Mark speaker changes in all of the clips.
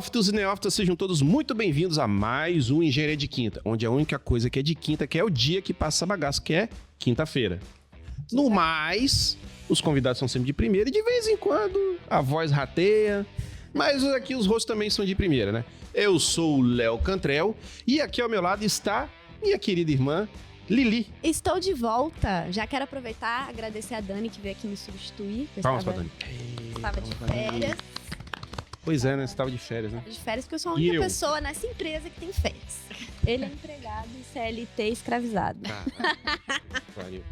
Speaker 1: Neófitos e neófitas, sejam todos muito bem-vindos a mais um Engenharia de Quinta, onde a única coisa que é de quinta que é o dia que passa essa bagaça, que é quinta-feira. No mais, os convidados são sempre de primeira e de vez em quando a voz rateia, mas aqui os rostos também são de primeira, né? Eu sou o Léo Cantrell e aqui ao meu lado está minha querida irmã Lili.
Speaker 2: Estou de volta. Já quero aproveitar e agradecer a Dani que veio aqui me substituir.
Speaker 1: Palmas pra Dani.
Speaker 2: Estava de férias.
Speaker 1: Pois é, né? Você estava de férias, né?
Speaker 2: De férias porque eu sou a única pessoa nessa empresa que tem férias. Ele é empregado e CLT escravizado.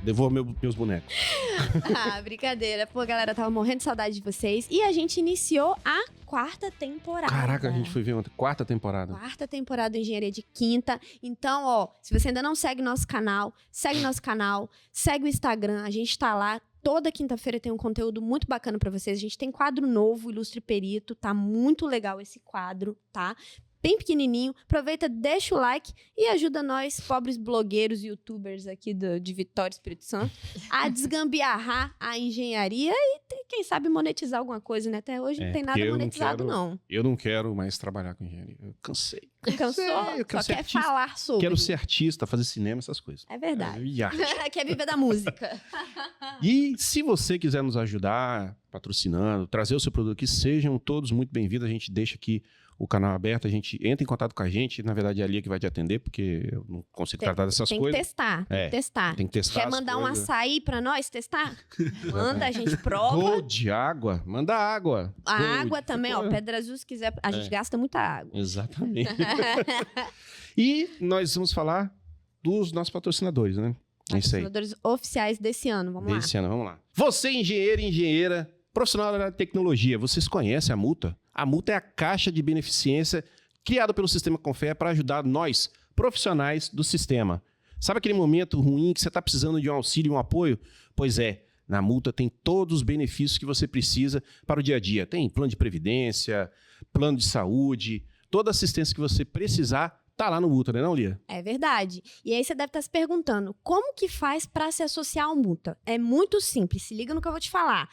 Speaker 1: Devolva meus bonecos.
Speaker 2: Brincadeira. Pô, galera, tava morrendo de saudade de vocês. E a gente iniciou a quarta temporada.
Speaker 1: Caraca, a gente foi ver ontem. Quarta temporada.
Speaker 2: Quarta temporada do Engenharia de Quinta. Então, ó, se você ainda não segue nosso canal, segue o Instagram. A gente tá lá. Toda quinta-feira tem um conteúdo muito bacana pra vocês. A gente tem quadro novo, Ilustre Perito. Tá muito legal esse quadro, tá? Bem pequenininho. Aproveita, deixa o like e ajuda nós, pobres blogueiros e youtubers aqui de Vitória, Espírito Santo, a desgambiarrar a engenharia e, quem sabe, monetizar alguma coisa, né? Até hoje não tem nada monetizado, não.
Speaker 1: Eu não quero mais trabalhar com engenharia. Eu cansei.
Speaker 2: Cansou?
Speaker 1: Eu quero
Speaker 2: Só quer falar sobre.
Speaker 1: Quero ser artista, fazer cinema, essas coisas.
Speaker 2: É verdade.
Speaker 1: E arte.
Speaker 2: Quer viver da música.
Speaker 1: E se você quiser nos ajudar, patrocinando, trazer o seu produto aqui, sejam todos muito bem-vindos. A gente deixa aqui o canal aberto, a gente entra em contato com a gente. Na verdade, é a Lia que vai te atender, porque eu não consigo tratar dessas coisas.
Speaker 2: Tem que testar. Quer mandar um açaí pra nós testar? Manda, a gente prova.
Speaker 1: Gold, água. Manda água.
Speaker 2: A água também, ó. Pedra Azul, se quiser, a gente gasta muita água.
Speaker 1: Exatamente. E nós vamos falar dos nossos patrocinadores, né?
Speaker 2: Patrocinadores oficiais desse ano,
Speaker 1: vamos lá. Você, engenheiro e engenheira, profissional da tecnologia, vocês conhecem a multa? A multa é a caixa de beneficência criada pelo Sistema Confea para ajudar nós, profissionais do sistema. Sabe aquele momento ruim que você está precisando de um auxílio, um apoio? Pois é, na multa tem todos os benefícios que você precisa para o dia a dia. Tem plano de previdência, plano de saúde, toda assistência que você precisar tá lá no multa, né não, Lia?
Speaker 2: É verdade. E aí você deve estar se perguntando, como que faz para se associar ao multa? É muito simples, se liga no que eu vou te falar.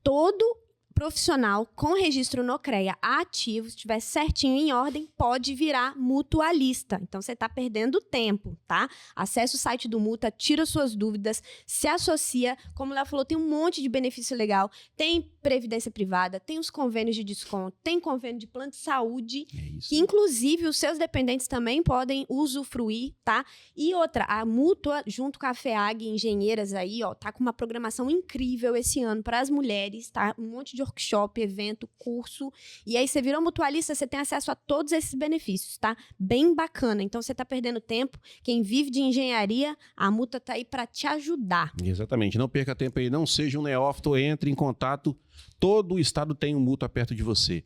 Speaker 2: Todo profissional com registro no CREA ativo, se estiver certinho em ordem, pode virar mutualista. Então, você está perdendo tempo, tá? Acesse o site do Multa, tira suas dúvidas, se associa. Como o Léo falou, tem um monte de benefício legal. Tem previdência privada, tem os convênios de desconto, tem convênio de plano de saúde, que inclusive os seus dependentes também podem usufruir, tá? E outra, a Mútua, junto com a FEAG Engenheiras aí, ó, tá com uma programação incrível esse ano para as mulheres, tá? Um monte de workshop, evento, curso. E aí você virou mutualista, você tem acesso a todos esses benefícios, tá? Bem bacana. Então você tá perdendo tempo. Quem vive de engenharia, a multa tá aí para te ajudar.
Speaker 1: Exatamente. Não perca tempo aí, não seja um neófito, entre em contato. Todo o estado tem um multa perto de você.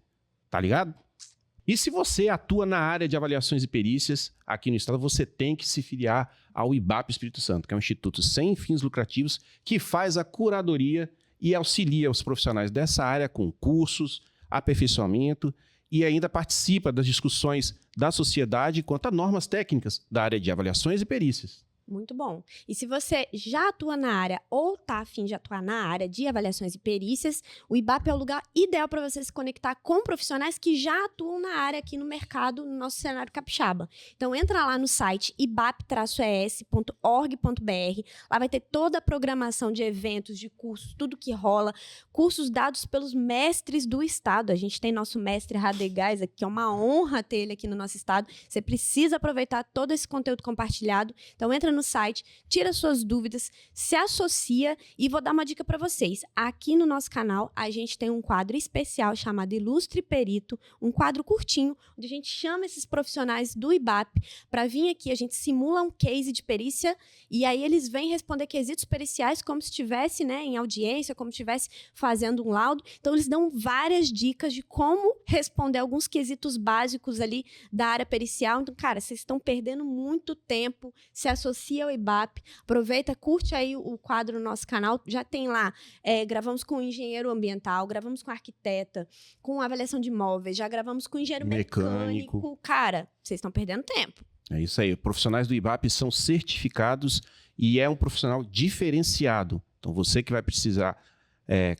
Speaker 1: Tá ligado? E se você atua na área de avaliações e perícias aqui no estado, você tem que se filiar ao IBAP Espírito Santo, que é um instituto sem fins lucrativos que faz a curadoria e auxilia os profissionais dessa área com cursos, aperfeiçoamento e ainda participa das discussões da sociedade quanto a normas técnicas da área de avaliações e perícias.
Speaker 2: Muito bom. E se você já atua na área ou está a fim de atuar na área de avaliações e perícias, o IBAP é o lugar ideal para você se conectar com profissionais que já atuam na área aqui no mercado, no nosso cenário capixaba. Então, entra lá no site ibap-es.org.br. Lá vai ter toda a programação de eventos, de cursos, tudo que rola. Cursos dados pelos mestres do estado. A gente tem nosso mestre Radegais aqui, que é uma honra ter ele aqui no nosso estado. Você precisa aproveitar todo esse conteúdo compartilhado. Então, entra no site, tira suas dúvidas, se associa e vou dar uma dica para vocês. Aqui no nosso canal, a gente tem um quadro especial chamado Ilustre Perito, um quadro curtinho, onde a gente chama esses profissionais do IBAP para vir aqui, a gente simula um case de perícia e aí eles vêm responder quesitos periciais como se estivesse, né, em audiência, como se estivesse fazendo um laudo. Então, eles dão várias dicas de como responder alguns quesitos básicos ali da área pericial. Então, cara, vocês estão perdendo muito tempo, se associam ao IBAP, aproveita, curte aí o quadro no nosso canal, já tem lá, gravamos com engenheiro ambiental, gravamos com arquiteta, com avaliação de imóveis, já gravamos com engenheiro mecânico. Cara, vocês estão perdendo tempo.
Speaker 1: É isso aí, profissionais do IBAP são certificados e é um profissional diferenciado. Então você que vai precisar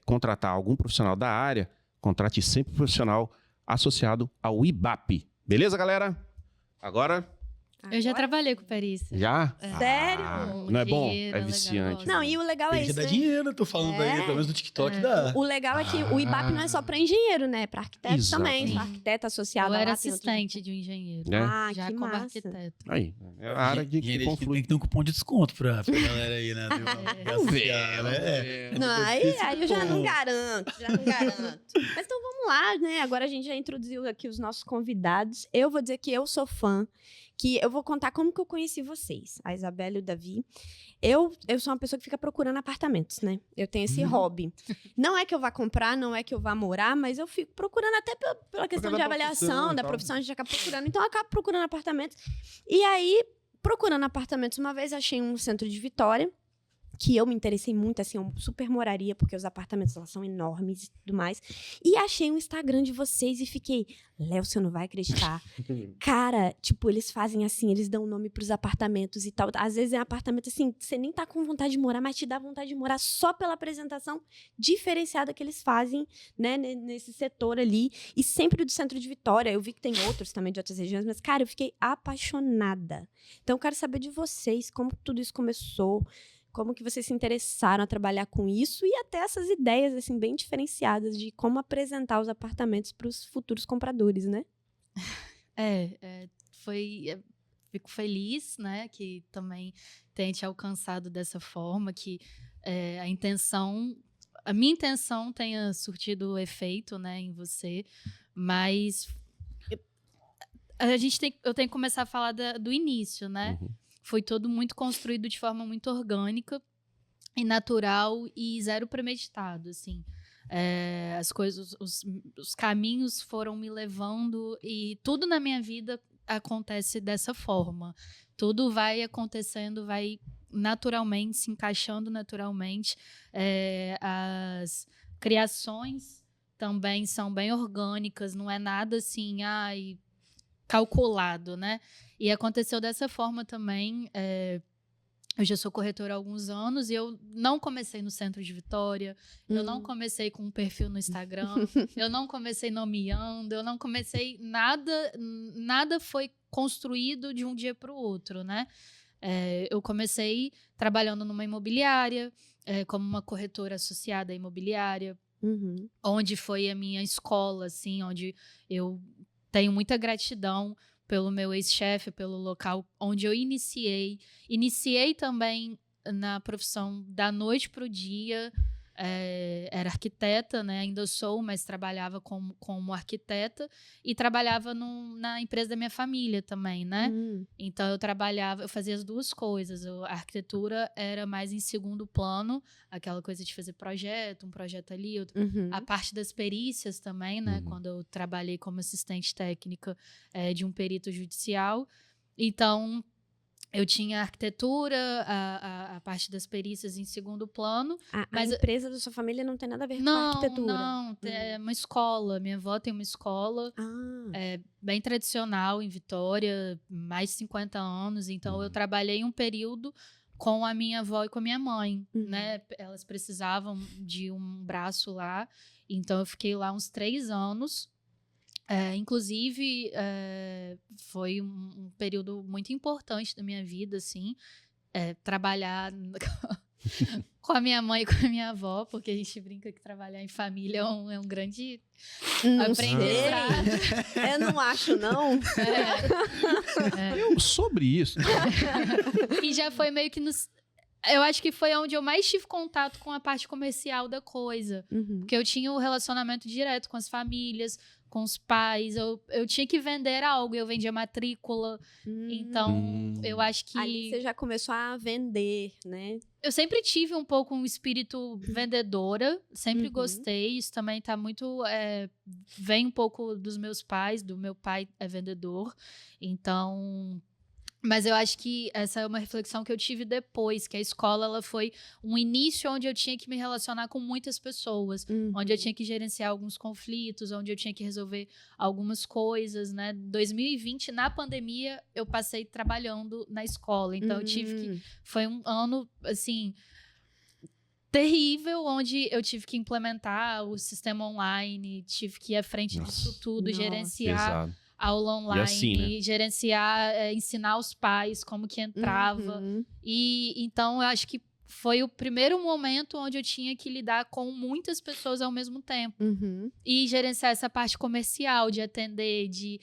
Speaker 1: contratar algum profissional da área, contrate sempre um profissional associado ao IBAP. Beleza, galera? Agora,
Speaker 3: Eu já trabalhei com perícia.
Speaker 1: já?
Speaker 2: Sério?
Speaker 1: Não é bom?
Speaker 3: Dinheiro,
Speaker 1: É viciante.
Speaker 3: legal.
Speaker 2: Não, e o legal é
Speaker 4: Tem que
Speaker 2: isso,
Speaker 4: dar
Speaker 2: né?
Speaker 4: dinheiro, tô falando aí, pelo menos no TikTok dá.
Speaker 2: O legal é que o IBAP não é só para engenheiro, né? É para arquiteto também.
Speaker 1: Exatamente.
Speaker 2: Para arquiteto associado
Speaker 3: Eu
Speaker 2: lá,
Speaker 3: era
Speaker 2: tem outros-
Speaker 3: assistente de um engenheiro.
Speaker 1: Né?
Speaker 2: Ah,
Speaker 3: Já
Speaker 2: que
Speaker 3: como
Speaker 2: massa.
Speaker 3: arquiteto.
Speaker 1: Aí, é a área que
Speaker 4: Tem
Speaker 1: conflui.
Speaker 4: que ter um cupom de desconto pra galera aí, né?
Speaker 1: Vamos ver.
Speaker 2: Não, aí eu já não garanto, Mas então vamos lá, né? Agora a gente já introduziu aqui os nossos convidados. Eu vou dizer que eu sou fã, que eu vou contar como que eu conheci vocês, a Isabela e o Davi. Eu sou uma pessoa que fica procurando apartamentos, né? Eu tenho esse hobby. Não é que eu vá comprar, não é que eu vá morar, mas eu fico procurando até pela questão
Speaker 1: da
Speaker 2: de avaliação,
Speaker 1: profissão e
Speaker 2: da
Speaker 1: tal.
Speaker 2: profissão, a gente acaba procurando. Então eu acabo procurando apartamentos. E aí, procurando apartamentos, uma vez achei um centro de Vitória, que eu me interessei muito, assim, eu super moraria, porque os apartamentos lá são enormes e tudo mais. E achei o Instagram de vocês e fiquei, Léo, você não vai acreditar. Cara, tipo, eles fazem assim, eles dão nome pros apartamentos e tal. Às vezes é um apartamento assim, você nem tá com vontade de morar, mas te dá vontade de morar só pela apresentação diferenciada que eles fazem, né, nesse setor ali. E sempre do centro de Vitória. Eu vi que tem outros também de outras regiões, mas, cara, eu fiquei apaixonada. Então, eu quero saber de vocês, como que tudo isso começou, como que vocês se interessaram a trabalhar com isso e até essas ideias, assim, bem diferenciadas de como apresentar os apartamentos para os futuros compradores, né?
Speaker 3: Fico feliz, né, que também tenha te alcançado dessa forma, que a minha intenção tenha surtido efeito, né, em você, mas eu tenho que começar a falar do início, né?
Speaker 1: Uhum.
Speaker 3: Foi todo muito construído de forma muito orgânica e natural e zero premeditado, assim. As coisas, os caminhos foram me levando e tudo na minha vida acontece dessa forma. Tudo vai acontecendo, vai naturalmente, se encaixando naturalmente. As criações também são bem orgânicas, não é nada assim, calculado, né? E aconteceu dessa forma também. Eu já sou corretora há alguns anos e eu não comecei no centro de Vitória, eu não comecei com um perfil no Instagram, eu não comecei nomeando, eu não comecei nada foi construído de um dia para o outro, né? Eu comecei trabalhando numa imobiliária, como uma corretora associada à imobiliária, onde foi a minha escola, assim, onde eu tenho muita gratidão pelo meu ex-chefe, pelo local onde eu iniciei. Iniciei também na profissão da noite para o dia. Era arquiteta, né? Ainda sou, mas trabalhava como arquiteta e trabalhava na empresa da minha família também, né? Então eu fazia as duas coisas. A arquitetura era mais em segundo plano, aquela coisa de fazer um projeto ali, outro. A parte das perícias também, né? Quando eu trabalhei como assistente técnica de um perito judicial. Então, eu tinha a arquitetura, a parte das perícias em segundo plano.
Speaker 2: Mas a empresa da sua família não tem nada a ver com a arquitetura?
Speaker 3: Não, é uma escola. Minha avó tem uma escola bem tradicional em Vitória, mais de 50 anos. Então, eu trabalhei um período com a minha avó e com a minha mãe, né? Elas precisavam de um braço lá. Então, eu fiquei lá uns 3 anos. Inclusive, foi um período muito importante da minha vida, assim, trabalhar com a minha mãe e com a minha avó, porque a gente brinca que trabalhar em família é um grande aprendizado.
Speaker 2: Eu não acho, não.
Speaker 1: Sobre isso.
Speaker 3: E já foi meio que eu acho que foi onde eu mais tive contato com a parte comercial da coisa. Porque eu tinha um relacionamento direto com as famílias, com os pais. Eu tinha que vender algo, eu vendia matrícula. Então, eu acho que...
Speaker 2: Ali você já começou a vender, né?
Speaker 3: Eu sempre tive um pouco um espírito vendedora, sempre gostei. Isso também tá muito... vem um pouco dos meus pais, do meu pai é vendedor. Então... Mas eu acho que essa é uma reflexão que eu tive depois, que a escola ela foi um início onde eu tinha que me relacionar com muitas pessoas, onde eu tinha que gerenciar alguns conflitos, onde eu tinha que resolver algumas coisas, né? 2020, na pandemia, eu passei trabalhando na escola, então eu tive que... Foi um ano, assim... terrível, onde eu tive que implementar o sistema online, tive que ir à frente disso tudo,
Speaker 2: Nossa.
Speaker 3: gerenciar
Speaker 1: Pesado.
Speaker 3: aula online,
Speaker 1: E assim, né?
Speaker 3: gerenciar, ensinar os pais como que entrava.
Speaker 2: Uhum.
Speaker 3: E então eu acho que foi o primeiro momento onde eu tinha que lidar com muitas pessoas ao mesmo tempo.
Speaker 2: Uhum.
Speaker 3: E gerenciar essa parte comercial, de atender, de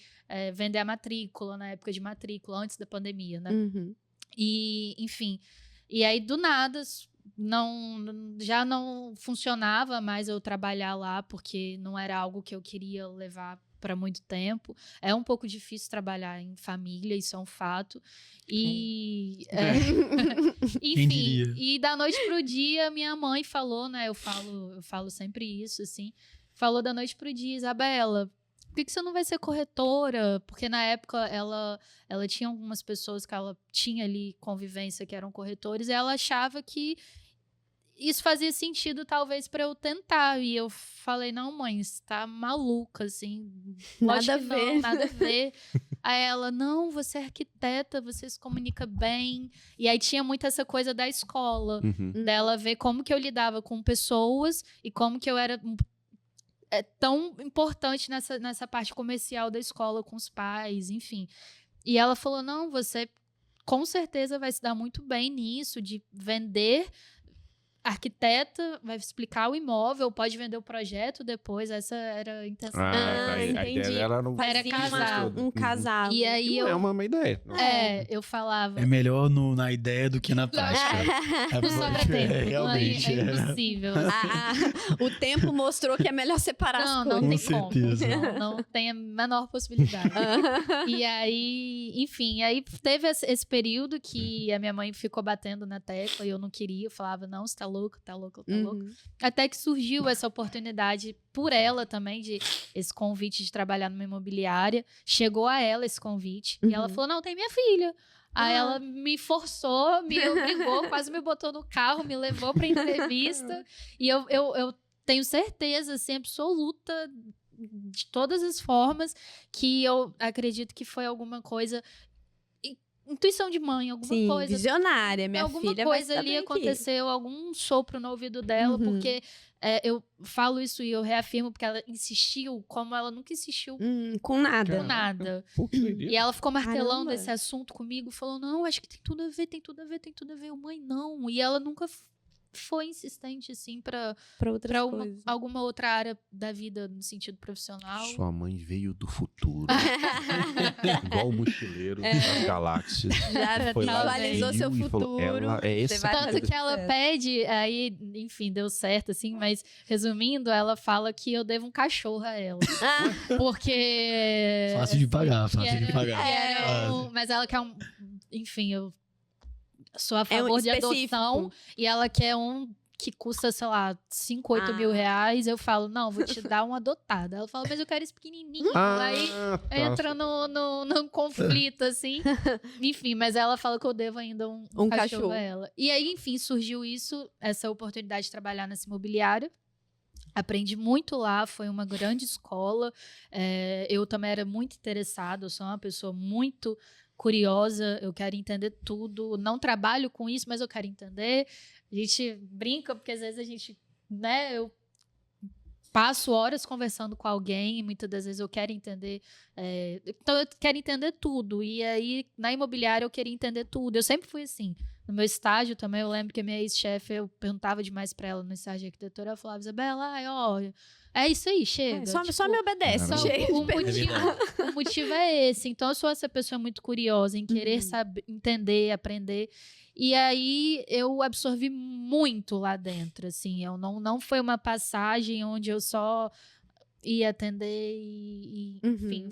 Speaker 3: vender a matrícula, na época de matrícula, antes da pandemia, né?
Speaker 2: Uhum.
Speaker 3: E, enfim. E aí, do nada, já não funcionava mais eu trabalhar lá, porque não era algo que eu queria levar para muito tempo. É um pouco difícil trabalhar em família, isso é um fato. E,
Speaker 4: Quem
Speaker 3: enfim,
Speaker 4: diria?
Speaker 3: e da noite pro dia, minha mãe falou, né? Eu falo sempre isso, assim. Falou da noite pro dia, Isabela, por que você não vai ser corretora? Porque na época ela tinha algumas pessoas que ela tinha ali convivência que eram corretores, e ela achava que isso fazia sentido, talvez, para eu tentar. E eu falei, não, mãe, você tá maluca, assim.
Speaker 2: Nada
Speaker 3: lógico
Speaker 2: a
Speaker 3: que
Speaker 2: ver.
Speaker 3: Não, nada a ver. Aí ela, não, você é arquiteta, você se comunica bem. E aí tinha muito essa coisa da escola,
Speaker 1: Uhum.
Speaker 3: dela ver como que eu lidava com pessoas e como que eu era tão importante nessa parte comercial da escola com os pais, enfim. E ela falou, não, você com certeza vai se dar muito bem nisso, de vender. Arquiteta, vai explicar o imóvel, pode vender o projeto depois, essa era a intenção.
Speaker 2: Ah,
Speaker 1: a ideia
Speaker 2: entendi.
Speaker 1: dela era não...
Speaker 3: Era
Speaker 2: Fazia
Speaker 3: casar.
Speaker 2: um casal.
Speaker 3: E aí
Speaker 1: É uma ideia.
Speaker 3: eu falava...
Speaker 4: É melhor na ideia do que na prática.
Speaker 3: Não sobra tempo,
Speaker 4: realmente.
Speaker 3: é impossível.
Speaker 2: O tempo mostrou que é melhor separar as
Speaker 3: Não
Speaker 2: coisas.
Speaker 3: tem
Speaker 4: Com certeza.
Speaker 3: como. Não tem a menor possibilidade. E aí, enfim, aí teve esse período que a minha mãe ficou batendo na tecla e eu não queria. Eu falava, não, você tá louca, tá louca, tá louca. Até que surgiu essa oportunidade por ela também, esse convite de trabalhar numa imobiliária. Chegou a ela esse convite. E ela falou, não, tem minha filha. Aí ela me forçou, me obrigou, quase me botou no carro, me levou pra entrevista. E eu tenho certeza, assim, absoluta, de todas as formas, que eu acredito que foi alguma coisa... Intuição de mãe, alguma coisa.
Speaker 2: Visionária, minha
Speaker 3: alguma
Speaker 2: filha.
Speaker 3: coisa ali aconteceu, algum sopro no ouvido dela, porque eu falo isso e eu reafirmo porque ela insistiu como ela nunca insistiu
Speaker 2: Com nada.
Speaker 3: com nada.
Speaker 1: Pô, que doideira.
Speaker 3: E ela ficou martelando
Speaker 2: Caramba.
Speaker 3: esse assunto comigo, falou, não, acho que tem tudo a ver, tem tudo a ver, tem tudo a ver. Eu, mãe, não. E ela nunca foi insistente, assim, pra
Speaker 2: Pra outras coisas.
Speaker 3: alguma outra área da vida, no sentido profissional.
Speaker 1: Sua mãe veio do futuro. Igual o mochileiro das galáxias.
Speaker 2: Já
Speaker 1: Foi lá,
Speaker 2: visualizou
Speaker 1: viu
Speaker 2: seu
Speaker 1: e falou,
Speaker 2: futuro.
Speaker 1: ela é esse
Speaker 2: Você vai
Speaker 3: Tanto
Speaker 2: fazer
Speaker 3: que ela
Speaker 2: certo.
Speaker 3: pede, aí, enfim, deu certo, assim, mas resumindo, ela fala que eu devo um cachorro a ela. Porque.
Speaker 4: Fácil de pagar,
Speaker 3: que
Speaker 4: fácil de
Speaker 3: era-
Speaker 4: pagar.
Speaker 3: que era
Speaker 4: Fácil.
Speaker 3: mas ela quer um. Enfim, eu sou a
Speaker 2: É
Speaker 3: favor de
Speaker 2: específico.
Speaker 3: adoção e ela quer um que custa, sei lá, 5, 8 mil reais. Eu falo, não, vou te dar um adotado. Ela fala, mas eu quero esse pequenininho. Aí
Speaker 1: tá.
Speaker 3: entra num conflito, assim. Enfim, mas ela fala que eu devo ainda um cachorro a ela. E aí, enfim, surgiu essa oportunidade de trabalhar nessa imobiliária. Aprendi muito lá, foi uma grande escola. Eu também era muito interessada, eu sou uma pessoa muito curiosa, eu quero entender tudo. Não trabalho com isso, mas eu quero entender. A gente brinca, porque às vezes a gente, né, eu passo horas conversando com alguém e muitas das vezes eu quero entender. Então, eu quero entender tudo. E aí, na imobiliária, eu queria entender tudo. Eu sempre fui assim. No meu estágio também, eu lembro que a minha ex-chefe, eu perguntava demais pra ela no estágio de arquitetura. Ela falava, Isabela, ó, é isso aí, chega.
Speaker 2: Só me obedece,
Speaker 3: Só
Speaker 2: gente.
Speaker 3: o motivo é esse. Então, eu sou essa pessoa muito curiosa em querer saber, entender, aprender. E aí, eu absorvi muito lá dentro, assim. Não foi uma passagem onde eu só ia atender e enfim,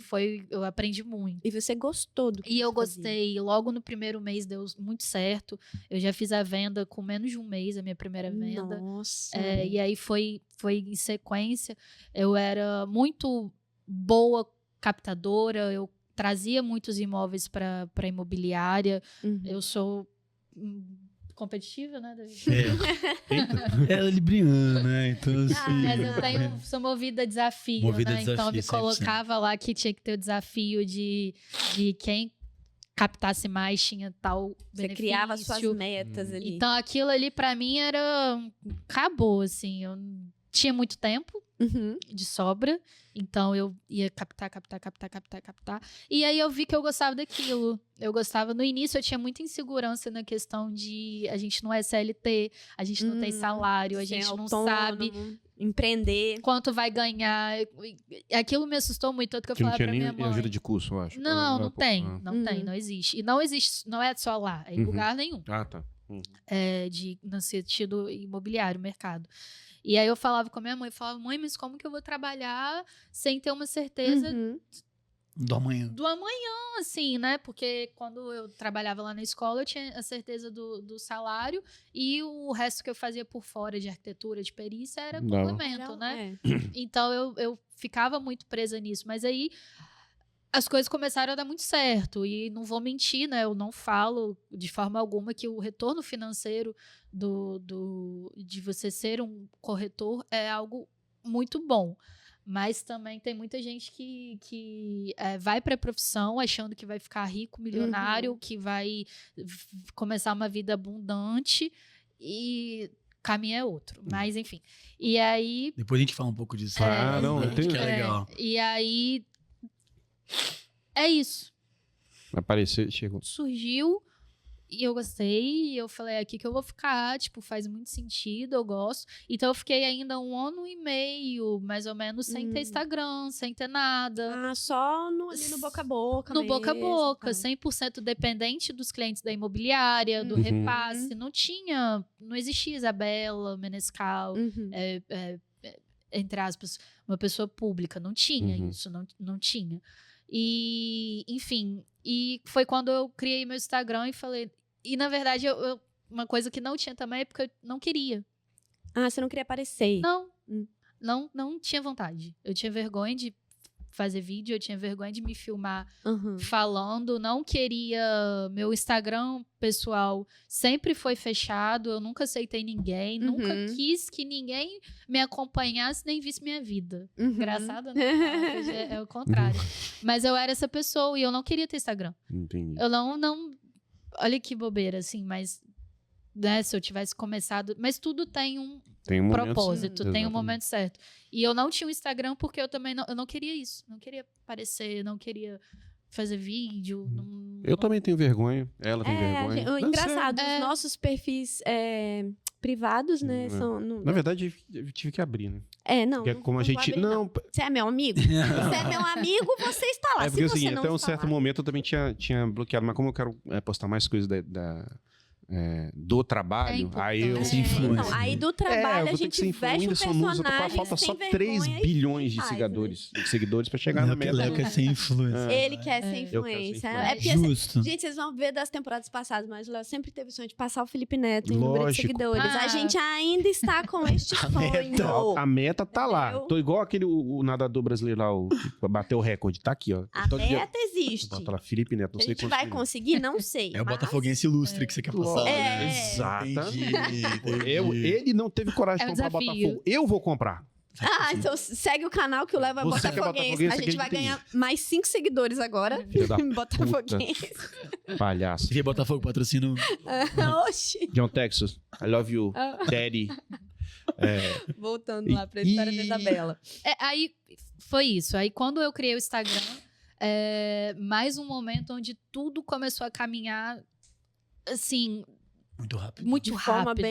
Speaker 3: eu aprendi muito.
Speaker 2: E você gostou do que
Speaker 3: E eu
Speaker 2: você fazia?
Speaker 3: gostei. Logo no primeiro mês deu muito certo. Eu já fiz a venda com menos de um mês, a minha primeira venda.
Speaker 2: Nossa.
Speaker 3: E aí foi em sequência. Eu era muito boa captadora, eu trazia muitos imóveis para a imobiliária. Eu sou competitiva, né, David?
Speaker 4: Ela é libriana, né? Então, assim...
Speaker 3: Mas eu sou movida a desafio,
Speaker 4: Movida a
Speaker 3: né? Então eu
Speaker 4: desafio,
Speaker 3: me colocava lá que tinha que ter o desafio de quem captasse mais, tinha tal
Speaker 2: Você
Speaker 3: benefício.
Speaker 2: criava suas metas ali.
Speaker 3: Então, aquilo ali, pra mim, acabou, assim. Eu tinha muito tempo
Speaker 2: Uhum.
Speaker 3: de sobra, então eu ia captar. E aí eu vi que eu gostava daquilo. Eu gostava, no início eu tinha muita insegurança na questão de a gente não é CLT, a gente não tem salário, a
Speaker 2: Ser
Speaker 3: gente não
Speaker 2: autônomo,
Speaker 3: sabe
Speaker 2: empreender.
Speaker 3: quanto vai ganhar. Aquilo me assustou muito, tanto que eu
Speaker 1: Que não
Speaker 3: falava
Speaker 1: tinha
Speaker 3: pra minha
Speaker 1: nem
Speaker 3: mãe.
Speaker 1: ajuda de curso, eu acho.
Speaker 3: Não, não tem,
Speaker 1: Ah,
Speaker 3: não tem, não existe. E não existe, não é só lá, é em
Speaker 1: Uhum.
Speaker 3: lugar nenhum.
Speaker 1: tá.
Speaker 3: No sentido imobiliário, mercado. E aí eu falava com a minha mãe, mãe, mas como que eu vou trabalhar sem ter uma certeza
Speaker 2: Uhum.
Speaker 4: Do amanhã.
Speaker 3: do amanhã, assim, né? Porque quando eu trabalhava lá na escola, eu tinha a certeza do salário e o resto que eu fazia por fora de arquitetura, de perícia, era
Speaker 1: Dava.
Speaker 3: complemento, né?
Speaker 2: É.
Speaker 3: Então eu ficava muito presa nisso. Mas aí as coisas começaram a dar muito certo. E não vou mentir, né? Eu não falo de forma alguma que o retorno financeiro de você ser um corretor é algo muito bom. Mas também tem muita gente que vai para a profissão achando que vai ficar rico, milionário, que vai começar uma vida abundante e o caminho é outro. Mas, enfim. E aí...
Speaker 4: Depois a gente fala um pouco disso.
Speaker 1: Não,
Speaker 4: acho
Speaker 1: tem-
Speaker 4: que é legal.
Speaker 3: E aí... É isso.
Speaker 1: Apareceu, chegou.
Speaker 3: Surgiu e eu gostei, e eu falei, aqui que eu vou ficar, tipo, faz muito sentido, eu gosto. Então eu fiquei ainda 1 ano e meio, mais ou menos, sem ter Instagram, sem ter nada.
Speaker 2: Só ali no boca a boca
Speaker 3: No boca a
Speaker 2: mesmo,
Speaker 3: boca,
Speaker 2: tá.
Speaker 3: 100% dependente dos clientes da imobiliária, do
Speaker 2: Uhum.
Speaker 3: repasse. Não existia Isabela Menescal,
Speaker 2: Uhum.
Speaker 3: entre aspas, uma pessoa pública. Não tinha
Speaker 1: Uhum.
Speaker 3: isso, não tinha. E, enfim, e foi quando eu criei meu Instagram e falei... E, na verdade, uma coisa que não tinha também é porque eu não queria.
Speaker 2: Você não queria aparecer.
Speaker 3: Não tinha vontade. Eu tinha vergonha de fazer vídeo, eu tinha vergonha de me filmar
Speaker 2: Uhum.
Speaker 3: falando, não queria... Meu Instagram pessoal sempre foi fechado, eu nunca aceitei ninguém, nunca quis que ninguém me acompanhasse nem visse minha vida.
Speaker 2: Uhum.
Speaker 3: Engraçado, né? É o contrário. Mas eu era essa pessoa e eu não queria ter Instagram.
Speaker 1: Entendi.
Speaker 3: Eu não... Olha que bobeira, assim, mas... Né, se eu tivesse começado... Mas tudo tem um
Speaker 1: Tem um momento
Speaker 3: propósito,
Speaker 1: certo.
Speaker 3: tem um
Speaker 1: Exatamente.
Speaker 3: momento certo. E eu não tinha um Instagram porque eu também eu não queria isso. Não queria aparecer, não queria fazer vídeo.
Speaker 1: Eu também tenho vergonha. Ela tem vergonha. Não,
Speaker 2: Engraçado,
Speaker 3: sério.
Speaker 2: os nossos perfis privados, né? São,
Speaker 1: Na verdade, eu tive que abrir, né?
Speaker 2: não.
Speaker 1: Porque como a
Speaker 2: vou
Speaker 1: gente.
Speaker 2: abrir,
Speaker 1: Não,
Speaker 2: Você é meu amigo? Você é meu amigo, você está lá.
Speaker 1: é porque
Speaker 2: Se você
Speaker 1: assim,
Speaker 2: não
Speaker 1: até um
Speaker 2: está
Speaker 1: certo
Speaker 2: lá...
Speaker 1: momento eu também tinha bloqueado, mas como eu quero postar mais coisas do trabalho,
Speaker 3: importante.
Speaker 1: aí eu.
Speaker 4: Essa influência.
Speaker 2: Então, aí do
Speaker 1: eu
Speaker 2: trabalho a
Speaker 1: vou ter que ser
Speaker 2: gente veste o
Speaker 1: influencer no uso,
Speaker 2: personagem
Speaker 1: falta
Speaker 2: sem
Speaker 1: só 3
Speaker 2: vergonha e
Speaker 1: bilhões de
Speaker 2: faz,
Speaker 1: seguidores pra chegar na meta.
Speaker 4: Léo quer ser influencer.
Speaker 2: Ele quer ser
Speaker 1: Eu quero ser
Speaker 2: influência.
Speaker 1: influencer.
Speaker 2: É porque,
Speaker 4: Justo.
Speaker 2: gente, vocês vão ver das temporadas passadas, mas o Léo sempre teve o sonho de passar o Felipe Neto em número de
Speaker 1: Lógico.
Speaker 2: seguidores. A gente ainda está com este sonho.
Speaker 1: A meta tá lá.
Speaker 2: Entendeu?
Speaker 1: Tô igual aquele o nadador brasileiro lá, o que bateu o recorde. Tá aqui, ó.
Speaker 2: A
Speaker 1: Todo dia-
Speaker 2: meta existe.
Speaker 1: Bota lá, Felipe Neto, não
Speaker 2: A
Speaker 1: sei
Speaker 2: gente vai
Speaker 1: quantos
Speaker 2: conseguir? Não sei.
Speaker 4: É o
Speaker 2: mas-
Speaker 4: Botafoguense ilustre que você quer passar.
Speaker 1: Exatamente.
Speaker 4: Entendi.
Speaker 1: Ele não teve coragem
Speaker 3: É
Speaker 1: de
Speaker 3: um
Speaker 1: comprar
Speaker 3: desafio.
Speaker 1: Botafogo. Eu vou comprar.
Speaker 2: Então segue o canal que o Léo é
Speaker 1: Você que é
Speaker 2: botafoguense.
Speaker 1: botafoguense,
Speaker 2: A gente vai
Speaker 1: acredita em
Speaker 2: ganhar mais 5 seguidores agora.
Speaker 1: Filho da
Speaker 2: Botafoguense.
Speaker 1: Palhaço.
Speaker 4: Se Botafogo patrocina.
Speaker 2: Oxi.
Speaker 1: John Texas, I love you, daddy.
Speaker 2: Voltando lá pra história da Isabela.
Speaker 3: Aí foi isso. Aí quando eu criei o Instagram, mais um momento onde tudo começou a caminhar assim,
Speaker 4: Muito rápido.
Speaker 3: muito
Speaker 2: De forma
Speaker 3: rápido.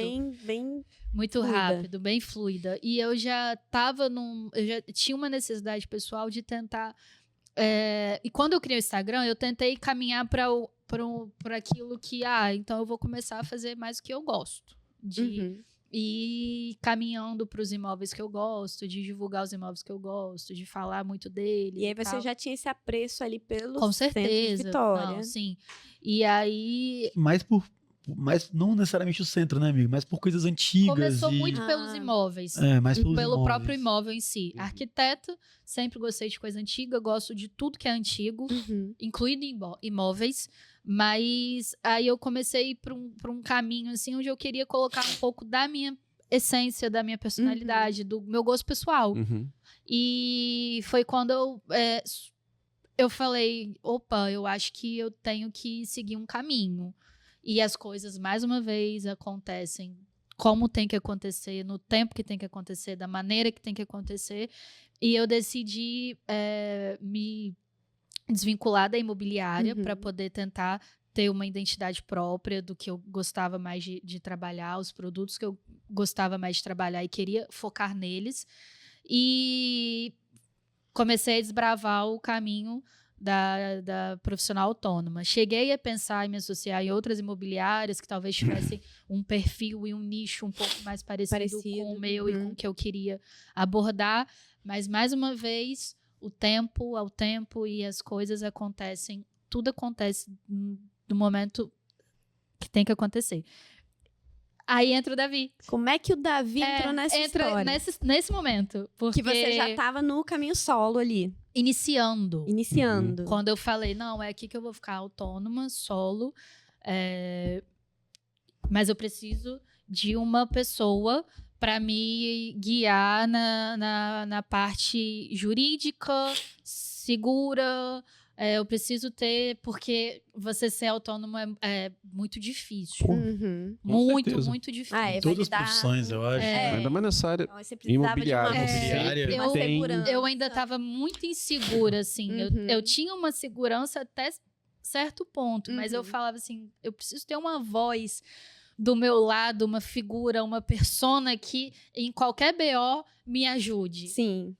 Speaker 2: bem...
Speaker 3: Muito
Speaker 2: fluida.
Speaker 3: rápido, bem fluida. E eu já tava eu já tinha uma necessidade pessoal de tentar. E quando eu criei o Instagram, eu tentei caminhar para aquilo que, então eu vou começar a fazer mais o que eu gosto. De ir caminhando para os imóveis que eu gosto, de divulgar os imóveis que eu gosto, de falar muito deles.
Speaker 2: E aí você
Speaker 3: tal.
Speaker 2: já tinha esse apreço ali pelo
Speaker 3: Com
Speaker 2: centro de
Speaker 3: certeza.
Speaker 2: Vitória.
Speaker 3: Não, sim. E aí
Speaker 4: Mas não necessariamente o centro, né, amigo? Mas por coisas antigas.
Speaker 3: começou
Speaker 4: e...
Speaker 3: muito pelos imóveis.
Speaker 4: Mais pelos
Speaker 3: pelo
Speaker 4: imóveis.
Speaker 3: próprio imóvel em si. Arquiteta, sempre gostei de coisa antiga, gosto de tudo que é antigo, incluindo imóveis, mas aí eu comecei a ir para um caminho assim, onde eu queria colocar um pouco da minha essência, da minha personalidade, do meu gosto pessoal.
Speaker 1: Uhum.
Speaker 3: E foi quando eu falei, opa, eu acho que eu tenho que seguir um caminho. E as coisas, mais uma vez, acontecem como tem que acontecer, no tempo que tem que acontecer, da maneira que tem que acontecer. E eu decidi me desvincular da imobiliária para poder tentar ter uma identidade própria do que eu gostava mais de trabalhar, os produtos que eu gostava mais de trabalhar e queria focar neles. E comecei a desbravar o caminho da profissional autônoma. Cheguei a pensar em me associar em outras imobiliárias que talvez tivessem um perfil e um nicho um pouco mais parecido com o meu e com o que eu queria abordar, mas mais uma vez o tempo ao tempo e as coisas acontecem, tudo acontece do momento que tem que acontecer. Aí entra o Davi.
Speaker 2: Como é que o Davi entrou nessa história?
Speaker 3: Nesse momento. Porque
Speaker 2: que você já estava no caminho solo ali.
Speaker 3: Iniciando.
Speaker 2: Quando
Speaker 3: eu falei, não, é aqui que eu vou ficar autônoma, solo, mas eu preciso de uma pessoa para me guiar na parte jurídica, segura. Eu preciso ter, porque você ser autônomo é muito difícil. Muito difícil.
Speaker 4: Todas as profissões, eu acho.
Speaker 1: Ainda mais nessa área
Speaker 2: então, você precisava
Speaker 1: imobiliária.
Speaker 2: de uma segurança.
Speaker 3: Eu ainda estava muito insegura, assim. Eu tinha uma segurança até certo ponto, mas eu falava assim, eu preciso ter uma voz do meu lado, uma figura, uma persona que em qualquer BO me ajude.
Speaker 2: Sim.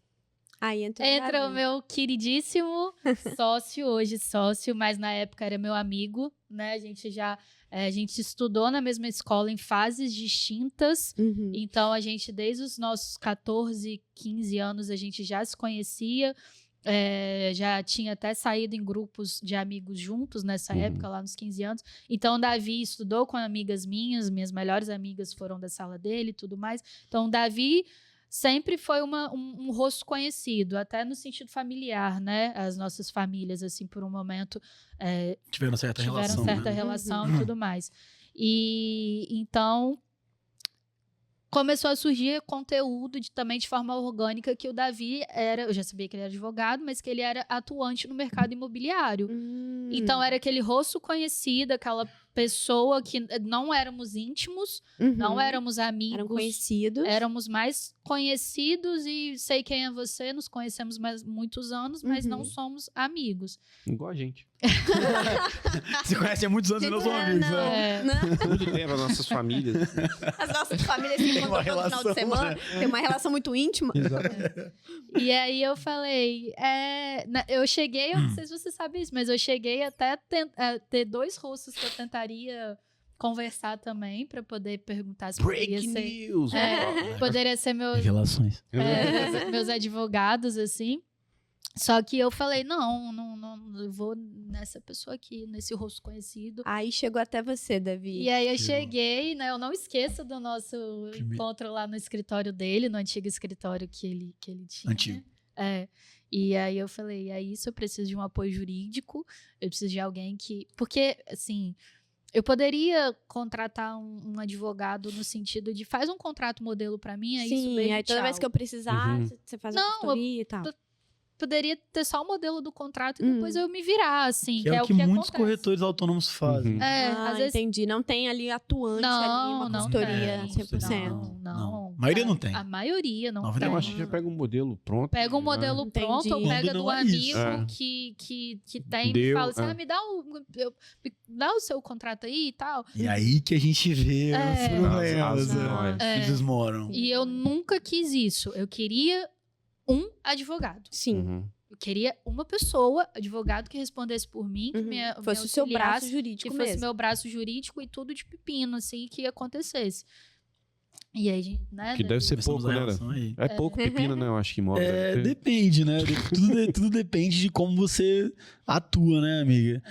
Speaker 2: Aí
Speaker 3: entra o meu queridíssimo sócio, mas na época era meu amigo, né? A gente estudou na mesma escola em fases distintas, então a gente, desde os nossos 14, 15 anos, a gente já se conhecia, já tinha até saído em grupos de amigos juntos nessa época, lá nos 15 anos. Então, o Davi estudou com amigas minhas melhores amigas foram da sala dele e tudo mais. Então, o Davi sempre foi um rosto conhecido, até no sentido familiar, né? As nossas famílias, assim, por um momento...
Speaker 4: tiveram certa relação
Speaker 3: e tudo mais. E, então, começou a surgir conteúdo também de forma orgânica que o Davi eu já sabia que ele era advogado, mas que ele era atuante no mercado imobiliário. Então, era aquele rosto conhecido, aquela pessoa que não éramos íntimos, não éramos amigos.
Speaker 2: Eram conhecidos.
Speaker 3: Éramos mais conhecidos e sei quem é você, nos conhecemos mais muitos anos, mas não somos amigos.
Speaker 1: Igual a gente.
Speaker 4: Se conhecem há muitos anos e não são amigos.
Speaker 1: Tudo tempo, as nossas famílias.
Speaker 2: As nossas famílias se encontram todo final de semana. Tem uma relação muito íntima.
Speaker 1: Exato.
Speaker 3: E aí eu falei, eu cheguei, eu não sei se você sabe isso, mas eu cheguei até a ter 2 rostos que eu tentaria conversar também, para poder perguntar se poderia ser...
Speaker 1: News!
Speaker 3: Poderia ser
Speaker 4: Revelações.
Speaker 3: meus advogados, assim. Só que eu falei, não, eu vou nessa pessoa aqui, nesse rosto conhecido.
Speaker 2: Aí chegou até você, Davi.
Speaker 3: E aí eu cheguei, né? Eu não esqueço do nosso encontro lá no escritório dele, no antigo escritório que ele tinha.
Speaker 4: Antigo.
Speaker 3: E aí eu falei, é isso, eu preciso de um apoio jurídico, eu preciso de alguém que... Porque, assim, eu poderia contratar um advogado no sentido de faz um contrato modelo pra mim, é isso mesmo,
Speaker 2: aí toda vez que eu precisar, você faz a consultoria e tal.
Speaker 3: Poderia ter só o modelo do contrato e depois eu me virar, assim.
Speaker 4: Que é o que muitos
Speaker 3: acontece.
Speaker 4: corretores autônomos fazem.
Speaker 3: Às vezes...
Speaker 2: entendi. Não tem ali atuante ali, uma consultoria 100%.
Speaker 3: Não.
Speaker 4: A maioria não tem.
Speaker 3: A maioria não tem.
Speaker 1: Eu acho que já pega um modelo pronto.
Speaker 3: Pega um modelo pronto ou pega do amigo que tem e fala assim, me dá o seu contrato aí e tal.
Speaker 4: E aí que a gente vê os problemas que desmoram.
Speaker 3: E eu nunca quis isso. Eu queria um advogado.
Speaker 2: Sim.
Speaker 3: Eu queria uma pessoa, advogado, que respondesse por mim, que
Speaker 2: fosse o seu braço jurídico
Speaker 3: que
Speaker 2: mesmo.
Speaker 3: fosse meu braço jurídico e tudo de pepino, assim, que acontecesse. E aí, né?
Speaker 1: Que deve ser pouco, né? É pouco pepino, né? Eu acho que imóvel.
Speaker 4: Depende, né? Tudo depende de como você atua, né, amiga?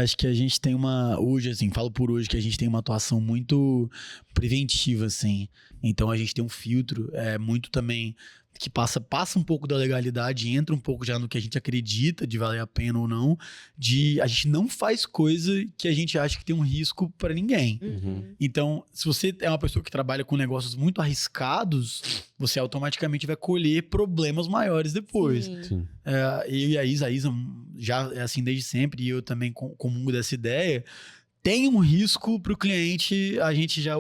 Speaker 4: Acho que a gente tem hoje, assim, falo por hoje, que a gente tem uma atuação muito preventiva, assim. Então, a gente tem um filtro muito também que passa um pouco da legalidade, entra um pouco já no que a gente acredita de valer a pena ou não, de a gente não faz coisa que a gente acha que tem um risco para ninguém.
Speaker 2: Uhum.
Speaker 4: Então, se você é uma pessoa que trabalha com negócios muito arriscados, você automaticamente vai colher problemas maiores depois.
Speaker 2: Sim.
Speaker 4: Eu e a Isa já é assim desde sempre, e eu também comungo dessa ideia. Tem um risco pro cliente, a gente já,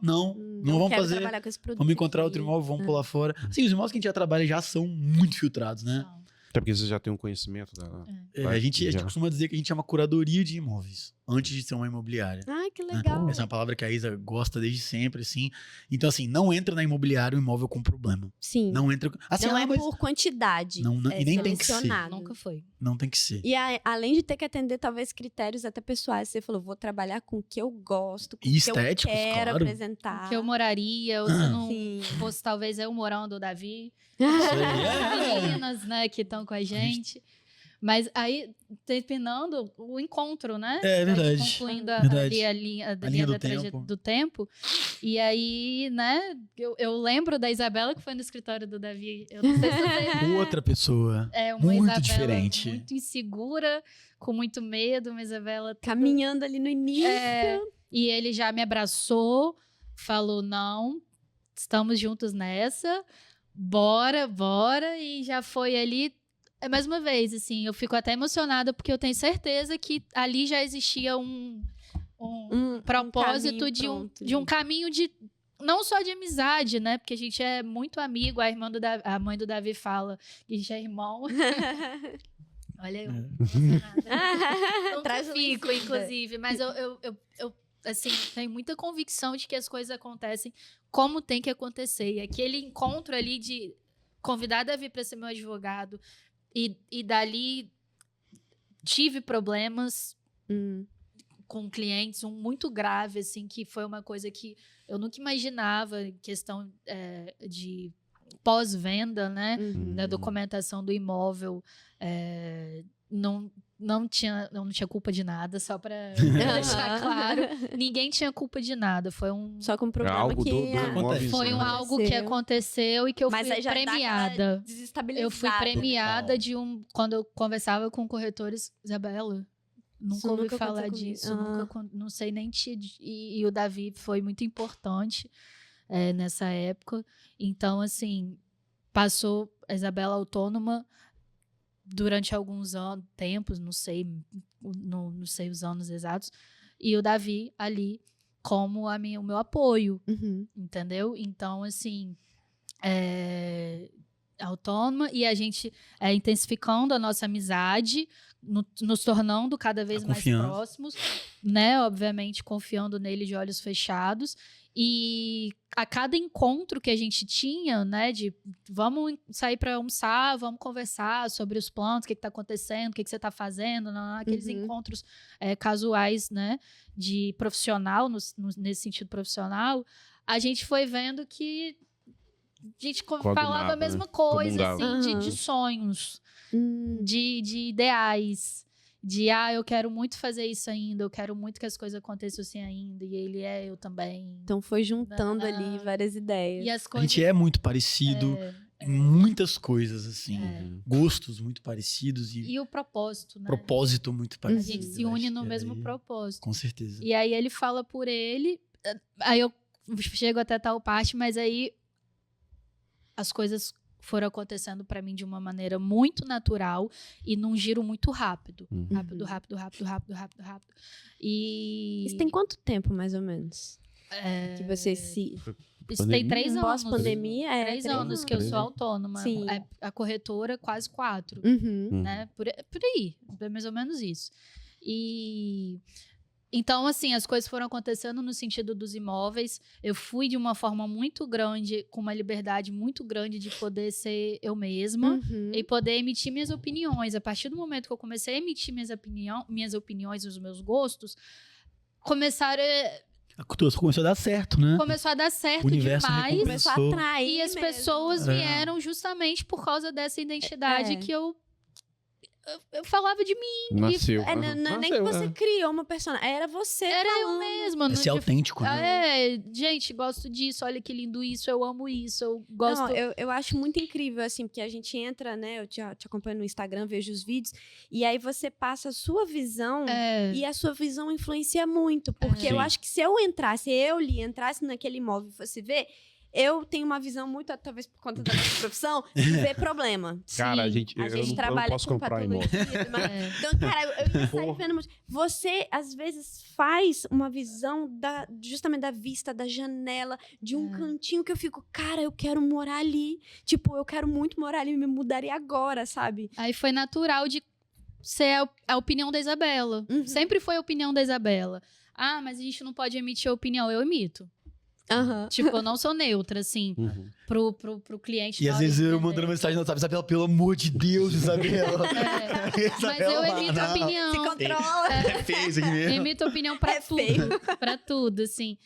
Speaker 4: não vamos
Speaker 2: quero
Speaker 4: fazer,
Speaker 2: trabalhar com esse produto
Speaker 4: vamos encontrar
Speaker 2: aqui.
Speaker 4: outro imóvel, vamos pular fora. Sim, os imóveis que a gente já trabalha já são muito filtrados, né?
Speaker 3: Não.
Speaker 1: Até porque você já tem um conhecimento da...
Speaker 4: A gente
Speaker 1: já.
Speaker 4: costuma dizer que a gente é uma curadoria de imóveis, antes de ser uma imobiliária.
Speaker 2: Ai, que
Speaker 4: Né?
Speaker 2: legal.
Speaker 4: Essa é uma palavra que a Isa gosta desde sempre, assim. Então, assim, não entra na imobiliária um imóvel com problema.
Speaker 2: Sim.
Speaker 4: Não entra... Assim,
Speaker 2: Não é
Speaker 4: mas
Speaker 2: por quantidade.
Speaker 4: Não,
Speaker 2: é
Speaker 4: e nem tem que ser.
Speaker 2: selecionado.
Speaker 3: Nunca foi.
Speaker 4: não tem que ser.
Speaker 2: E além de ter que atender, talvez, critérios até pessoais, você falou, vou trabalhar com o que eu gosto, com o
Speaker 4: E
Speaker 2: que eu
Speaker 4: estéticos,
Speaker 2: quero
Speaker 4: claro.
Speaker 2: apresentar.
Speaker 3: Que eu moraria, ou se não
Speaker 2: Sim.
Speaker 3: fosse talvez eu morando, o Davi.
Speaker 4: Isso aí,
Speaker 3: As meninas, né, que estão com a gente. Mas aí, terminando o encontro, né?
Speaker 4: É verdade.
Speaker 3: A gente concluindo
Speaker 4: Verdade.
Speaker 3: a linha
Speaker 4: do
Speaker 3: do tempo. E aí, né, eu lembro da Isabela, que foi no escritório do Davi. Eu não sei se você...
Speaker 4: Outra pessoa.
Speaker 3: É uma
Speaker 4: Muito
Speaker 3: Isabela
Speaker 4: diferente.
Speaker 3: muito insegura, com muito medo, uma Isabela...
Speaker 2: Caminhando ali no início.
Speaker 3: E ele já me abraçou, falou, não, estamos juntos nessa, bora, e já foi ali... Mais uma vez, assim, eu fico até emocionada, porque eu tenho certeza que ali já existia um propósito
Speaker 2: caminho
Speaker 3: de
Speaker 2: pronto,
Speaker 3: de um caminho de... Não só de amizade, né? Porque a gente é muito amigo, a mãe do Davi fala que a gente é irmão. Olha, eu nunca
Speaker 2: Traz
Speaker 3: fico,
Speaker 2: uma ensina.
Speaker 3: inclusive, mas eu assim, tenho muita convicção de que as coisas acontecem como tem que acontecer. E aquele encontro ali de convidar Davi para ser meu advogado e dali tive problemas com clientes, um muito grave, assim, que foi uma coisa que eu nunca imaginava, questão de pós-venda, né? Da documentação do imóvel, não tinha culpa de nada, só para deixar claro. Ninguém tinha culpa de nada. Foi
Speaker 2: Só com um problema
Speaker 1: algo
Speaker 2: que...
Speaker 1: do
Speaker 4: Acontece.
Speaker 3: foi algo que aconteceu e que eu
Speaker 2: Mas
Speaker 3: fui
Speaker 2: aí já dá aquela
Speaker 3: premiada.
Speaker 2: desestabilizada.
Speaker 3: Eu fui premiada quando eu conversava com corretores, Isabela, nunca
Speaker 2: Isso
Speaker 3: ouvi
Speaker 2: nunca
Speaker 3: falar
Speaker 2: aconteceu
Speaker 3: disso,
Speaker 2: comigo.
Speaker 3: não sei nem e o Davi foi muito importante nessa época. Então, assim, passou a Isabela autônoma durante alguns tempos, não sei os anos exatos, e o Davi ali como o meu apoio, entendeu? Então, assim, autônoma, e a gente intensificando a nossa amizade, nos tornando cada vez mais próximos, né? Obviamente, confiando nele de olhos fechados. E a cada encontro que a gente tinha, né, de vamos sair para almoçar, vamos conversar sobre os planos, o que está acontecendo, o que você está fazendo, aqueles encontros casuais, né, de profissional, nesse sentido profissional, a gente foi vendo que a gente falava a mesma coisa, assim, de sonhos, de ideais. Eu quero muito fazer isso ainda, eu quero muito que as coisas aconteçam assim ainda, e ele eu também.
Speaker 2: Então foi juntando ali várias ideias.
Speaker 3: E as
Speaker 4: A
Speaker 3: coisas,
Speaker 4: gente é muito parecido em muitas coisas, assim. Gostos muito parecidos
Speaker 3: e o propósito, né?
Speaker 4: propósito muito
Speaker 3: A
Speaker 4: parecido.
Speaker 3: gente se une
Speaker 4: acho
Speaker 3: no
Speaker 4: que
Speaker 3: mesmo
Speaker 4: aí,
Speaker 3: propósito.
Speaker 4: Com certeza.
Speaker 3: E aí ele fala por ele, aí eu chego até tal parte, mas aí as coisas foram acontecendo pra mim de uma maneira muito natural e num giro muito rápido. Rápido. E...
Speaker 2: Isso tem quanto tempo, mais ou menos? Que você se...
Speaker 3: Isso tem 3 anos.
Speaker 2: Pós-pandemia?
Speaker 3: 3 anos que eu sou autônoma.
Speaker 2: Sim.
Speaker 3: A corretora, quase 4. Né? Por aí. É mais ou menos isso. E... Então, assim, as coisas foram acontecendo no sentido dos imóveis. Eu fui de uma forma muito grande, com uma liberdade muito grande de poder ser eu mesma e poder emitir minhas opiniões. A partir do momento que eu comecei a emitir minhas opiniões e os meus gostos, começaram...
Speaker 4: Começou a dar certo, né?
Speaker 3: Começou a dar certo
Speaker 4: O universo
Speaker 3: demais.
Speaker 2: Começou a atrair
Speaker 3: E as
Speaker 2: mesmo.
Speaker 3: pessoas vieram justamente por causa dessa identidade que eu eu falava de mim.
Speaker 1: Nasceu.
Speaker 2: Não é nem que você criou uma personagem, era você
Speaker 3: Era eu
Speaker 2: falando.
Speaker 3: mesma.
Speaker 4: É ser autêntico, né?
Speaker 3: Gente, gosto disso, olha que lindo isso, eu amo isso, eu gosto...
Speaker 2: Não, eu acho muito incrível, assim, porque a gente entra, né, eu te acompanho no Instagram, vejo os vídeos, e aí você passa a sua visão, e a sua visão influencia muito, porque eu
Speaker 1: Sim.
Speaker 2: acho que se eu entrasse naquele imóvel e fosse ver, eu tenho uma visão muito, talvez por conta da nossa profissão, de ver problema.
Speaker 1: Cara,
Speaker 3: Sim,
Speaker 1: eu não posso comprar imóvel.
Speaker 2: Então, cara, eu ia sair vendo muito. Você, às vezes, faz uma visão justamente da vista, da janela, de um cantinho que eu fico, cara, eu quero morar ali. Tipo, eu quero muito morar ali, me mudaria agora, sabe?
Speaker 3: Aí foi natural de ser a opinião da Isabela.
Speaker 2: Uhum.
Speaker 3: Sempre foi a opinião da Isabela. Ah, mas a gente não pode emitir opinião. Eu emito.
Speaker 2: Aham.
Speaker 3: Tipo, eu não sou neutra, assim,
Speaker 1: Uhum.
Speaker 3: pro cliente.
Speaker 4: E
Speaker 3: na
Speaker 4: às
Speaker 3: hora
Speaker 4: vezes
Speaker 3: de
Speaker 4: eu
Speaker 3: vender.
Speaker 4: mandando mensagem no WhatsApp, Isabela, pelo amor de Deus, Isabela.
Speaker 3: Mas eu emito opinião.
Speaker 2: Se controla.
Speaker 4: É feio isso aqui mesmo.
Speaker 3: Emito opinião pra
Speaker 2: É
Speaker 3: tudo.
Speaker 2: feio.
Speaker 3: Pra tudo, assim.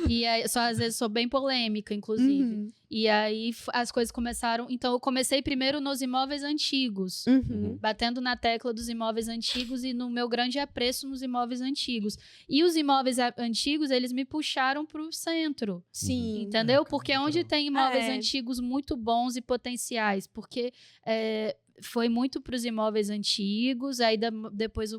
Speaker 3: E aí, às vezes, sou bem polêmica, inclusive.
Speaker 2: Uhum.
Speaker 3: E aí, as coisas começaram... Então, eu comecei primeiro nos imóveis antigos.
Speaker 2: Uhum.
Speaker 3: Batendo na tecla dos imóveis antigos e no meu grande apreço nos imóveis antigos. E os imóveis antigos, eles me puxaram pro centro.
Speaker 2: Sim.
Speaker 3: Entendeu? Porque onde tem imóveis
Speaker 2: É.
Speaker 3: antigos muito bons e potenciais. Porque foi muito pros imóveis antigos, aí depois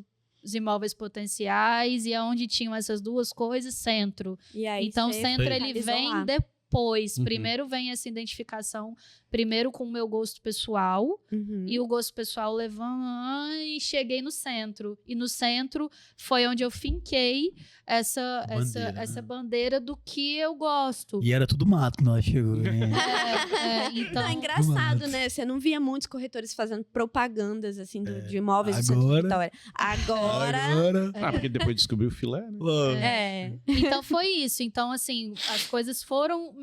Speaker 3: os imóveis potenciais, e aonde tinham essas duas coisas, centro.
Speaker 2: E aí,
Speaker 3: Então, o
Speaker 2: você
Speaker 3: centro, ele
Speaker 2: focalizou
Speaker 3: vem
Speaker 2: lá.
Speaker 3: depois.
Speaker 1: Uhum.
Speaker 3: Primeiro vem essa identificação, primeiro com o meu gosto pessoal,
Speaker 2: Uhum.
Speaker 3: e o gosto pessoal levando, e cheguei no centro. E no centro foi onde eu finquei essa bandeira do que eu gosto.
Speaker 4: E era tudo mato que nós chegou, né?
Speaker 3: Então,
Speaker 2: Não, é engraçado, né? Você não via muitos corretores fazendo propagandas, assim, de imóveis do centro de
Speaker 4: Agora-
Speaker 2: Vitória. Agora...
Speaker 1: Ah, porque depois descobriu o filé, né?
Speaker 4: Logo.
Speaker 3: então foi isso. Então, assim, as coisas foram...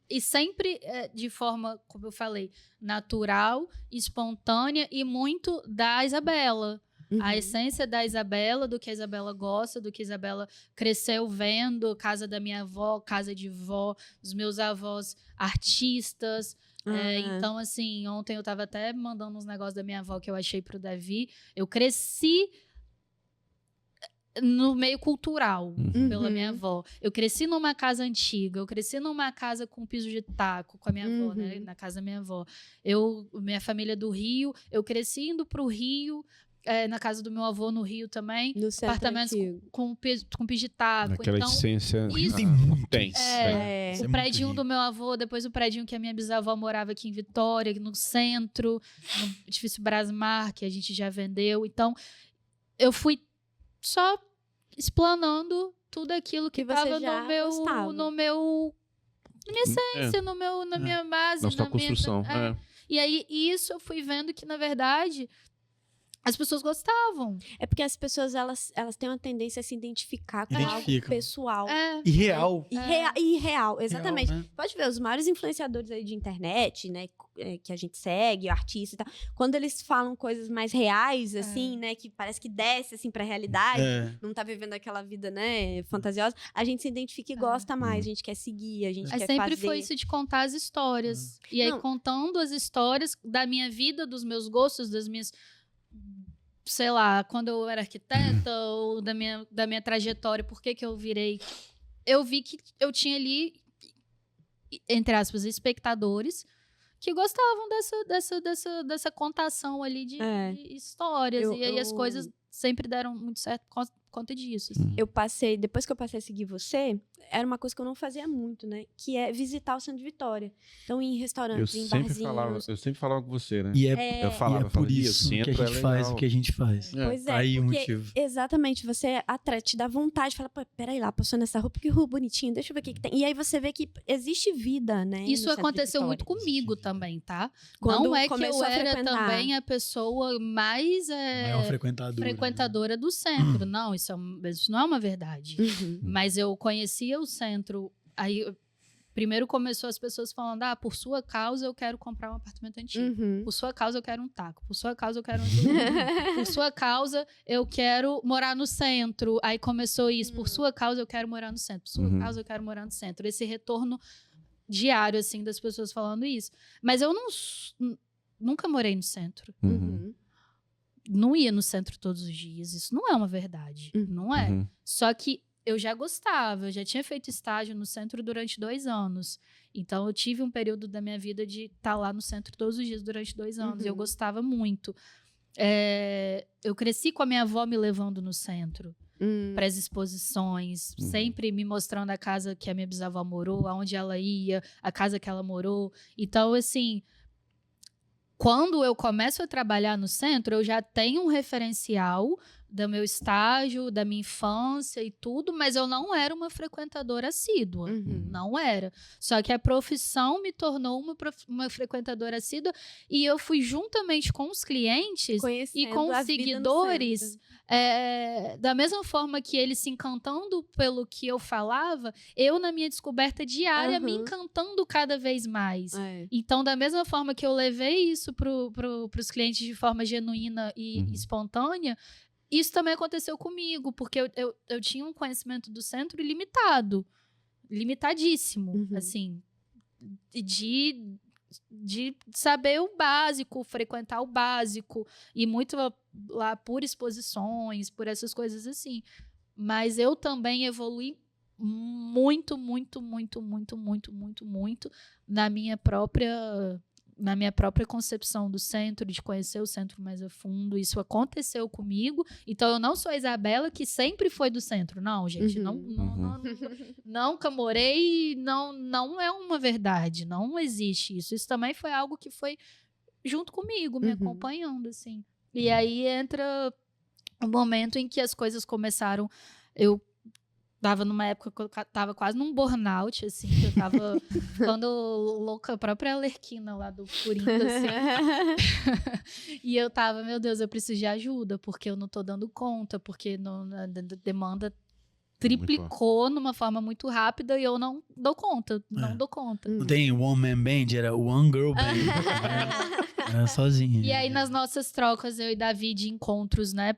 Speaker 3: E sempre de forma, como eu falei, natural, espontânea e muito da Isabela.
Speaker 2: Uhum.
Speaker 3: A essência da Isabela, do que a Isabela gosta, do que a Isabela cresceu vendo, casa da minha avó, casa de vó, os meus avós artistas. Então, assim, ontem eu tava até mandando uns negócios da minha avó que eu achei pro Davi. Eu cresci no meio cultural, pela minha avó. Eu cresci numa casa antiga, eu cresci numa casa com piso de taco, com a minha avó, né? Na casa da minha avó. Minha família é do Rio, eu cresci indo pro Rio, na casa do meu avô no Rio também.
Speaker 2: No centro
Speaker 3: Apartamentos
Speaker 2: antigo.
Speaker 3: com piso de taco.
Speaker 1: Naquela
Speaker 3: Então,
Speaker 1: essência.
Speaker 3: isso-
Speaker 4: Tem muito.
Speaker 1: Tem.
Speaker 4: isso.
Speaker 2: É.
Speaker 4: Isso é
Speaker 3: o
Speaker 4: muito
Speaker 3: prédio
Speaker 4: rico.
Speaker 3: do meu avô, depois o prédio que a minha bisavó morava aqui em Vitória, no centro, no edifício Brasmar, que a gente já vendeu. Então, eu fui só explanando tudo aquilo que
Speaker 2: Que você
Speaker 3: estava
Speaker 2: já
Speaker 3: no meu,
Speaker 2: gostava.
Speaker 3: na minha essência, na minha base,
Speaker 1: Na sua
Speaker 3: na minha-
Speaker 1: construção.
Speaker 3: E aí, isso eu fui vendo que, na verdade, as pessoas gostavam.
Speaker 2: É porque as pessoas, elas têm uma tendência a se identificar com algo
Speaker 4: Identificam.
Speaker 2: pessoal.
Speaker 4: E real.
Speaker 2: E real, exatamente.
Speaker 4: Real, né?
Speaker 2: Pode ver, os maiores influenciadores aí de internet, né, que a gente segue, artista e tal, quando eles falam coisas mais reais, assim, né, que parece que desce, assim, pra realidade, não tá vivendo aquela vida, né, fantasiosa, a gente se identifica e gosta mais, a gente quer seguir, a gente
Speaker 3: Aí
Speaker 2: quer
Speaker 3: sempre
Speaker 2: fazer.
Speaker 3: foi isso de contar as histórias. E aí,
Speaker 2: Não.
Speaker 3: contando as histórias da minha vida, dos meus gostos, das minhas... Sei lá, quando eu era arquiteta, ou da minha trajetória, por que eu virei... Eu vi que eu tinha ali, entre aspas, espectadores que gostavam dessa contação ali de histórias.
Speaker 2: Eu-
Speaker 3: e aí as
Speaker 2: eu-
Speaker 3: coisas sempre deram muito certo por conta disso. assim.
Speaker 2: Eu depois que eu passei a seguir você, era uma coisa que eu não fazia muito, né? Que é visitar o centro de Vitória. Então, ir em
Speaker 1: Eu
Speaker 2: restaurantes, em
Speaker 1: sempre
Speaker 2: barzinhos.
Speaker 1: falava com você, né?
Speaker 4: E é,
Speaker 1: Eu
Speaker 4: e é
Speaker 1: falava
Speaker 4: por
Speaker 1: "Ih, o
Speaker 4: isso que a
Speaker 1: centro é
Speaker 4: gente faz
Speaker 1: legal."
Speaker 4: o que a gente faz.
Speaker 2: Pois é,
Speaker 4: Aí o
Speaker 2: porque
Speaker 4: motivo.
Speaker 2: exatamente, você te dá vontade, fala, pô, peraí lá, passou nessa roupa, que rua bonitinha, deixa eu ver o que que tem. E aí você vê que existe vida, né?
Speaker 3: Isso
Speaker 2: no centro de
Speaker 3: aconteceu
Speaker 2: Vitória.
Speaker 3: muito comigo também, tá?
Speaker 2: Quando
Speaker 3: Não é que eu
Speaker 2: começou a
Speaker 3: era
Speaker 2: frequentar.
Speaker 3: também a pessoa mais
Speaker 4: Maior frequentadora.
Speaker 3: do centro. Não, isso não é uma verdade.
Speaker 2: Uhum.
Speaker 3: Mas eu conhecia o centro. Aí, primeiro começou as pessoas falando: por sua causa eu quero comprar um apartamento antigo.
Speaker 2: Uhum.
Speaker 3: Por sua causa eu quero um taco. Por sua causa eu quero um Por sua causa eu quero morar no centro. Aí começou isso. Por sua causa eu quero morar no centro. Por sua causa eu quero morar no centro. Esse retorno diário, assim, das pessoas falando isso. Mas eu nunca morei no centro.
Speaker 2: Uhum.
Speaker 3: não ia no centro todos os dias. Isso não é uma verdade. Não é.
Speaker 1: Uhum.
Speaker 3: Só que eu já gostava. Eu já tinha feito estágio no centro durante 2 anos. Então, eu tive um período da minha vida de estar lá no centro todos os dias durante 2 anos. E eu gostava muito. Eu cresci com a minha avó me levando no centro para as exposições, sempre me mostrando a casa que a minha bisavó morou, aonde ela ia, a casa que ela morou. Então, assim, quando eu começo a trabalhar no centro, eu já tenho um referencial do meu estágio, da minha infância e tudo, mas eu não era uma frequentadora assídua. Não era. Só que a profissão me tornou uma frequentadora assídua e eu fui juntamente com os clientes e com os seguidores, da mesma forma que eles se encantando pelo que eu falava, eu na minha descoberta diária me encantando cada vez mais. Então, da mesma forma que eu levei isso para os clientes de forma genuína e espontânea, isso também aconteceu comigo, porque eu tinha um conhecimento do centro limitadíssimo, assim, de saber o básico, frequentar o básico, e muito lá por exposições, por essas coisas assim. Mas eu também evolui muito, muito, muito, muito, muito, muito, muito na minha própria concepção do centro, de conhecer o centro mais a fundo. Isso aconteceu comigo. Então, eu não sou a Isabela que sempre foi do centro. Não, gente. Nunca morei. Não é uma verdade. Não existe isso. Isso também foi algo que foi junto comigo, me acompanhando, assim. E aí entra o momento em que as coisas começaram... Eu tava numa época que eu tava quase num burnout, assim, que eu tava ficando louca, a própria Arlequina lá do Coringa, assim. E eu tava, meu Deus, eu preciso de ajuda, porque eu não tô dando conta, porque a demanda triplicou numa forma muito rápida e eu não dou conta, não dou conta.
Speaker 4: Não tem One Man Band, era One Girl Band. Era sozinha.
Speaker 3: E aí, nas nossas trocas, eu e Davi de encontros, né,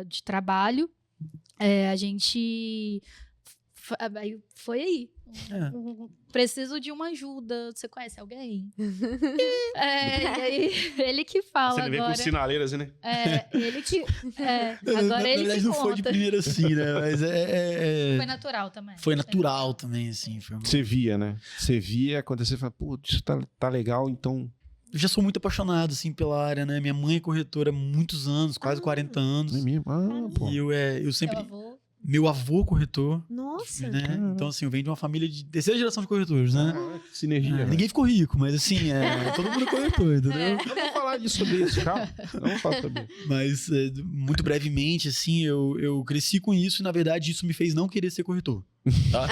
Speaker 3: de trabalho, a gente foi aí. Preciso de uma ajuda. Você conhece alguém? E aí, ele que fala.
Speaker 1: Você vem com sinaleiras, né?
Speaker 3: Ele que. Agora
Speaker 4: na
Speaker 3: ele
Speaker 4: verdade,
Speaker 3: que
Speaker 4: não
Speaker 3: conta.
Speaker 4: foi de primeira assim, né? Mas
Speaker 3: Foi natural também.
Speaker 4: Foi natural também, assim.
Speaker 1: Você via, né? Você via acontecer e falava, pô, isso tá legal, então.
Speaker 4: Eu já sou muito apaixonado, assim, pela área, né? Minha mãe é corretora há muitos anos, quase 40 anos.
Speaker 1: É mesmo?
Speaker 4: Pô. E eu sempre...
Speaker 3: Seu avô?
Speaker 4: Meu avô corretor.
Speaker 2: Nossa!
Speaker 4: Né? Então, assim, eu venho de uma família de terceira geração de corretores, né?
Speaker 1: Que sinergia.
Speaker 4: Ninguém ficou rico, mas assim, todo mundo é corretor, entendeu?
Speaker 1: Vamos falar sobre isso, calma. Vamos falar sobre isso.
Speaker 4: Mas, muito brevemente, assim, eu cresci com isso e, na verdade, isso me fez não querer ser corretor. Tá?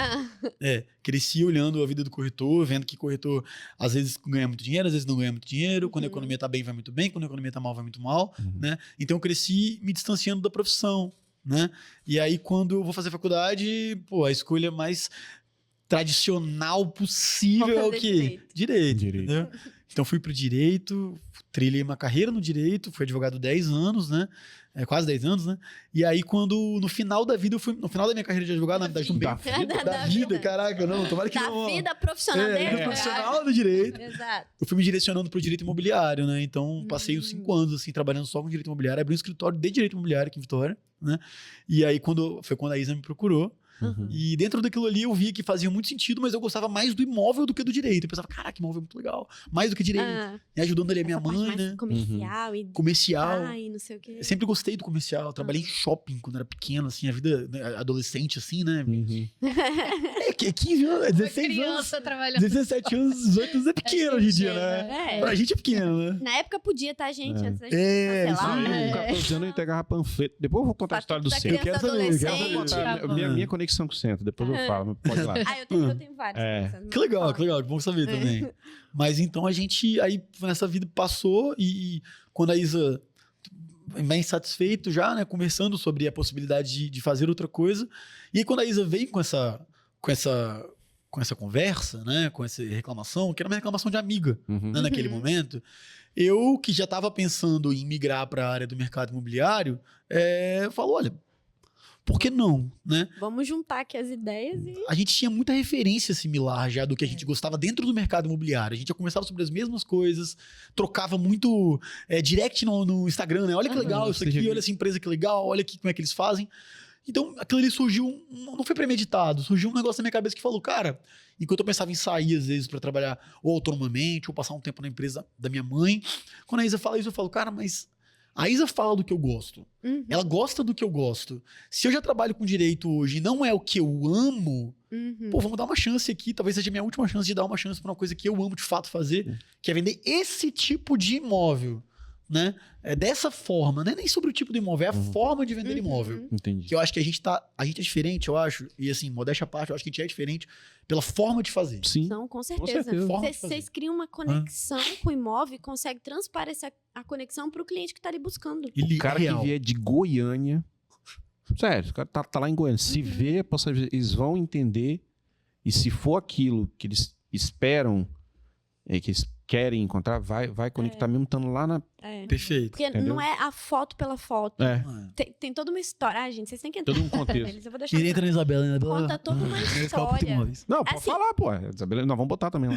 Speaker 4: Cresci olhando a vida do corretor, vendo que corretor às vezes ganha muito dinheiro, às vezes não ganha muito dinheiro. Quando a economia tá bem, vai muito bem. Quando a economia tá mal, vai muito mal. Né? Então, eu cresci me distanciando da profissão. Né? E aí, quando eu vou fazer faculdade, pô, a escolha mais tradicional possível é o quê? Direito. Entendeu? Então, fui pro direito, trilhei uma carreira no direito, fui advogado 10 anos, né? Quase 10 anos, né? E aí, no final da vida, no final da minha carreira de advogado, na verdade, da vida, caraca, não, tomara que não.
Speaker 2: Da vida profissional dele.
Speaker 4: Vida profissional do direito.
Speaker 2: Exato.
Speaker 4: Eu fui me direcionando pro direito imobiliário, né? Então, passei uns 5 anos, assim, trabalhando só com direito imobiliário, abri um escritório de direito imobiliário aqui em Vitória, né? E aí, foi quando a Isa me procurou. E dentro daquilo ali eu vi que fazia muito sentido, mas eu gostava mais do imóvel do que do direito. Eu pensava, caraca, imóvel é muito legal. Mais do que direito. E ajudando ali a minha mãe, né?
Speaker 2: Comercial e...
Speaker 4: Comercial.
Speaker 2: e não sei o quê.
Speaker 4: Eu sempre gostei do comercial. Eu trabalhei em shopping quando era pequeno, assim, a vida adolescente, assim, né? 15 anos, 16
Speaker 3: criança
Speaker 4: anos.
Speaker 3: trabalhando.
Speaker 4: 17 anos, 18 anos é pequeno hoje em dia, né? Pra gente é pequeno, né?
Speaker 2: Na época podia, tá, gente? Antes da gente
Speaker 4: isso
Speaker 2: cancelar.
Speaker 4: aí.
Speaker 1: Com 14 anos eu entregava panfleto. Depois eu vou contar a história do centro.
Speaker 4: Eu quero saber,
Speaker 2: adolescente.
Speaker 1: Minha conexão com o centro. Depois eu falo, mas pode ir lá.
Speaker 2: Eu tenho vários.
Speaker 4: Que legal, que bom saber também. Mas então a gente, aí nessa vida passou e quando a Isa, bem satisfeito já, né, conversando sobre a possibilidade de fazer outra coisa, e aí quando a Isa veio com essa conversa, né, com essa reclamação, que era uma reclamação de amiga, né, naquele momento, eu que já estava pensando em migrar para a área do mercado imobiliário, falou, olha, por que não, né?
Speaker 2: Vamos juntar aqui as ideias e...
Speaker 4: A gente tinha muita referência similar já do que a gente gostava dentro do mercado imobiliário. A gente já conversava sobre as mesmas coisas, trocava muito direct no Instagram, né? Olha que legal isso aqui, olha essa empresa que legal, olha aqui como é que eles fazem. Então, aquilo ali surgiu, não foi premeditado, surgiu um negócio na minha cabeça que falou, cara, enquanto eu pensava em sair às vezes pra trabalhar ou autonomamente, ou passar um tempo na empresa da minha mãe, quando a Isa fala isso, eu falo, cara, mas a Isa fala do que eu gosto.
Speaker 2: Uhum,
Speaker 4: Ela gosta do que eu gosto. Se eu já trabalho com direito hoje e não é o que eu amo,
Speaker 2: uhum.
Speaker 4: pô, vamos dar uma chance aqui. Talvez seja a minha última chance de dar uma chance pra uma coisa que eu amo de fato fazer, que é vender esse tipo de imóvel, né? É dessa forma, não é nem sobre o tipo de imóvel, é a forma de vender imóvel.
Speaker 1: Entendi.
Speaker 4: Que eu acho que a gente é diferente, eu acho, e assim, modéstia à parte, eu acho que a gente é diferente pela forma de fazer.
Speaker 1: Sim.
Speaker 2: Não, com certeza.
Speaker 1: certeza.
Speaker 4: Forma de
Speaker 2: Vocês
Speaker 4: fazer.
Speaker 2: criam uma conexão com o imóvel e conseguem transparecer a conexão para o cliente que está ali buscando.
Speaker 4: Ele
Speaker 1: O cara
Speaker 4: é real.
Speaker 1: que vier de Goiânia. Sério, o cara tá lá em Goiânia. Se vê, eles vão entender. E se for aquilo que eles esperam, que eles querem encontrar, vai conectar mesmo estando lá na.
Speaker 2: É.
Speaker 4: Perfeito.
Speaker 2: Porque
Speaker 1: Entendeu?
Speaker 2: não é a foto pela foto.
Speaker 1: É,
Speaker 2: Tem toda uma história. Ah, gente, vocês têm que entrar
Speaker 1: todo um contexto.
Speaker 2: neles. Eu vou deixar.
Speaker 4: Ele entra na Isabela, né?
Speaker 2: Conta toda uma história.
Speaker 1: Não, pode
Speaker 2: Assim-
Speaker 1: falar, pô. Isabela, nós vamos botar também lá.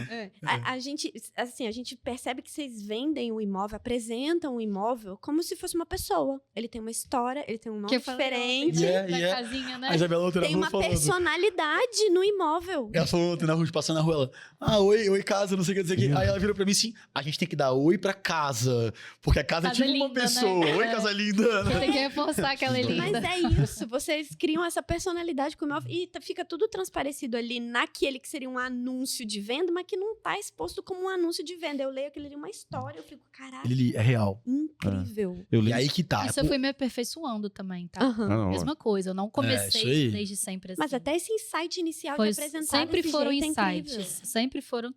Speaker 2: A gente, assim, a gente percebe que vocês vendem o imóvel, apresentam o imóvel como se fosse uma pessoa. Ele tem uma história, ele tem um nome
Speaker 3: Que eu falei
Speaker 2: diferente.
Speaker 3: ontem,
Speaker 4: Yeah,
Speaker 3: da
Speaker 4: yeah.
Speaker 3: casinha, né?
Speaker 4: A Isabela outra
Speaker 2: Tem
Speaker 4: rua
Speaker 2: uma
Speaker 4: falando.
Speaker 2: personalidade no imóvel.
Speaker 4: Ela falou ontem na rua, passando na rua, ela, oi, casa, não sei o que, não sei o que. Aí ela virou pra mim assim, a gente tem que dar oi pra casa, porque a casa é
Speaker 3: Casa
Speaker 4: tipo uma
Speaker 3: linda,
Speaker 4: pessoa.
Speaker 3: né?
Speaker 4: Oi, casa linda.
Speaker 3: Você tem que reforçar que ela é linda.
Speaker 2: Mas é isso, vocês criam essa personalidade com o imóvel e fica tudo transparecido ali naquele que seria um anúncio de venda, mas que não tá exposto como um anúncio de venda. Eu leio aquele ali uma história, eu fico, caralho,
Speaker 4: Ele é real.
Speaker 2: incrível.
Speaker 1: Eu
Speaker 4: E
Speaker 1: lembro.
Speaker 4: aí que tá.
Speaker 3: Isso eu fui me aperfeiçoando também, tá?
Speaker 2: Aham.
Speaker 1: Ah, não,
Speaker 3: Mesma coisa, eu não
Speaker 4: isso aí.
Speaker 3: comecei desde sempre assim.
Speaker 2: Mas até esse insight inicial
Speaker 3: Foi-
Speaker 2: de apresentar
Speaker 3: sempre
Speaker 2: desse
Speaker 3: foram
Speaker 2: jeito é incrível.
Speaker 3: insights, sempre foram.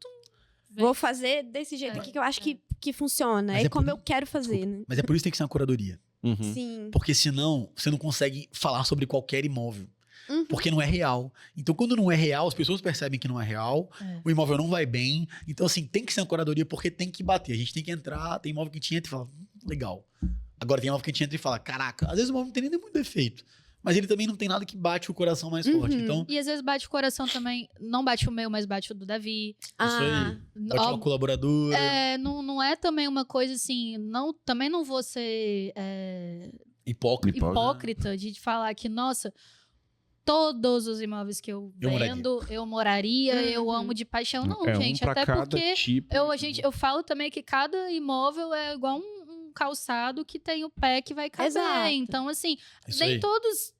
Speaker 2: Vou fazer desse jeito
Speaker 3: É.
Speaker 2: aqui que eu acho que funciona.
Speaker 4: Mas
Speaker 2: É
Speaker 4: é
Speaker 2: como
Speaker 4: por-
Speaker 2: eu quero fazer, né?
Speaker 4: Mas é por isso que tem que ser uma curadoria.
Speaker 1: Uhum.
Speaker 2: Sim.
Speaker 4: Porque senão, você não consegue falar sobre qualquer imóvel.
Speaker 2: Uhum.
Speaker 4: Porque não é real. Então, quando não é real, as pessoas percebem que não é real,
Speaker 3: É.
Speaker 4: o imóvel não vai bem. Então, assim, tem que ser uma curadoria porque tem que bater. A gente tem que entrar, tem imóvel que a gente entra e fala, legal. Agora tem imóvel que a gente entra e fala, caraca, às vezes o imóvel não tem nem muito defeito. Mas ele também não tem nada que bate o coração mais forte.
Speaker 2: Uhum.
Speaker 4: Então,
Speaker 3: E às vezes bate o coração também, não bate o meu, mas bate o do Davi.
Speaker 4: isso aí. Bate uma
Speaker 3: Ó,
Speaker 4: colaboradora.
Speaker 3: não é também uma coisa assim, também não vou ser
Speaker 4: Hipócrita.
Speaker 3: hipócrita de falar que, nossa, todos os imóveis que eu
Speaker 4: Eu moraria.
Speaker 3: vendo, eu moraria, eu
Speaker 2: Uhum.
Speaker 3: amo de paixão. Não,
Speaker 1: É
Speaker 3: gente,
Speaker 1: pra
Speaker 3: até
Speaker 1: cada
Speaker 3: porque
Speaker 1: tipo.
Speaker 3: eu falo também que cada imóvel é igual um calçado que tem o pé que vai caber.
Speaker 2: Exato.
Speaker 3: Então, assim,
Speaker 4: Isso
Speaker 3: nem
Speaker 4: aí.
Speaker 3: todos.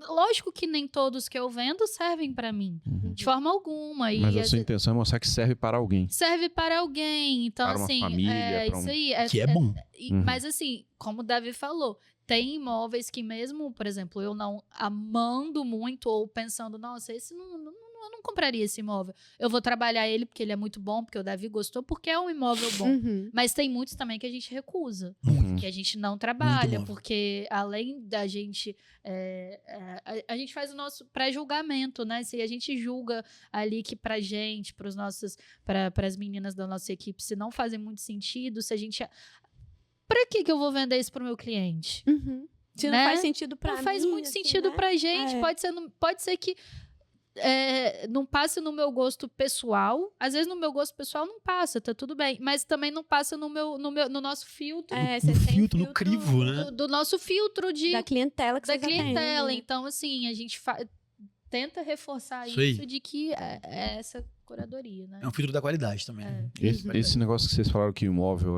Speaker 3: Lógico que nem todos que eu vendo servem pra mim.
Speaker 1: Uhum.
Speaker 3: De forma alguma. E
Speaker 1: Mas a
Speaker 3: às
Speaker 1: sua
Speaker 3: vezes
Speaker 1: intenção é mostrar que serve para alguém.
Speaker 3: serve para alguém. Então,
Speaker 1: Para uma
Speaker 3: assim,
Speaker 1: família,
Speaker 3: é
Speaker 1: para
Speaker 3: isso
Speaker 1: um-
Speaker 3: aí.
Speaker 4: Que é bom.
Speaker 1: Uhum.
Speaker 3: Mas assim, como o Davi falou, tem imóveis que mesmo, por exemplo, eu não amando muito ou pensando, nossa, esse eu não compraria esse imóvel. Eu vou trabalhar ele porque ele é muito bom, porque o Davi gostou, porque é um imóvel bom.
Speaker 2: Uhum.
Speaker 3: Mas tem muitos também que a gente recusa,
Speaker 1: Uhum.
Speaker 3: que a gente não trabalha,
Speaker 4: imóvel.
Speaker 3: porque além da gente. A gente faz o nosso pré-julgamento, né? Se a gente julga ali que pra gente, para as meninas da nossa equipe, se não fazem muito sentido, se a gente. Pra que eu vou vender isso pro meu cliente?
Speaker 2: Uhum. Se não
Speaker 3: Né?
Speaker 2: faz sentido pra mim.
Speaker 3: Não faz muito
Speaker 2: assim,
Speaker 3: sentido
Speaker 2: né?
Speaker 3: pra gente.
Speaker 2: É.
Speaker 3: Pode ser que não passe no meu gosto pessoal. Às vezes no meu gosto pessoal não passa, tá tudo bem. Mas também não passa no nosso filtro.
Speaker 2: É,
Speaker 4: No
Speaker 2: vocês têm
Speaker 4: filtro, no crivo, né?
Speaker 3: Do nosso filtro
Speaker 2: da clientela que
Speaker 3: da
Speaker 2: vocês atendem,
Speaker 3: clientela.
Speaker 2: né?
Speaker 3: Então, assim, a gente tenta reforçar
Speaker 4: Isso aí.
Speaker 3: isso de que é essa curadoria, né?
Speaker 4: É um filtro da qualidade também.
Speaker 3: É.
Speaker 1: Esse negócio que vocês falaram que o imóvel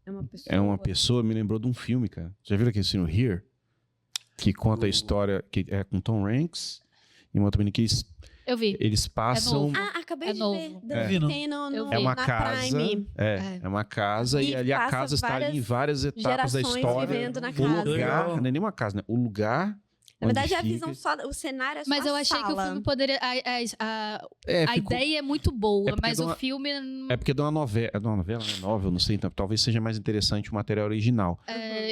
Speaker 2: É uma
Speaker 1: é uma pessoa, me lembrou de um filme, cara. Já viram aquele filme Here? Que conta a história, que é com Tom Hanks e uma outra menina que
Speaker 3: Eu vi.
Speaker 1: eles passam...
Speaker 3: novo.
Speaker 2: Ah, acabei
Speaker 3: É
Speaker 2: de
Speaker 3: novo.
Speaker 2: ver.
Speaker 4: É.
Speaker 2: Tem
Speaker 3: Eu vi.
Speaker 1: É uma
Speaker 2: na
Speaker 1: casa,
Speaker 2: Prime.
Speaker 1: é uma casa e
Speaker 2: E
Speaker 1: ali a
Speaker 2: passa
Speaker 1: casa está ali em várias etapas da
Speaker 2: Gerações
Speaker 1: história.
Speaker 2: vivendo na
Speaker 1: O
Speaker 2: casa.
Speaker 1: lugar,
Speaker 4: Legal.
Speaker 1: não é nem uma casa, né? O lugar.
Speaker 2: Na verdade, é a
Speaker 1: onde
Speaker 2: visão
Speaker 1: fica-
Speaker 2: só, o cenário é só
Speaker 3: Mas eu
Speaker 2: a
Speaker 3: achei que o
Speaker 2: sala.
Speaker 3: filme poderia. A
Speaker 1: ficou-
Speaker 3: ideia é muito boa,
Speaker 1: É porque
Speaker 3: mas
Speaker 1: dá
Speaker 3: o
Speaker 1: uma-
Speaker 3: filme.
Speaker 1: É porque é de uma novela, né? Novel, não sei, então talvez seja mais interessante o material original.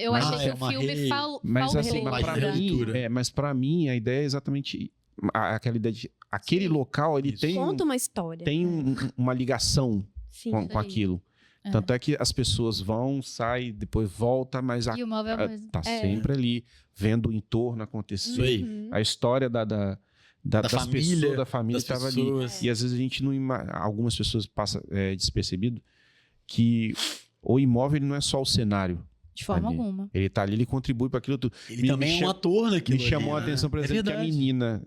Speaker 3: Eu
Speaker 1: Mas-
Speaker 3: achei
Speaker 4: é
Speaker 3: que o
Speaker 4: uma
Speaker 3: filme falou.
Speaker 1: Mas assim,
Speaker 4: Faltou
Speaker 1: mas pra,
Speaker 4: mais
Speaker 1: mim,
Speaker 4: leitura.
Speaker 1: mas pra mim a ideia é exatamente aquela ideia de aquele
Speaker 3: Sim.
Speaker 1: local, ele
Speaker 4: Isso.
Speaker 1: tem,
Speaker 2: Conta uma história.
Speaker 1: tem uma ligação
Speaker 2: Sim.
Speaker 1: com
Speaker 3: Isso aí.
Speaker 1: aquilo. Tanto é que as pessoas vão, saem, depois volta, mas
Speaker 3: E o móvel é o mesmo.
Speaker 1: tá sempre ali, vendo o entorno acontecer.
Speaker 4: Isso aí.
Speaker 2: Uhum.
Speaker 1: A história das
Speaker 4: família,
Speaker 1: pessoas, da família
Speaker 4: das
Speaker 1: estava ali.
Speaker 4: pessoas.
Speaker 1: E às vezes a gente não algumas pessoas passam despercebido que o imóvel ele não é só o cenário.
Speaker 3: De forma
Speaker 1: ali.
Speaker 3: alguma.
Speaker 1: Ele tá ali, ele contribui para aquilo tudo.
Speaker 4: Ele também é um ator naquilo.
Speaker 1: Me chamou a
Speaker 4: ali, né?
Speaker 1: atenção, por
Speaker 4: É
Speaker 1: exemplo, que a
Speaker 4: verdade.
Speaker 1: menina...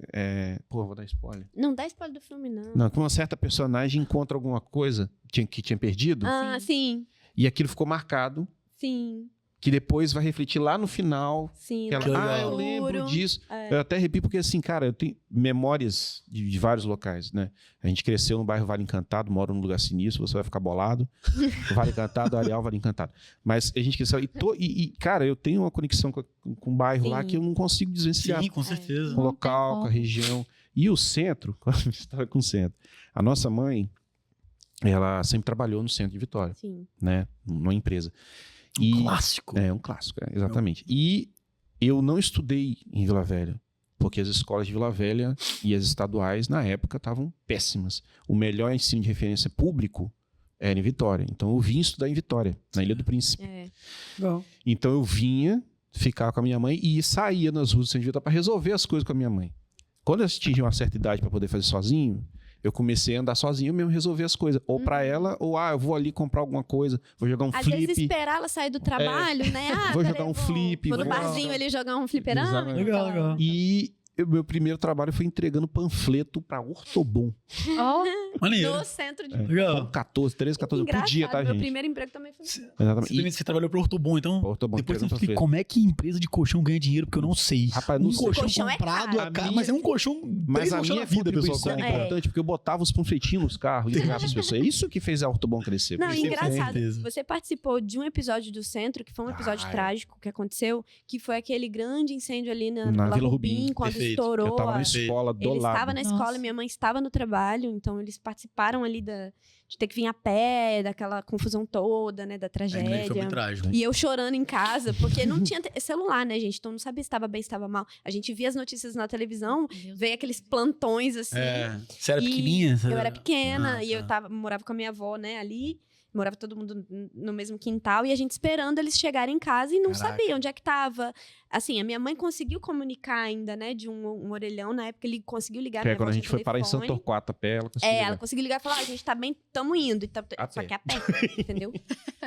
Speaker 1: Pô, vou dar spoiler.
Speaker 2: Não dá spoiler do filme, não.
Speaker 1: Não, que uma certa personagem encontra alguma coisa que tinha perdido
Speaker 2: Ah, sim.
Speaker 1: e aquilo ficou marcado,
Speaker 2: Sim.
Speaker 1: que depois vai refletir lá no final.
Speaker 2: Sim.
Speaker 1: Que ela,
Speaker 4: Que legal.
Speaker 1: eu lembro disso.
Speaker 2: É.
Speaker 1: Eu até arrepio porque, assim, cara, eu tenho memórias de vários locais, né? A gente cresceu no bairro Vale Encantado, mora num lugar sinistro, você vai ficar bolado. Vale Encantado, Areal, Vale Encantado. Mas a gente cresceu... cara, eu tenho uma conexão com o bairro lá
Speaker 2: Sim.
Speaker 1: que eu não consigo desvencilhar.
Speaker 4: Sim, com certeza.
Speaker 1: Com o
Speaker 3: Não tem
Speaker 1: local,
Speaker 3: como.
Speaker 1: com a região. E o centro, quando eu estava com o centro, a nossa mãe, ela sempre trabalhou no centro de Vitória,
Speaker 2: Sim.
Speaker 1: né? Numa empresa.
Speaker 4: Um clássico.
Speaker 1: É um clássico, exatamente. E eu não estudei em Vila Velha, porque as escolas de Vila Velha e as estaduais, na época, estavam péssimas. O melhor ensino de referência público era em Vitória. Então eu vim estudar em Vitória, na Ilha do Príncipe.
Speaker 2: É.
Speaker 4: Legal.
Speaker 1: Então eu vinha ficar com a minha mãe e saía nas ruas do centro de Vitória para resolver as coisas com a minha mãe. Quando eu atingi uma certa idade para poder fazer sozinho, eu comecei a andar sozinho mesmo, resolver as coisas. Ou para ela, ou eu vou ali comprar alguma coisa, vou jogar um
Speaker 2: Às
Speaker 1: flip.
Speaker 2: vezes esperar ela sair do trabalho, né? Ah,
Speaker 1: Vou
Speaker 2: peraí,
Speaker 1: jogar um flip,
Speaker 2: Vou no
Speaker 1: vou-
Speaker 2: barzinho ali jogar um fliperama.
Speaker 1: Exatamente.
Speaker 4: Legal, legal.
Speaker 1: E o meu primeiro trabalho foi entregando panfleto para Ortobon.
Speaker 3: Ó,
Speaker 4: Maneiro.
Speaker 2: No centro de...
Speaker 4: Legal.
Speaker 1: Com 14, 13, 14, eu podia, tá,
Speaker 2: Meu
Speaker 1: gente?
Speaker 2: primeiro emprego também foi assim.
Speaker 1: Exatamente.
Speaker 4: Você trabalhou pro Ortobon, então?
Speaker 1: Ortobon,
Speaker 4: Depois você
Speaker 1: entregando
Speaker 4: me explica
Speaker 1: panfleto.
Speaker 4: como é que empresa de colchão ganha dinheiro, porque eu não sei.
Speaker 1: Rapaz, não
Speaker 4: um
Speaker 1: sei.
Speaker 4: colchão
Speaker 2: Colchão é
Speaker 4: comprado,
Speaker 2: caro.
Speaker 4: a
Speaker 1: A
Speaker 4: cara,
Speaker 1: minha-
Speaker 4: mas é um colchão.
Speaker 1: Mas
Speaker 4: três
Speaker 1: a
Speaker 4: colchão
Speaker 1: minha
Speaker 4: na vida, pessoal.
Speaker 1: contribuição é
Speaker 4: compra.
Speaker 1: importante, porque eu botava os panfletinhos nos carros e entregava para as pessoas. É isso que fez a Ortobon crescer.
Speaker 2: Não,
Speaker 1: porque sempre-
Speaker 2: engraçado.
Speaker 4: certeza.
Speaker 2: Você participou de um episódio do Centro, que foi um episódio
Speaker 1: Ah, é.
Speaker 2: trágico que aconteceu, que foi aquele grande incêndio ali na
Speaker 1: Na Vila
Speaker 2: Rubim,
Speaker 1: Rubim.
Speaker 2: quando
Speaker 4: Perfeito.
Speaker 2: estourou.
Speaker 1: Eu tava na
Speaker 2: a-
Speaker 1: escola do
Speaker 2: Ele
Speaker 1: lado.
Speaker 2: estava na
Speaker 3: Nossa.
Speaker 2: escola e minha mãe estava no trabalho, então eles participaram ali de ter que vir a pé, daquela confusão toda, né, da
Speaker 4: Foi muito
Speaker 2: tragédia.
Speaker 4: trágico.
Speaker 2: E eu chorando em casa, porque não tinha celular, né, gente? Então não sabia se estava bem, se estava mal. A gente via as notícias na televisão,
Speaker 3: Deus.
Speaker 2: veio aqueles plantões assim.
Speaker 4: Você era
Speaker 2: E
Speaker 4: pequenininha?
Speaker 2: Eu era pequena
Speaker 4: Ah,
Speaker 2: e eu
Speaker 4: tá.
Speaker 2: morava com a minha avó, né, ali. Morava todo mundo no mesmo quintal e a gente esperando eles chegarem em casa e não
Speaker 4: Caraca.
Speaker 2: sabia onde é que tava. Assim, a minha mãe conseguiu comunicar ainda, né, de um orelhão. Na época ele conseguiu ligar.
Speaker 1: Que é
Speaker 2: minha
Speaker 1: quando
Speaker 2: avó
Speaker 1: a gente
Speaker 2: tinha
Speaker 1: foi parar em
Speaker 2: telefone.
Speaker 1: Santo Torquato a pé, ela conseguiu.
Speaker 2: Ela conseguiu ligar e falar: a gente tá bem, tamo indo. E
Speaker 1: A
Speaker 2: só
Speaker 1: pé.
Speaker 2: que a pé, entendeu?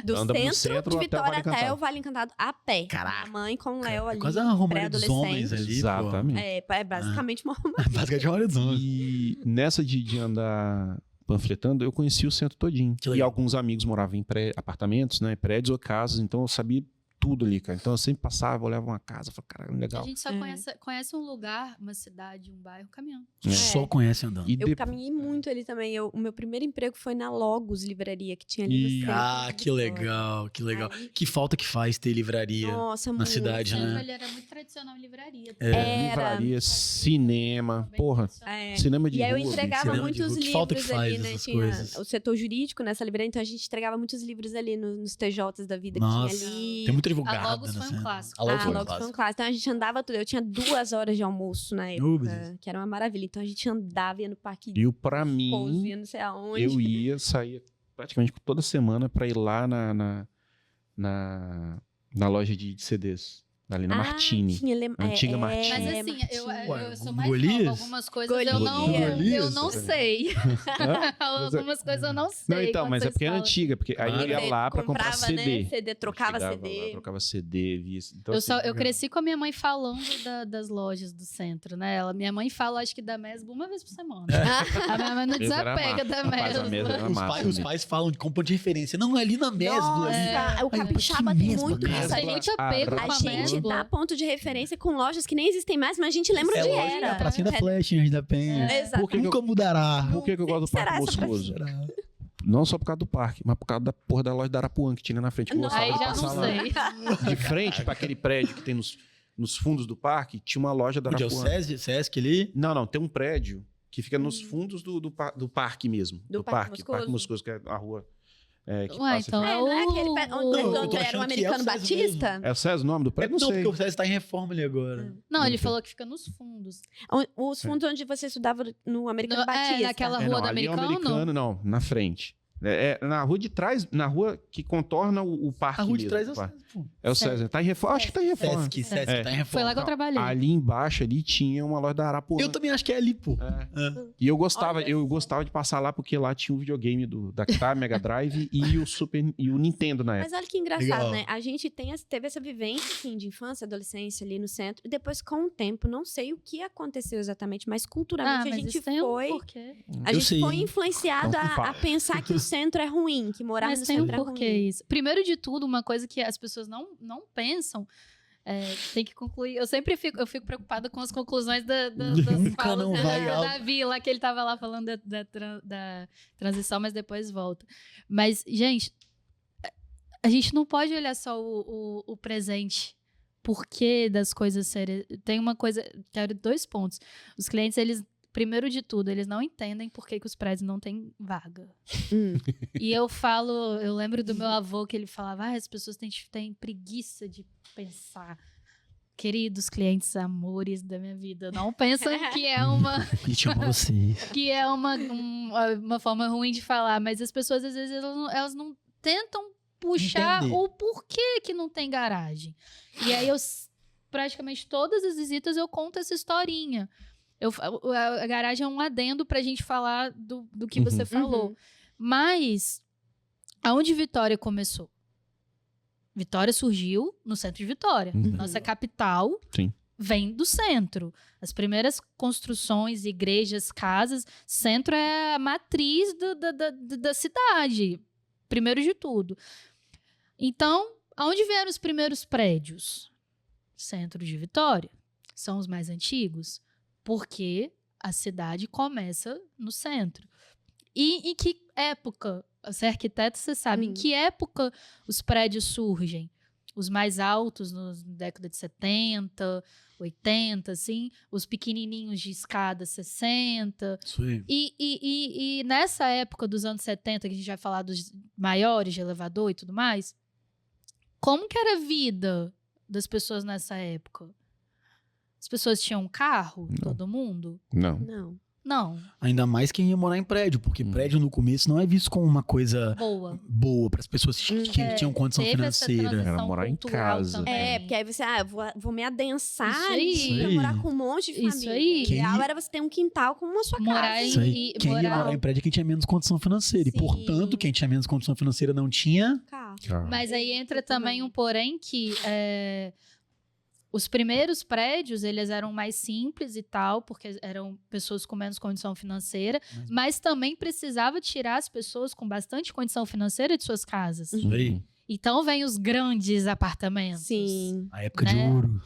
Speaker 2: Do
Speaker 1: Anda pro
Speaker 2: centro,
Speaker 1: centro
Speaker 2: de
Speaker 1: até o
Speaker 2: Vitória
Speaker 1: Vale
Speaker 2: até
Speaker 1: Encantado.
Speaker 2: o Vale Encantado a pé.
Speaker 4: Caraca.
Speaker 2: A mãe com o Léo ali.
Speaker 4: Quase uma Romaria dos Homens
Speaker 2: pré-adolescente.
Speaker 4: ali.
Speaker 1: Exatamente.
Speaker 2: É basicamente uma
Speaker 4: Basicamente uma Romaria dos Homens.
Speaker 1: E nessa de andar panfletando, eu conheci o centro todinho.
Speaker 4: Que
Speaker 1: E
Speaker 4: legal.
Speaker 1: alguns amigos moravam em apartamentos, né? Prédios ou casas, então eu sabia tudo ali, cara. Então eu sempre passava, olhava uma casa, falava, caralho,
Speaker 3: A
Speaker 1: legal.
Speaker 3: gente só
Speaker 2: É.
Speaker 3: conhece um lugar, uma cidade, um bairro, caminhando.
Speaker 1: É.
Speaker 4: Só conhece andando.
Speaker 1: E
Speaker 2: Eu
Speaker 1: de-
Speaker 2: caminhei muito ali também. O meu primeiro emprego foi na Logos Livraria, que tinha ali no
Speaker 1: Ih,
Speaker 2: centro.
Speaker 4: Ah,
Speaker 2: de
Speaker 4: que
Speaker 2: Vitória.
Speaker 4: legal, que legal.
Speaker 2: Aí-
Speaker 4: Que falta que faz ter livraria.
Speaker 2: Nossa,
Speaker 4: na
Speaker 2: muito.
Speaker 4: cidade,
Speaker 3: O centro
Speaker 4: né?
Speaker 3: ele era muito tradicional em livraria.
Speaker 2: Era.
Speaker 1: livraria, cinema,
Speaker 3: Bem
Speaker 1: porra,
Speaker 3: tradicional.
Speaker 2: É.
Speaker 1: cinema de
Speaker 2: E aí eu
Speaker 1: rua,
Speaker 2: entregava
Speaker 4: cinema de
Speaker 2: muitos
Speaker 4: rua. Que
Speaker 2: livros
Speaker 4: falta que faz
Speaker 2: ali, né?
Speaker 4: essas
Speaker 2: Tinha
Speaker 4: coisas.
Speaker 2: o setor jurídico nessa livraria, então a gente entregava muitos livros ali nos TJs da vida
Speaker 4: Nossa,
Speaker 2: que tinha ali.
Speaker 4: Tem muito advogado.
Speaker 3: A Logos
Speaker 4: né,
Speaker 3: foi um
Speaker 4: centro.
Speaker 3: clássico.
Speaker 4: A Logos
Speaker 2: Ah,
Speaker 4: foi um
Speaker 2: logo foi um
Speaker 4: clássico.
Speaker 2: clássico. Então a gente andava tudo. Eu tinha 2 horas de almoço na época,
Speaker 4: Deus.
Speaker 2: que era uma maravilha. Então a gente andava, ia no parque
Speaker 1: E o pra
Speaker 2: Pouso,
Speaker 1: mim,
Speaker 2: ia não sei aonde.
Speaker 1: eu ia, saía praticamente toda semana pra ir lá na loja de CDs, ali na Martini.
Speaker 2: Tinha,
Speaker 1: Antiga Martini.
Speaker 3: Mas
Speaker 2: é,
Speaker 3: assim, eu
Speaker 4: Ué,
Speaker 3: sou mais
Speaker 4: Golias?
Speaker 3: nova. Algumas coisas eu
Speaker 2: Golias?
Speaker 3: não sei.
Speaker 1: Hã?
Speaker 3: Algumas coisas eu não sei.
Speaker 1: Não, então,
Speaker 3: quando
Speaker 1: mas é
Speaker 3: vocês
Speaker 1: porque é
Speaker 3: falam.
Speaker 1: antiga, porque aí eu ia
Speaker 2: Você
Speaker 1: lá pra comprar
Speaker 2: comprava,
Speaker 1: CD.
Speaker 2: Né? CD, trocava
Speaker 1: Chegava
Speaker 2: CD.
Speaker 1: lá, trocava CD, via. Então,
Speaker 3: Eu cresci com a minha mãe falando das lojas do centro, né? Minha mãe fala, acho que da Mesbla uma vez por semana. A minha mãe não
Speaker 1: Mesbla era
Speaker 3: desapega da
Speaker 1: Rapaz, a Mesbla era
Speaker 3: Mesbla.
Speaker 1: massa,
Speaker 4: Os
Speaker 1: né?
Speaker 4: pais falam de compra de referência. Não, é ali na Mesbla. ali.
Speaker 2: Nossa, o
Speaker 4: Aí,
Speaker 2: capixaba
Speaker 4: que
Speaker 2: tem
Speaker 4: Mesbla,
Speaker 2: muito
Speaker 4: cara?
Speaker 2: isso.
Speaker 3: Tem muito apego
Speaker 1: A
Speaker 3: com
Speaker 2: A
Speaker 3: a
Speaker 2: gente
Speaker 3: Mesbla.
Speaker 2: dá ponto de referência com lojas que nem existem mais, mas a gente lembra
Speaker 4: É
Speaker 2: onde
Speaker 4: lógico,
Speaker 2: era.
Speaker 4: é a pracinha da Flash, hein, da Penha.
Speaker 2: Exato.
Speaker 1: Por que que
Speaker 4: Nunca mudará.
Speaker 1: Por que eu gosto do
Speaker 2: Será
Speaker 1: Parque
Speaker 2: essa
Speaker 1: Moscoso? Não só por causa do parque, mas por causa da porra da loja da Arapuã que tinha na frente. Que eu gostava
Speaker 3: Aí
Speaker 1: de
Speaker 3: já
Speaker 1: passar
Speaker 3: não
Speaker 1: lá.
Speaker 3: sei.
Speaker 1: De frente para aquele prédio que tem nos fundos do parque, tinha uma loja da
Speaker 4: Onde é o
Speaker 1: Arapuã.
Speaker 4: Sesc ali?
Speaker 1: Não, tem um prédio que fica nos fundos do parque mesmo.
Speaker 2: Do Parque
Speaker 1: Parque
Speaker 2: Moscoso.
Speaker 1: Moscoso, que é a rua que
Speaker 3: Ué,
Speaker 1: passa
Speaker 3: então
Speaker 1: aqui.
Speaker 2: É, não é aquele pé
Speaker 4: Não, eu
Speaker 2: onde
Speaker 4: tô
Speaker 2: era o
Speaker 4: achando que é o
Speaker 2: Americano
Speaker 4: César
Speaker 2: Batista?
Speaker 1: É o César o nome do prédio? Não,
Speaker 4: Não,
Speaker 1: sei.
Speaker 4: porque o Sesc tá em reforma ali agora.
Speaker 3: Não, ele falou que fica nos fundos.
Speaker 2: Os fundos onde você estudava no Americano Batista.
Speaker 3: Naquela
Speaker 1: É,
Speaker 3: rua
Speaker 1: não,
Speaker 3: do
Speaker 1: ali é o
Speaker 3: Americano?
Speaker 1: Americano, não, na frente. Na rua de trás, na rua que contorna o parque.
Speaker 4: A rua de
Speaker 1: mesmo,
Speaker 4: trás é o
Speaker 1: pá.
Speaker 4: César, pô.
Speaker 1: É o César. Tá em reforma? Acho que tá em reforma.
Speaker 4: Sesc tá em reforma.
Speaker 3: Foi lá que eu trabalhei.
Speaker 1: Ali embaixo ali tinha uma loja da Arapuã.
Speaker 4: Eu também acho que é ali, pô.
Speaker 1: E eu gostava de passar lá porque lá tinha um videogame da Mega Drive e o Nintendo na época.
Speaker 2: Mas olha que engraçado,
Speaker 4: Legal.
Speaker 2: né? A gente teve essa vivência, assim, de infância, adolescência ali no centro. E depois, com o tempo, não sei o que aconteceu exatamente, mas culturalmente a
Speaker 3: mas
Speaker 2: gente
Speaker 3: isso tem um
Speaker 2: foi...
Speaker 3: porquê.
Speaker 2: A
Speaker 4: Eu
Speaker 2: gente
Speaker 4: sei.
Speaker 2: foi influenciado
Speaker 1: Não,
Speaker 2: a pensar que o centro é ruim, que morar
Speaker 3: Mas
Speaker 2: no
Speaker 3: tem um
Speaker 2: centro é
Speaker 3: porquê
Speaker 2: ruim.
Speaker 3: isso. Primeiro de tudo, uma coisa que as pessoas não pensam, tem que concluir. Eu sempre fico preocupada com as conclusões das
Speaker 4: Nunca
Speaker 3: falas
Speaker 4: não vai
Speaker 3: da
Speaker 4: algo.
Speaker 3: Davi, lá que ele tava lá falando da transição, mas depois volta. Mas, gente, a gente não pode olhar só o presente. Porquê das coisas serem... Tem uma coisa... Quero 2 pontos. Os clientes, eles... Primeiro de tudo, eles não entendem por que os prédios não têm vaga. E eu lembro do meu avô que ele falava, as pessoas têm preguiça de pensar. Queridos clientes, amores da minha vida, não pensam que é uma...
Speaker 4: E te amo vocês.
Speaker 3: que é uma forma ruim de falar, mas as pessoas, às vezes, elas não tentam puxar
Speaker 4: Entender.
Speaker 3: o porquê que não tem garagem. E aí, praticamente todas as visitas, eu conto essa historinha. A garagem é um adendo pra gente falar do que você falou.
Speaker 2: Uhum.
Speaker 3: Mas, aonde Vitória começou? Vitória surgiu no centro de Vitória.
Speaker 1: Uhum.
Speaker 3: Nossa capital
Speaker 1: Sim.
Speaker 3: vem do centro. As primeiras construções, igrejas, casas, centro é a matriz da cidade. Primeiro de tudo. Então, aonde vieram os primeiros prédios? Centro de Vitória. São os mais antigos. Porque a cidade começa no centro. E em que época? Você é arquiteto, você sabe. Em que época os prédios surgem? Os mais altos, na década de 70, 80, assim. Os pequenininhos de escada, 60.
Speaker 4: Isso aí.
Speaker 3: E nessa época dos anos 70, que a gente vai falar dos maiores, de elevador e tudo mais, como que era a vida das pessoas nessa época? As pessoas tinham um carro?
Speaker 1: Não.
Speaker 3: Todo mundo?
Speaker 1: Não.
Speaker 2: Não.
Speaker 3: Não.
Speaker 4: Ainda mais quem ia morar em prédio, porque prédio no começo não é visto como uma coisa
Speaker 3: Boa.
Speaker 4: para as pessoas que tinham condição
Speaker 3: Teve essa
Speaker 4: financeira.
Speaker 3: transição
Speaker 1: Era morar em
Speaker 3: cultural
Speaker 1: casa.
Speaker 3: também.
Speaker 2: Porque aí você, eu vou me adensar
Speaker 3: Isso aí.
Speaker 2: ali pra morar com um monte de
Speaker 3: Isso
Speaker 2: família.
Speaker 3: aí.
Speaker 2: O ideal era você ter um quintal como a sua
Speaker 3: Morar
Speaker 2: casa.
Speaker 3: em-
Speaker 4: Isso aí. Quem ia morar em prédio é quem tinha menos condição financeira. E,
Speaker 2: Sim.
Speaker 4: portanto, quem tinha menos condição financeira não tinha.
Speaker 2: Carro.
Speaker 3: Mas aí entra
Speaker 2: Isso
Speaker 3: também um porém que os primeiros prédios, eles eram mais simples e tal, porque eram pessoas com menos condição financeira, mas também precisava tirar as pessoas com bastante condição financeira de suas casas.
Speaker 4: Isso aí.
Speaker 3: Então vem os grandes apartamentos.
Speaker 2: Sim.
Speaker 4: A época de
Speaker 3: Né?
Speaker 4: ouro.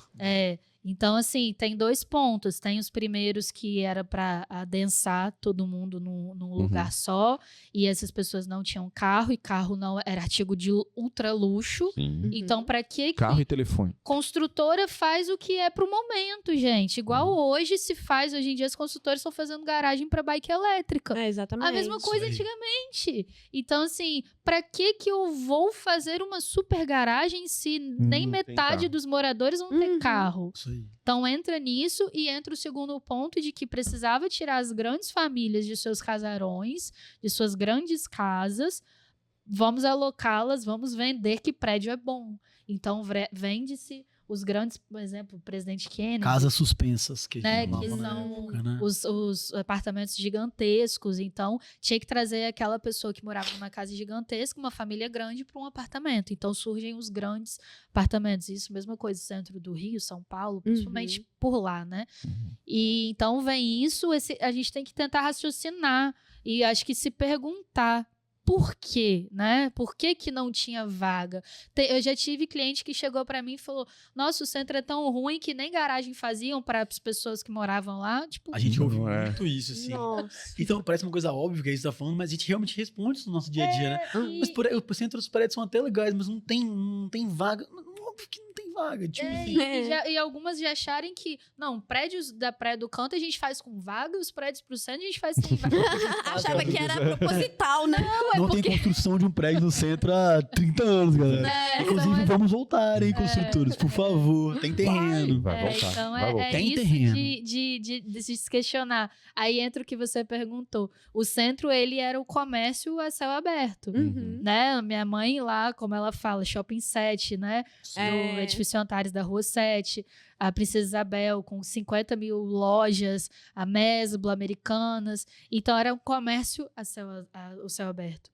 Speaker 3: Então, assim, tem 2 pontos. Tem os primeiros que era para adensar todo mundo num lugar só, e essas pessoas não tinham carro, e carro não era artigo de ultra luxo.
Speaker 1: Sim.
Speaker 3: Então, para que
Speaker 1: Carro e telefone.
Speaker 3: construtora faz o que é pro momento, gente? Igual hoje se faz, hoje em dia as construtoras estão fazendo garagem para bike elétrica.
Speaker 2: Exatamente.
Speaker 3: A mesma coisa
Speaker 4: Isso aí.
Speaker 3: antigamente. Então, assim, pra que eu vou fazer uma super garagem se nem
Speaker 1: Não tem
Speaker 3: metade
Speaker 1: carro.
Speaker 3: dos moradores vão ter
Speaker 2: Uhum.
Speaker 3: carro?
Speaker 4: Isso aí.
Speaker 3: Então, entra nisso e entra o segundo ponto de que precisava tirar as grandes famílias de seus casarões, de suas grandes casas, vamos alocá-las, vamos vender que prédio é bom. Então, vende-se os grandes, por exemplo, o presidente Kennedy,
Speaker 4: Casas suspensas. Que,
Speaker 3: né,
Speaker 4: chamavam
Speaker 3: que
Speaker 4: na
Speaker 3: são
Speaker 4: época, né?
Speaker 3: os apartamentos gigantescos. Então, tinha que trazer aquela pessoa que morava numa casa gigantesca, uma família grande, para um apartamento. Então, surgem os grandes apartamentos. Isso, mesma coisa, centro do Rio, São Paulo, principalmente por lá, né? E então, vem isso, a gente tem que tentar raciocinar e acho que se perguntar por quê, né? Por que não tinha vaga? Eu já tive cliente que chegou pra mim e falou: nossa, o centro é tão ruim que nem garagem faziam para as pessoas que moravam lá. Tipo,
Speaker 4: A gente ouve
Speaker 1: Não é.
Speaker 4: muito isso, assim.
Speaker 2: Nossa.
Speaker 4: Então, parece uma coisa óbvia que a gente tá falando, mas a gente realmente responde isso no nosso dia a dia, né? Mas por centro os prédios são até legais, mas não tem vaga. Óbvio que não tem vaga. Tipo
Speaker 3: É,
Speaker 4: assim.
Speaker 3: e algumas já acharem que, não, prédios da Praia do Canto a gente faz com vaga, os prédios pro centro a gente faz sem vaga.
Speaker 2: Achava que era proposital, né?
Speaker 4: Não tem construção de um prédio no centro há 30 anos, galera. Inclusive, vamos voltar, hein, construtores, por favor. Tem terreno.
Speaker 1: Vai voltar.
Speaker 3: Então
Speaker 1: vai voltar.
Speaker 3: é
Speaker 4: Tem
Speaker 3: isso
Speaker 4: terreno.
Speaker 3: de se questionar. Aí entra o que você perguntou. O centro, ele era o comércio a céu aberto.
Speaker 2: Uhum.
Speaker 3: Né? Minha mãe lá, como ela fala, Shopping 7, né? Do edifício Antares da Rua 7, a Princesa Isabel com 50 mil lojas, a Mesbla, Americanas. Então era um comércio a céu aberto.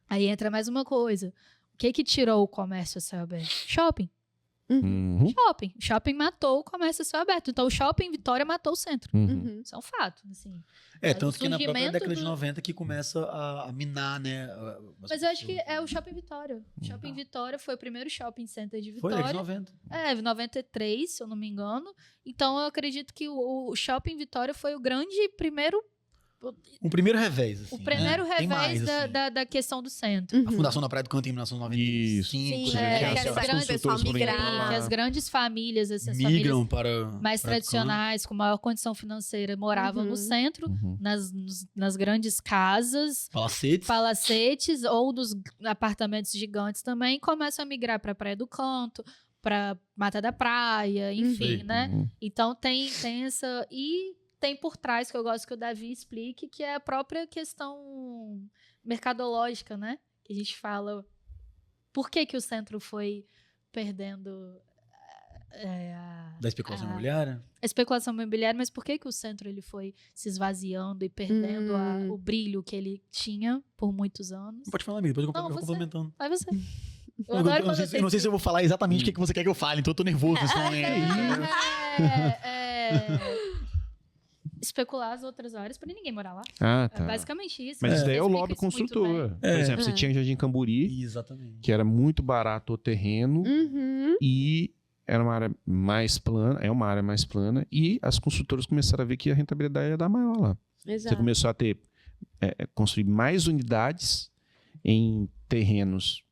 Speaker 3: Aí entra mais uma coisa. O que tirou o comércio a céu aberto? Shopping.
Speaker 1: Uhum.
Speaker 3: Shopping matou o comércio a céu aberto. Então o Shopping Vitória matou o centro.
Speaker 1: Uhum.
Speaker 3: Isso é um fato, assim.
Speaker 4: Tanto que na própria
Speaker 3: surgimento
Speaker 4: década de
Speaker 3: do-
Speaker 4: 90 que começa a minar, né?
Speaker 3: Mas eu acho que é o Shopping Vitória. Shopping Vitória foi o primeiro shopping center de
Speaker 4: Foi década de
Speaker 3: Vitória.
Speaker 4: 90.
Speaker 3: 93, se eu não me engano. Então eu acredito que o Shopping Vitória foi o grande primeiro.
Speaker 4: Um primeiro revés, assim.
Speaker 3: O primeiro
Speaker 4: né? Tem
Speaker 3: revés
Speaker 4: mais, assim.
Speaker 3: da questão do centro.
Speaker 2: Uhum.
Speaker 4: A Fundação da Praia do Canto em 1995.
Speaker 1: Isso.
Speaker 2: Sim,
Speaker 1: Você vê
Speaker 3: é,
Speaker 1: que
Speaker 3: que
Speaker 1: as
Speaker 3: as grandes
Speaker 1: construtoras
Speaker 2: pessoal
Speaker 1: foram indo pra
Speaker 2: migrar,
Speaker 1: lá.
Speaker 3: Que as grandes famílias, essas
Speaker 4: Migram
Speaker 3: famílias
Speaker 4: para
Speaker 3: mais
Speaker 4: Praia do Canto.
Speaker 3: tradicionais, com maior condição financeira, moravam
Speaker 2: Uhum.
Speaker 3: no centro,
Speaker 1: Uhum.
Speaker 3: nas grandes casas,
Speaker 4: Palacetes.
Speaker 3: palacetes ou nos apartamentos gigantes também, começam a migrar para Praia do Canto, para Mata da Praia, enfim,
Speaker 4: Sim.
Speaker 3: né?
Speaker 1: Uhum.
Speaker 3: Então tem essa. E tem por trás, que eu gosto que o Davi explique, que é a própria questão mercadológica, né? Que a gente fala. Por que o centro foi perdendo
Speaker 4: Da especulação imobiliária.
Speaker 3: a especulação imobiliária, mas por que o centro ele foi se esvaziando e perdendo o brilho que ele tinha por muitos anos?
Speaker 4: Pode falar, amigo. Depois eu
Speaker 3: Não,
Speaker 4: vou
Speaker 3: você.
Speaker 4: complementando.
Speaker 3: Vai você.
Speaker 4: Eu não sei se eu vou falar exatamente o que você quer que eu fale, então eu tô nervoso nesse momento.
Speaker 3: Especular as outras áreas para ninguém morar lá.
Speaker 1: Ah,
Speaker 3: É
Speaker 1: tá.
Speaker 3: basicamente isso.
Speaker 1: Mas isso daí é o
Speaker 3: Explica
Speaker 1: lobby
Speaker 3: isso muito
Speaker 1: construtor.
Speaker 3: bem.
Speaker 1: Por exemplo, você tinha Jardim Camburi,
Speaker 4: Exatamente.
Speaker 1: que era muito barato o terreno
Speaker 2: Uhum.
Speaker 1: e era uma área mais plana, é uma área mais plana, e as construtoras começaram a ver que a rentabilidade ia dar maior lá. Você
Speaker 2: Exato.
Speaker 1: começou a ter, construir mais unidades em terrenos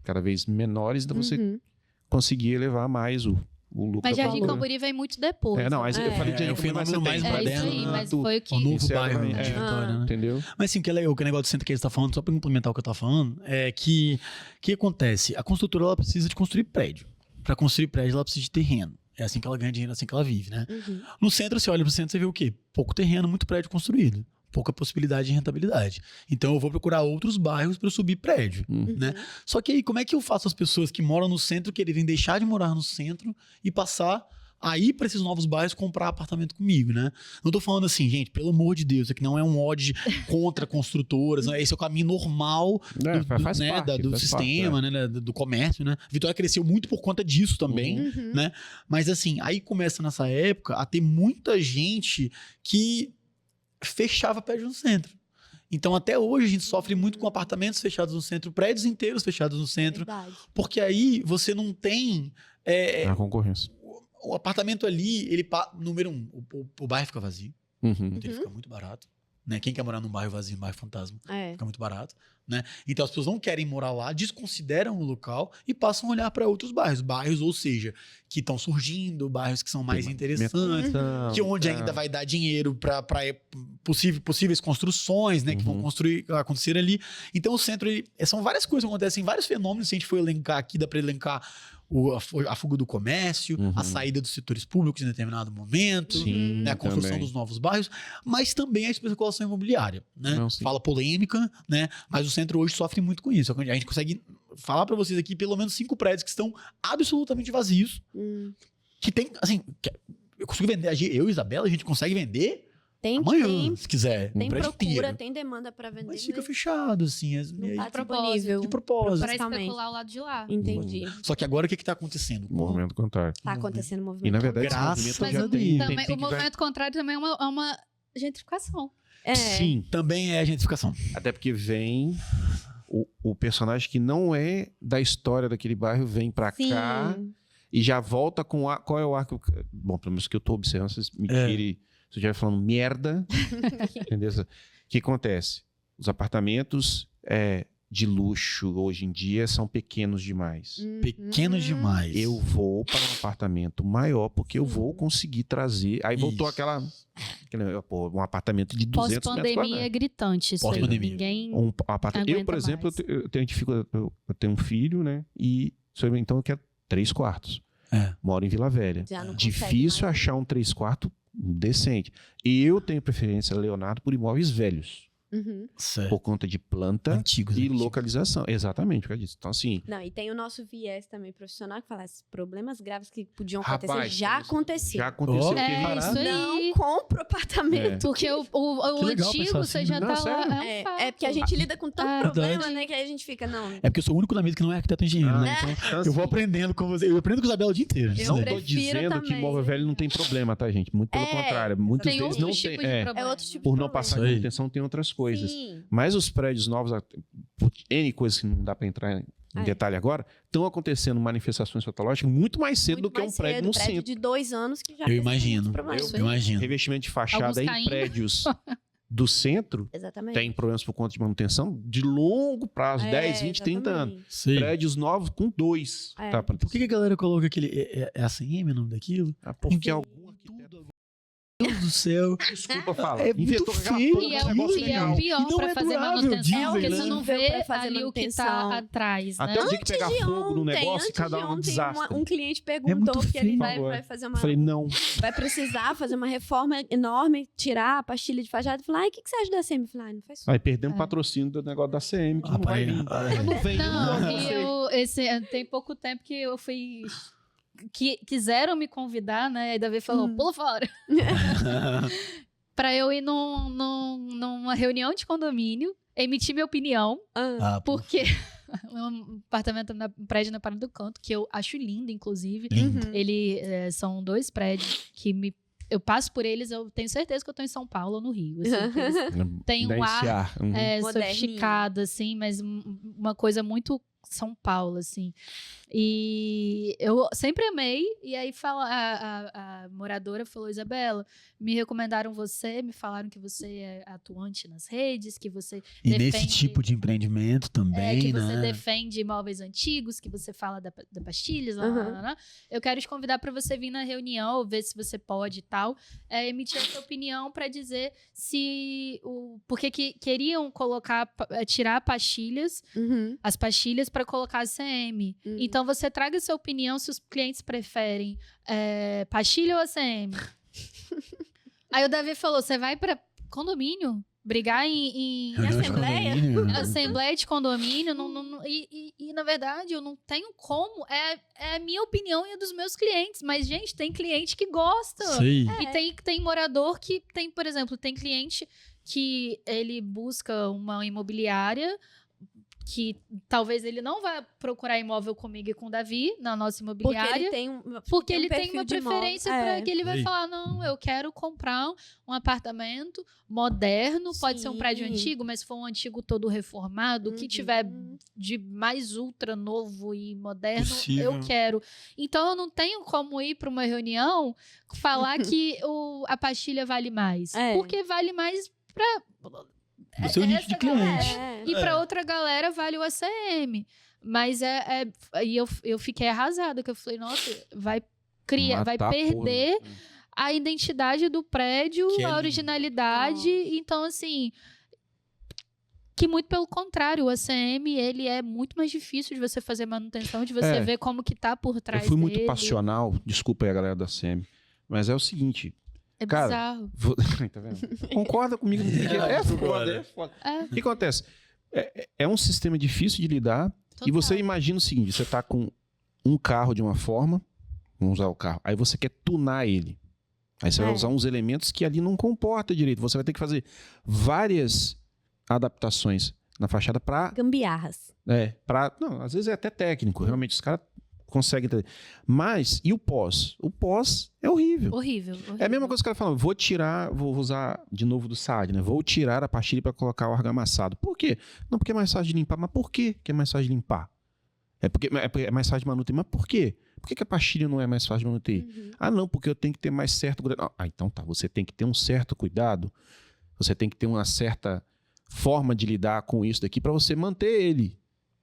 Speaker 1: cada vez menores, então você
Speaker 2: Uhum.
Speaker 1: conseguia elevar mais o lucro.
Speaker 3: Mas
Speaker 1: da
Speaker 3: Jardim
Speaker 1: valor.
Speaker 3: Camburi vem muito depois.
Speaker 1: Não, mas eu falei de
Speaker 4: É,
Speaker 1: Jardim
Speaker 4: o
Speaker 1: Camburi, mas
Speaker 4: fenômeno
Speaker 1: você tem-
Speaker 4: mais
Speaker 3: É isso
Speaker 4: moderno,
Speaker 3: aí,
Speaker 4: né?
Speaker 3: mas foi o que...
Speaker 4: O novo
Speaker 1: Isso é
Speaker 4: bairro
Speaker 1: realmente-
Speaker 4: de Vitória, né?
Speaker 1: Entendeu?
Speaker 4: Mas assim, o negócio do centro que eles estão falando, só para complementar o que eu estava falando, é que o que acontece? A construtora ela precisa de construir prédio. Para construir prédio, ela precisa de terreno. É assim que ela ganha dinheiro, é assim que ela vive, né?
Speaker 2: Uhum.
Speaker 4: No centro, você olha para o centro, você vê o quê? Pouco terreno, muito prédio construído. Pouca possibilidade de rentabilidade. Então, eu vou procurar outros bairros para subir prédio.
Speaker 1: Uhum.
Speaker 4: Né? Só que aí, como é que eu faço as pessoas que moram no centro quererem deixar de morar no centro e passar a ir para esses novos bairros comprar apartamento comigo, né? Não tô falando assim, gente, pelo amor de Deus, isso aqui não é um ódio contra construtoras, né? Esse é o caminho normal
Speaker 1: Faz
Speaker 4: né,
Speaker 1: parte,
Speaker 4: do
Speaker 1: faz
Speaker 4: sistema,
Speaker 1: parte,
Speaker 4: né, do comércio, né? Vitória cresceu muito por conta disso também,
Speaker 2: Uhum.
Speaker 4: né? Mas assim, aí começa nessa época a ter muita gente que fechava prédio no centro. Então, até hoje, a gente sofre muito com apartamentos fechados no centro, prédios inteiros fechados no centro,
Speaker 2: Verdade.
Speaker 4: porque aí você não tem...
Speaker 1: A concorrência.
Speaker 4: O apartamento ali, número 1, o bairro fica vazio,
Speaker 1: Uhum.
Speaker 4: então ele fica muito barato. Né? Quem quer morar num bairro vazio, num bairro fantasma,
Speaker 2: É.
Speaker 4: fica muito barato. Né? Então as pessoas não querem morar lá, desconsideram o local e passam a olhar para outros bairros. Bairros, ou seja, que estão surgindo, bairros que são mais interessantes,
Speaker 1: Então,
Speaker 4: que onde
Speaker 1: tá.
Speaker 4: ainda vai dar dinheiro para possíveis construções, né, que vão acontecer ali. Então o centro, são várias coisas que acontecem, vários fenômenos, se a gente for elencar aqui, dá para elencar a fuga do comércio, a saída dos setores públicos em determinado momento,
Speaker 1: Sim,
Speaker 4: né, a construção
Speaker 1: também.
Speaker 4: dos novos bairros, mas também a especulação imobiliária, né?
Speaker 1: Não, sim.
Speaker 4: Fala polêmica, né? Mas o centro hoje sofre muito com isso. A gente consegue falar para vocês aqui pelo menos 5 prédios que estão absolutamente vazios, que tem, assim, eu consigo vender, eu e Isabela, a gente consegue vender
Speaker 2: Tem,
Speaker 4: amanhã, se quiser,
Speaker 2: tem
Speaker 4: um prédio
Speaker 2: procura,
Speaker 4: inteiro.
Speaker 2: tem demanda para vender.
Speaker 4: Mas fica fechado, assim,
Speaker 2: Não
Speaker 4: e
Speaker 2: tá
Speaker 4: aí,
Speaker 2: disponível.
Speaker 4: de propósito.
Speaker 3: Para
Speaker 2: Totalmente.
Speaker 3: especular o lado de lá.
Speaker 2: Entendi.
Speaker 4: Só que agora o que está acontecendo?
Speaker 1: Movimento contrário.
Speaker 2: Tá acontecendo movimento.
Speaker 1: E na verdade,
Speaker 4: Graças
Speaker 1: esse
Speaker 3: Mas
Speaker 1: movimento já
Speaker 3: o,
Speaker 1: tem.
Speaker 3: também,
Speaker 1: tem
Speaker 3: o
Speaker 1: que vai-
Speaker 3: movimento contrário também é uma gentrificação.
Speaker 2: É.
Speaker 1: Sim,
Speaker 4: Também é a gentrificação.
Speaker 1: até porque vem o personagem que não é da história daquele bairro, vem pra
Speaker 2: Sim.
Speaker 1: cá e já volta com qual é o arco. Bom, pelo menos que eu tô observando, vocês me tirem. Se eu estiver falando merda, entendeu? O que acontece? Os apartamentos de luxo hoje em dia são pequenos demais.
Speaker 4: Pequenos demais.
Speaker 1: Eu vou para um apartamento maior porque eu vou conseguir trazer. Aí voltou um apartamento de 200 metros
Speaker 3: Pós-pandemia é
Speaker 1: quadrados.
Speaker 3: gritante isso aí.
Speaker 4: Pós-pandemia.
Speaker 3: Ninguém
Speaker 1: Eu, por
Speaker 3: aguenta
Speaker 1: exemplo,
Speaker 3: mais.
Speaker 1: eu tenho dificuldade. Eu tenho um filho, né? Então eu quero 3 quartos. Moro em Vila Velha.
Speaker 2: Já não
Speaker 1: Difícil
Speaker 2: consegue mais.
Speaker 1: achar um 3 quartos decente. E eu tenho preferência, Leonardo, por imóveis velhos.
Speaker 4: Certo.
Speaker 1: Por conta de planta
Speaker 4: Antigos.
Speaker 1: e
Speaker 4: antigos.
Speaker 1: localização. Exatamente, por causa disso. Então, assim,
Speaker 2: Não, e tem o nosso viés também profissional que fala, esses problemas graves que podiam
Speaker 1: Rapaz,
Speaker 2: acontecer, já
Speaker 1: isso
Speaker 2: aconteceu.
Speaker 1: já aconteceu.
Speaker 4: Oh,
Speaker 3: É,
Speaker 1: terrível.
Speaker 3: isso aí.
Speaker 2: Não compra apartamento.
Speaker 3: Porque o
Speaker 4: Que legal
Speaker 3: antigo,
Speaker 4: pensar
Speaker 3: você
Speaker 4: assim.
Speaker 3: já
Speaker 1: Não,
Speaker 3: tá
Speaker 1: sério?
Speaker 3: lá.
Speaker 2: É,
Speaker 3: fato.
Speaker 2: é porque a gente lida com tanto
Speaker 3: É.
Speaker 2: problema,
Speaker 4: Verdade.
Speaker 2: né, que aí a gente fica, não.
Speaker 4: É porque eu sou o único na mesa que não é arquiteto engenheiro, né? Então,
Speaker 1: Então,
Speaker 4: eu vou
Speaker 1: assim,
Speaker 4: aprendendo com você. Eu aprendo com a Isabela o dia inteiro.
Speaker 2: Eu
Speaker 1: não
Speaker 4: Né?
Speaker 1: tô
Speaker 2: prefiro
Speaker 1: dizendo que
Speaker 2: também.
Speaker 1: imóvel velho não tem problema, tá, gente? Muito pelo contrário. Muitas
Speaker 3: Tem
Speaker 1: vezes
Speaker 3: outros
Speaker 1: não
Speaker 3: tipos
Speaker 1: tem.
Speaker 3: de
Speaker 2: É
Speaker 3: problema.
Speaker 2: outro tipo
Speaker 1: Por
Speaker 2: de
Speaker 1: não
Speaker 2: problema.
Speaker 1: passar
Speaker 4: Isso aí.
Speaker 1: de manutenção, tem outras coisas.
Speaker 2: Sim.
Speaker 1: Mas os prédios novos, por N coisas que não dá para entrar em
Speaker 2: É.
Speaker 1: detalhe agora, estão acontecendo manifestações patológicas muito mais cedo
Speaker 2: Muito
Speaker 1: do que um
Speaker 2: mais
Speaker 1: prédio
Speaker 2: cedo,
Speaker 1: no
Speaker 2: prédio
Speaker 1: centro.
Speaker 2: de 2 anos que já
Speaker 4: Eu
Speaker 2: tem
Speaker 4: imagino.
Speaker 2: muitos problemas.
Speaker 4: Eu imagino.
Speaker 1: Revestimento de fachada
Speaker 3: Alguns
Speaker 1: em
Speaker 3: caindo.
Speaker 1: prédios do centro
Speaker 2: Exatamente.
Speaker 1: tem problemas por conta de manutenção de longo prazo, 10, 20, 30 anos.
Speaker 2: exatamente.
Speaker 4: Sei.
Speaker 1: Prédios novos com 2.
Speaker 2: É.
Speaker 1: Tá,
Speaker 4: Por que a galera coloca aquele. É ACM o nome daquilo?
Speaker 1: porque algum
Speaker 4: Meu Deus do céu.
Speaker 1: desculpa falar.
Speaker 4: É muito
Speaker 1: Inventou aquela
Speaker 4: feio.
Speaker 1: porra
Speaker 3: E
Speaker 1: de
Speaker 3: é,
Speaker 1: negócio
Speaker 3: e é
Speaker 1: legal.
Speaker 3: o
Speaker 4: E
Speaker 3: pior
Speaker 4: não
Speaker 3: pra
Speaker 4: é
Speaker 3: fazer
Speaker 4: durável,
Speaker 3: manutenção,
Speaker 4: dizem,
Speaker 3: porque
Speaker 4: né?
Speaker 3: você não
Speaker 2: Horrível
Speaker 3: vê
Speaker 2: pra fazer
Speaker 3: ali o que
Speaker 2: manutenção.
Speaker 3: tá atrás, né?
Speaker 1: Até o dia que pegar fogo no negócio e
Speaker 2: antes
Speaker 1: cada
Speaker 2: de
Speaker 1: um
Speaker 2: ontem,
Speaker 1: desastre.
Speaker 2: um cliente
Speaker 4: muito
Speaker 2: perguntou que ele
Speaker 4: feio.
Speaker 2: vai fazer uma...
Speaker 1: Eu falei, não.
Speaker 2: Vai precisar fazer uma reforma enorme, tirar a pastilha de fachada. Eu falei, o que você acha da CM? Eu falei, não faz isso.
Speaker 1: Aí perdemos
Speaker 3: É.
Speaker 1: patrocínio do negócio da CM, que não vai vir.
Speaker 4: Rapaz,
Speaker 1: Não vem,
Speaker 3: Não,
Speaker 1: não
Speaker 3: e
Speaker 1: sei.
Speaker 3: tem pouco tempo que eu fui. Que quiseram me convidar, né? E Davi falou: pula fora. Pra eu ir numa reunião de condomínio, emitir minha opinião,
Speaker 2: Ah,
Speaker 3: porque um apartamento um prédio na Parada do Canto, que eu acho lindo, inclusive.
Speaker 4: lindo.
Speaker 3: Ele são 2 prédios que eu passo por eles, eu tenho certeza que eu tô em São Paulo ou no Rio. Assim, porque eles têm
Speaker 1: Dá
Speaker 3: um
Speaker 1: esse
Speaker 3: ar
Speaker 1: ar. Uhum.
Speaker 2: Moderninho.
Speaker 3: sofisticado, assim, mas uma coisa muito São Paulo, assim. E eu sempre amei, e aí a moradora falou, Isabela, me recomendaram você, me falaram que você é atuante nas redes, que você
Speaker 4: E
Speaker 3: defende,
Speaker 4: nesse tipo de empreendimento também,
Speaker 3: que
Speaker 4: né?
Speaker 3: você defende imóveis antigos, que você fala da pastilhas, eu quero te convidar para você vir na reunião, ver se você pode e tal, emitir a sua opinião para dizer se porque que queriam colocar, tirar pastilhas, as pastilhas para colocar a CM. Então você traga sua opinião se os clientes preferem pastilha ou ACM. Aí o Davi falou, você vai para condomínio? Brigar em
Speaker 4: Reunião de
Speaker 2: assembleia?
Speaker 4: condomínio, né?
Speaker 3: assembleia de condomínio, e na verdade eu não tenho como, é a minha opinião e a dos meus clientes, mas gente, tem cliente que gosta.
Speaker 4: Sei.
Speaker 3: E tem morador que tem, por exemplo, tem cliente que ele busca uma imobiliária que talvez ele não vá procurar imóvel comigo e com o Davi na nossa
Speaker 2: porque
Speaker 3: imobiliária.
Speaker 2: ele tem
Speaker 3: Porque ele tem
Speaker 2: perfil
Speaker 3: uma
Speaker 2: de imóvel.
Speaker 3: preferência para que ele vai
Speaker 4: Sei.
Speaker 3: falar, não, eu quero comprar um apartamento moderno, pode ser um prédio
Speaker 2: Sim.
Speaker 3: antigo, mas se for um antigo todo reformado, o que tiver de mais ultra novo e moderno,
Speaker 4: Possível.
Speaker 3: eu quero. Então eu não tenho como ir para uma reunião falar que a pastilha vale mais, porque vale mais para
Speaker 4: Do seu nicho de cliente.
Speaker 3: e para outra galera vale o ACM. Mas e eu fiquei arrasada, que eu falei, nossa, vai
Speaker 1: Matar a
Speaker 3: perder
Speaker 1: porra.
Speaker 3: a identidade do prédio,
Speaker 4: Que é
Speaker 3: a
Speaker 4: lindo.
Speaker 3: originalidade. Então, assim, que muito pelo contrário, o ACM, ele é muito mais difícil de você fazer manutenção, de você ver como que tá por trás
Speaker 1: Eu fui muito
Speaker 3: dele.
Speaker 1: passional, desculpa aí a galera da CM, mas é o seguinte,
Speaker 3: É
Speaker 1: cara,
Speaker 3: bizarro.
Speaker 1: tá vendo? Concorda comigo? É foda, é foda.
Speaker 3: É,
Speaker 1: O que acontece? É um sistema difícil de lidar e você
Speaker 3: total.
Speaker 1: imagina o seguinte, você tá com um carro de uma forma, vamos usar o carro, aí você quer tunar ele. Aí você vai usar uns elementos que ali não comporta direito. Você vai ter que fazer várias adaptações na fachada para
Speaker 2: Gambiarras.
Speaker 1: não, às vezes é até técnico, realmente os caras conseguem entender. Mas, e o pós? O pós é horrível.
Speaker 3: Horrível.
Speaker 1: É a mesma coisa que o cara fala, vou usar de novo do SAD, né? Vou tirar a pastilha para colocar o argamassado. Por quê? Não, porque é mais fácil de limpar. Mas por quê que é mais fácil de limpar? É porque é mais fácil de manuter. Mas por quê? Por que a pastilha não é mais fácil de manuter? Ah, não, porque eu tenho que ter mais certo cuidado. Ah, então tá, você tem que ter um certo cuidado, você tem que ter uma certa forma de lidar com isso daqui para você manter ele.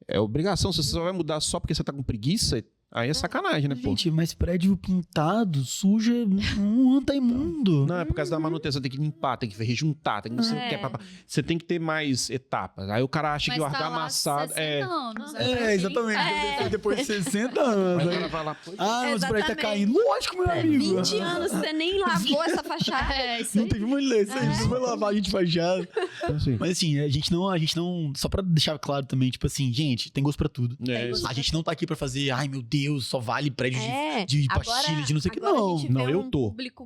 Speaker 1: É obrigação. Se você só vai mudar só porque você tá com preguiça, aí é sacanagem, né, pô?
Speaker 4: Gente, mas prédio pintado, suja, um ano tá imundo.
Speaker 1: Não, é por causa da manutenção. Tem que limpar, tem que rejuntar, tem que não sei o que. Você tem que ter mais etapas. Aí o cara acha que o
Speaker 3: Mas tá lá
Speaker 1: argamassado...
Speaker 3: 60 anos,
Speaker 4: Exatamente. Depois de 60 anos.
Speaker 1: Aí o
Speaker 4: aí-
Speaker 1: cara vai lá, pô,
Speaker 4: mas o prédio tá
Speaker 2: Exatamente.
Speaker 4: caindo. Lógico, meu amigo.
Speaker 2: 20 anos você nem lavou essa fachada.
Speaker 3: É, isso
Speaker 4: Não
Speaker 3: aí.
Speaker 4: teve uma eleição, a gente vai lavar, a gente fachada.
Speaker 1: assim.
Speaker 4: Mas assim, a gente não. Só pra deixar claro também, tipo assim, gente, tem gosto pra tudo.
Speaker 1: É,
Speaker 2: gosto
Speaker 4: A gente não tá aqui pra fazer, ai meu Deus, só vale prédio
Speaker 2: É.
Speaker 4: de
Speaker 2: Agora-
Speaker 4: pastilha, de não sei o que.
Speaker 2: agora a
Speaker 4: Não.
Speaker 2: gente
Speaker 1: Não,
Speaker 2: vê
Speaker 1: eu
Speaker 2: um
Speaker 1: tô.
Speaker 2: público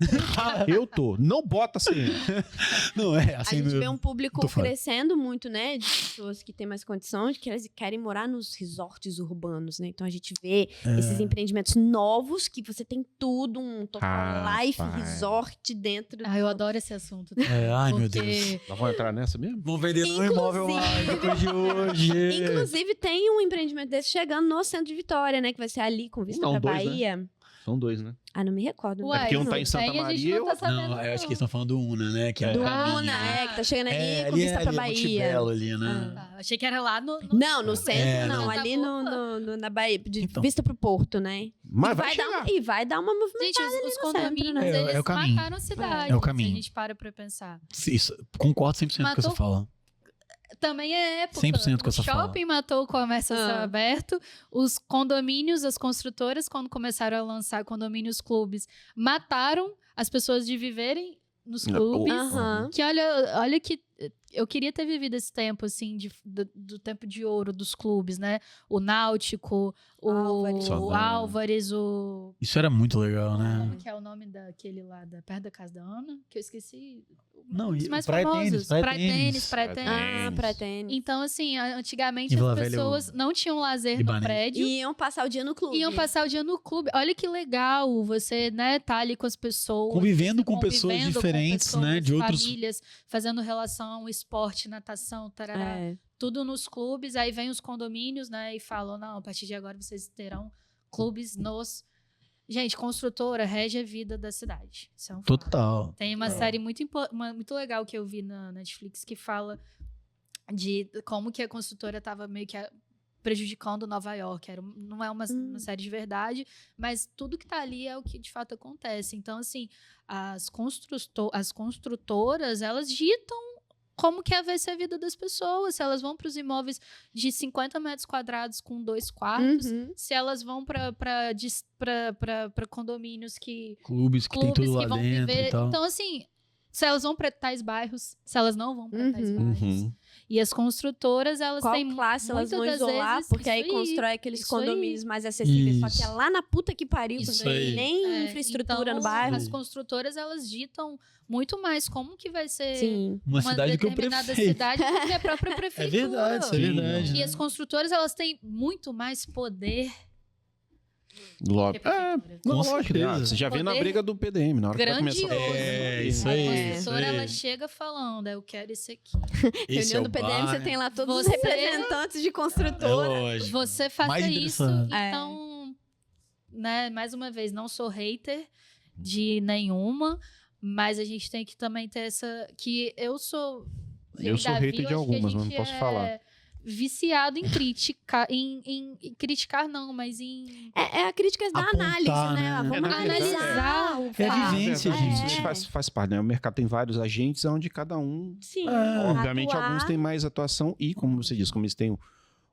Speaker 1: Eu tô. Não bota assim.
Speaker 4: Não, é
Speaker 2: A
Speaker 4: assim
Speaker 2: gente vê
Speaker 4: mesmo.
Speaker 2: um público
Speaker 4: Tô fora.
Speaker 2: crescendo muito, né? De pessoas que têm mais condições, que elas querem morar nos resorts urbanos, né? Então a gente vê esses empreendimentos novos que você tem tudo, um total life
Speaker 1: Rapaz.
Speaker 2: resort dentro.
Speaker 3: Ah, eu adoro esse assunto.
Speaker 4: Ai, meu
Speaker 3: Porque
Speaker 4: Deus.
Speaker 1: Nós vamos entrar nessa mesmo?
Speaker 4: Vão vender no imóvel mais depois de hoje.
Speaker 2: Inclusive, tem um empreendimento desse chegando no centro de Vitória, né? Que vai ser ali com vista
Speaker 1: Não,
Speaker 2: pra
Speaker 1: dois, né?
Speaker 2: Bahia.
Speaker 1: São dois, né?
Speaker 2: Ah, não me recordo.
Speaker 3: Ué,
Speaker 1: porque um tá em
Speaker 3: não
Speaker 1: Santa
Speaker 3: tem, a gente
Speaker 1: Maria,
Speaker 3: não tá sabendo,
Speaker 4: Não, eu acho que eles estão falando do Una, né? Que é
Speaker 2: Do
Speaker 4: o caminho.
Speaker 2: Una, que tá chegando ali com
Speaker 4: ali
Speaker 2: vista pra
Speaker 4: ali
Speaker 2: Bahia.
Speaker 4: Montebello ali, né?
Speaker 3: Tá, achei que era lá no...
Speaker 2: Não, no centro,
Speaker 4: É,
Speaker 2: não.
Speaker 4: não.
Speaker 2: Ali na Bahia, de
Speaker 4: Então.
Speaker 2: vista pro Porto, né?
Speaker 1: Mas
Speaker 2: e
Speaker 1: vai
Speaker 2: dar
Speaker 1: chegar.
Speaker 2: e vai dar uma movimentada.
Speaker 3: Gente, os
Speaker 2: no centro,
Speaker 3: condomínios,
Speaker 2: né?
Speaker 3: eles
Speaker 4: É o caminho.
Speaker 3: mataram a cidade.
Speaker 4: É o caminho.
Speaker 3: Se a gente para pra pensar.
Speaker 4: Isso, concordo 100% com o que
Speaker 3: Matou-
Speaker 4: você fala.
Speaker 3: Também é época.
Speaker 4: 100% com
Speaker 3: o
Speaker 4: essa fala.
Speaker 3: shopping matou o comércio a céu
Speaker 2: Ah.
Speaker 3: aberto. Os condomínios, as construtoras, quando começaram a lançar condomínios clubes, mataram as pessoas de viverem nos clubes.
Speaker 2: Aham.
Speaker 3: Que olha que eu queria ter vivido esse tempo, assim, do tempo de ouro dos clubes, né? O Náutico, o
Speaker 2: Álvares.
Speaker 3: Álvares, o...
Speaker 4: Isso era muito legal, né?
Speaker 3: Como que é o nome daquele lá, perto da casa da Ana? Que eu esqueci.
Speaker 4: Não,
Speaker 3: Os
Speaker 4: e
Speaker 3: mais
Speaker 4: praia
Speaker 3: famosos.
Speaker 4: tênis, praia tênis.
Speaker 3: Praia-tênis.
Speaker 2: Ah, pra tênis.
Speaker 3: Então, assim, antigamente
Speaker 4: Em
Speaker 3: as
Speaker 4: Vila Velha,
Speaker 3: pessoas não tinham lazer no
Speaker 4: Ibanez.
Speaker 3: prédio.
Speaker 2: E iam passar o dia no clube.
Speaker 3: Iam passar o dia no clube. Olha que legal você, né, tá ali com as pessoas.
Speaker 4: Convivendo
Speaker 3: você
Speaker 4: com pessoas diferentes, né, de outros-
Speaker 3: famílias, fazendo relação, esporte, natação, tarará,
Speaker 2: É.
Speaker 3: tudo nos clubes. Aí vem os condomínios, né, e falam, não, a partir de agora vocês terão clubes nos... Gente, construtora rege a vida da cidade. Isso é um fato.
Speaker 4: Total.
Speaker 3: Tem uma série muito legal que eu vi na Netflix que fala de como que a construtora estava meio que prejudicando Nova York. Não é uma série de verdade, mas tudo que tá ali é o que de fato acontece. Então, assim, as construtoras, elas ditam como que vai ser a vida das pessoas. Se elas vão para os imóveis de 50 metros quadrados com 2 quartos,
Speaker 2: Uhum.
Speaker 3: se elas vão para condomínios que
Speaker 4: Clubes que tem
Speaker 3: clubes
Speaker 4: tudo
Speaker 3: que
Speaker 4: lá
Speaker 3: vão
Speaker 4: dentro
Speaker 3: viver.
Speaker 4: e tal.
Speaker 3: Então, assim, se elas vão para tais bairros, se elas não vão para tais
Speaker 2: Uhum.
Speaker 3: bairros. E as construtoras, elas
Speaker 2: Qual
Speaker 3: têm
Speaker 2: classe elas vão
Speaker 3: muitas das
Speaker 2: isolar?
Speaker 3: vezes,
Speaker 2: Porque aí
Speaker 3: isso aí,
Speaker 2: constrói aqueles
Speaker 3: isso aí.
Speaker 2: condomínios mais acessíveis. Só que é
Speaker 4: Isso.
Speaker 2: lá na puta que pariu,
Speaker 4: Isso
Speaker 2: porque não tem
Speaker 4: aí.
Speaker 2: nem infraestrutura
Speaker 3: então,
Speaker 2: no bairro.
Speaker 3: As construtoras, elas ditam muito mais como que vai ser
Speaker 2: Sim.
Speaker 4: Uma cidade que o
Speaker 3: determinada
Speaker 4: prefeito.
Speaker 3: cidade do que a própria
Speaker 4: É
Speaker 3: prefeitura.
Speaker 4: verdade, isso é
Speaker 1: Sim,
Speaker 4: verdade.
Speaker 3: E as construtoras, elas têm muito mais poder
Speaker 1: Lógico.
Speaker 3: que a prefeitura.
Speaker 4: Com
Speaker 1: Lógico,
Speaker 4: certeza.
Speaker 1: né? Você já vê na
Speaker 3: Poder
Speaker 1: briga do PDM, na hora que vai começar.
Speaker 3: grandioso.
Speaker 4: É, isso
Speaker 3: A
Speaker 4: aí.
Speaker 3: construtora,
Speaker 4: isso aí.
Speaker 3: ela chega falando, eu quero isso aqui.
Speaker 4: Esse
Speaker 2: Reunião
Speaker 4: é
Speaker 2: do
Speaker 4: o
Speaker 2: PDM, você
Speaker 4: bairro.
Speaker 2: tem lá todos os
Speaker 3: Você-
Speaker 2: representantes de
Speaker 4: É
Speaker 2: construtora.
Speaker 4: lógico.
Speaker 3: Você faça
Speaker 4: Mais
Speaker 3: isso.
Speaker 4: interessante.
Speaker 3: Então, né, mais uma vez, não sou hater de nenhuma, mas a gente tem que também ter essa... Que eu sou...
Speaker 1: Eu
Speaker 3: e
Speaker 1: sou
Speaker 3: Davi,
Speaker 1: hater de
Speaker 3: eu acho que a
Speaker 1: algumas, mas não
Speaker 3: gente
Speaker 1: posso
Speaker 3: é
Speaker 1: falar.
Speaker 3: viciado em criticar, em criticar não, mas em
Speaker 2: É a crítica da
Speaker 4: Apontar,
Speaker 2: análise, né?
Speaker 4: né?
Speaker 2: Vamos
Speaker 1: É, na verdade,
Speaker 2: analisar o
Speaker 4: É a
Speaker 2: fato.
Speaker 4: vivência,
Speaker 1: Na verdade,
Speaker 4: gente.
Speaker 1: Isso faz parte, né? O mercado tem vários agentes, onde cada um...
Speaker 2: Sim.
Speaker 1: Obviamente,
Speaker 2: atuar.
Speaker 1: alguns têm mais atuação e, como você disse, como eles têm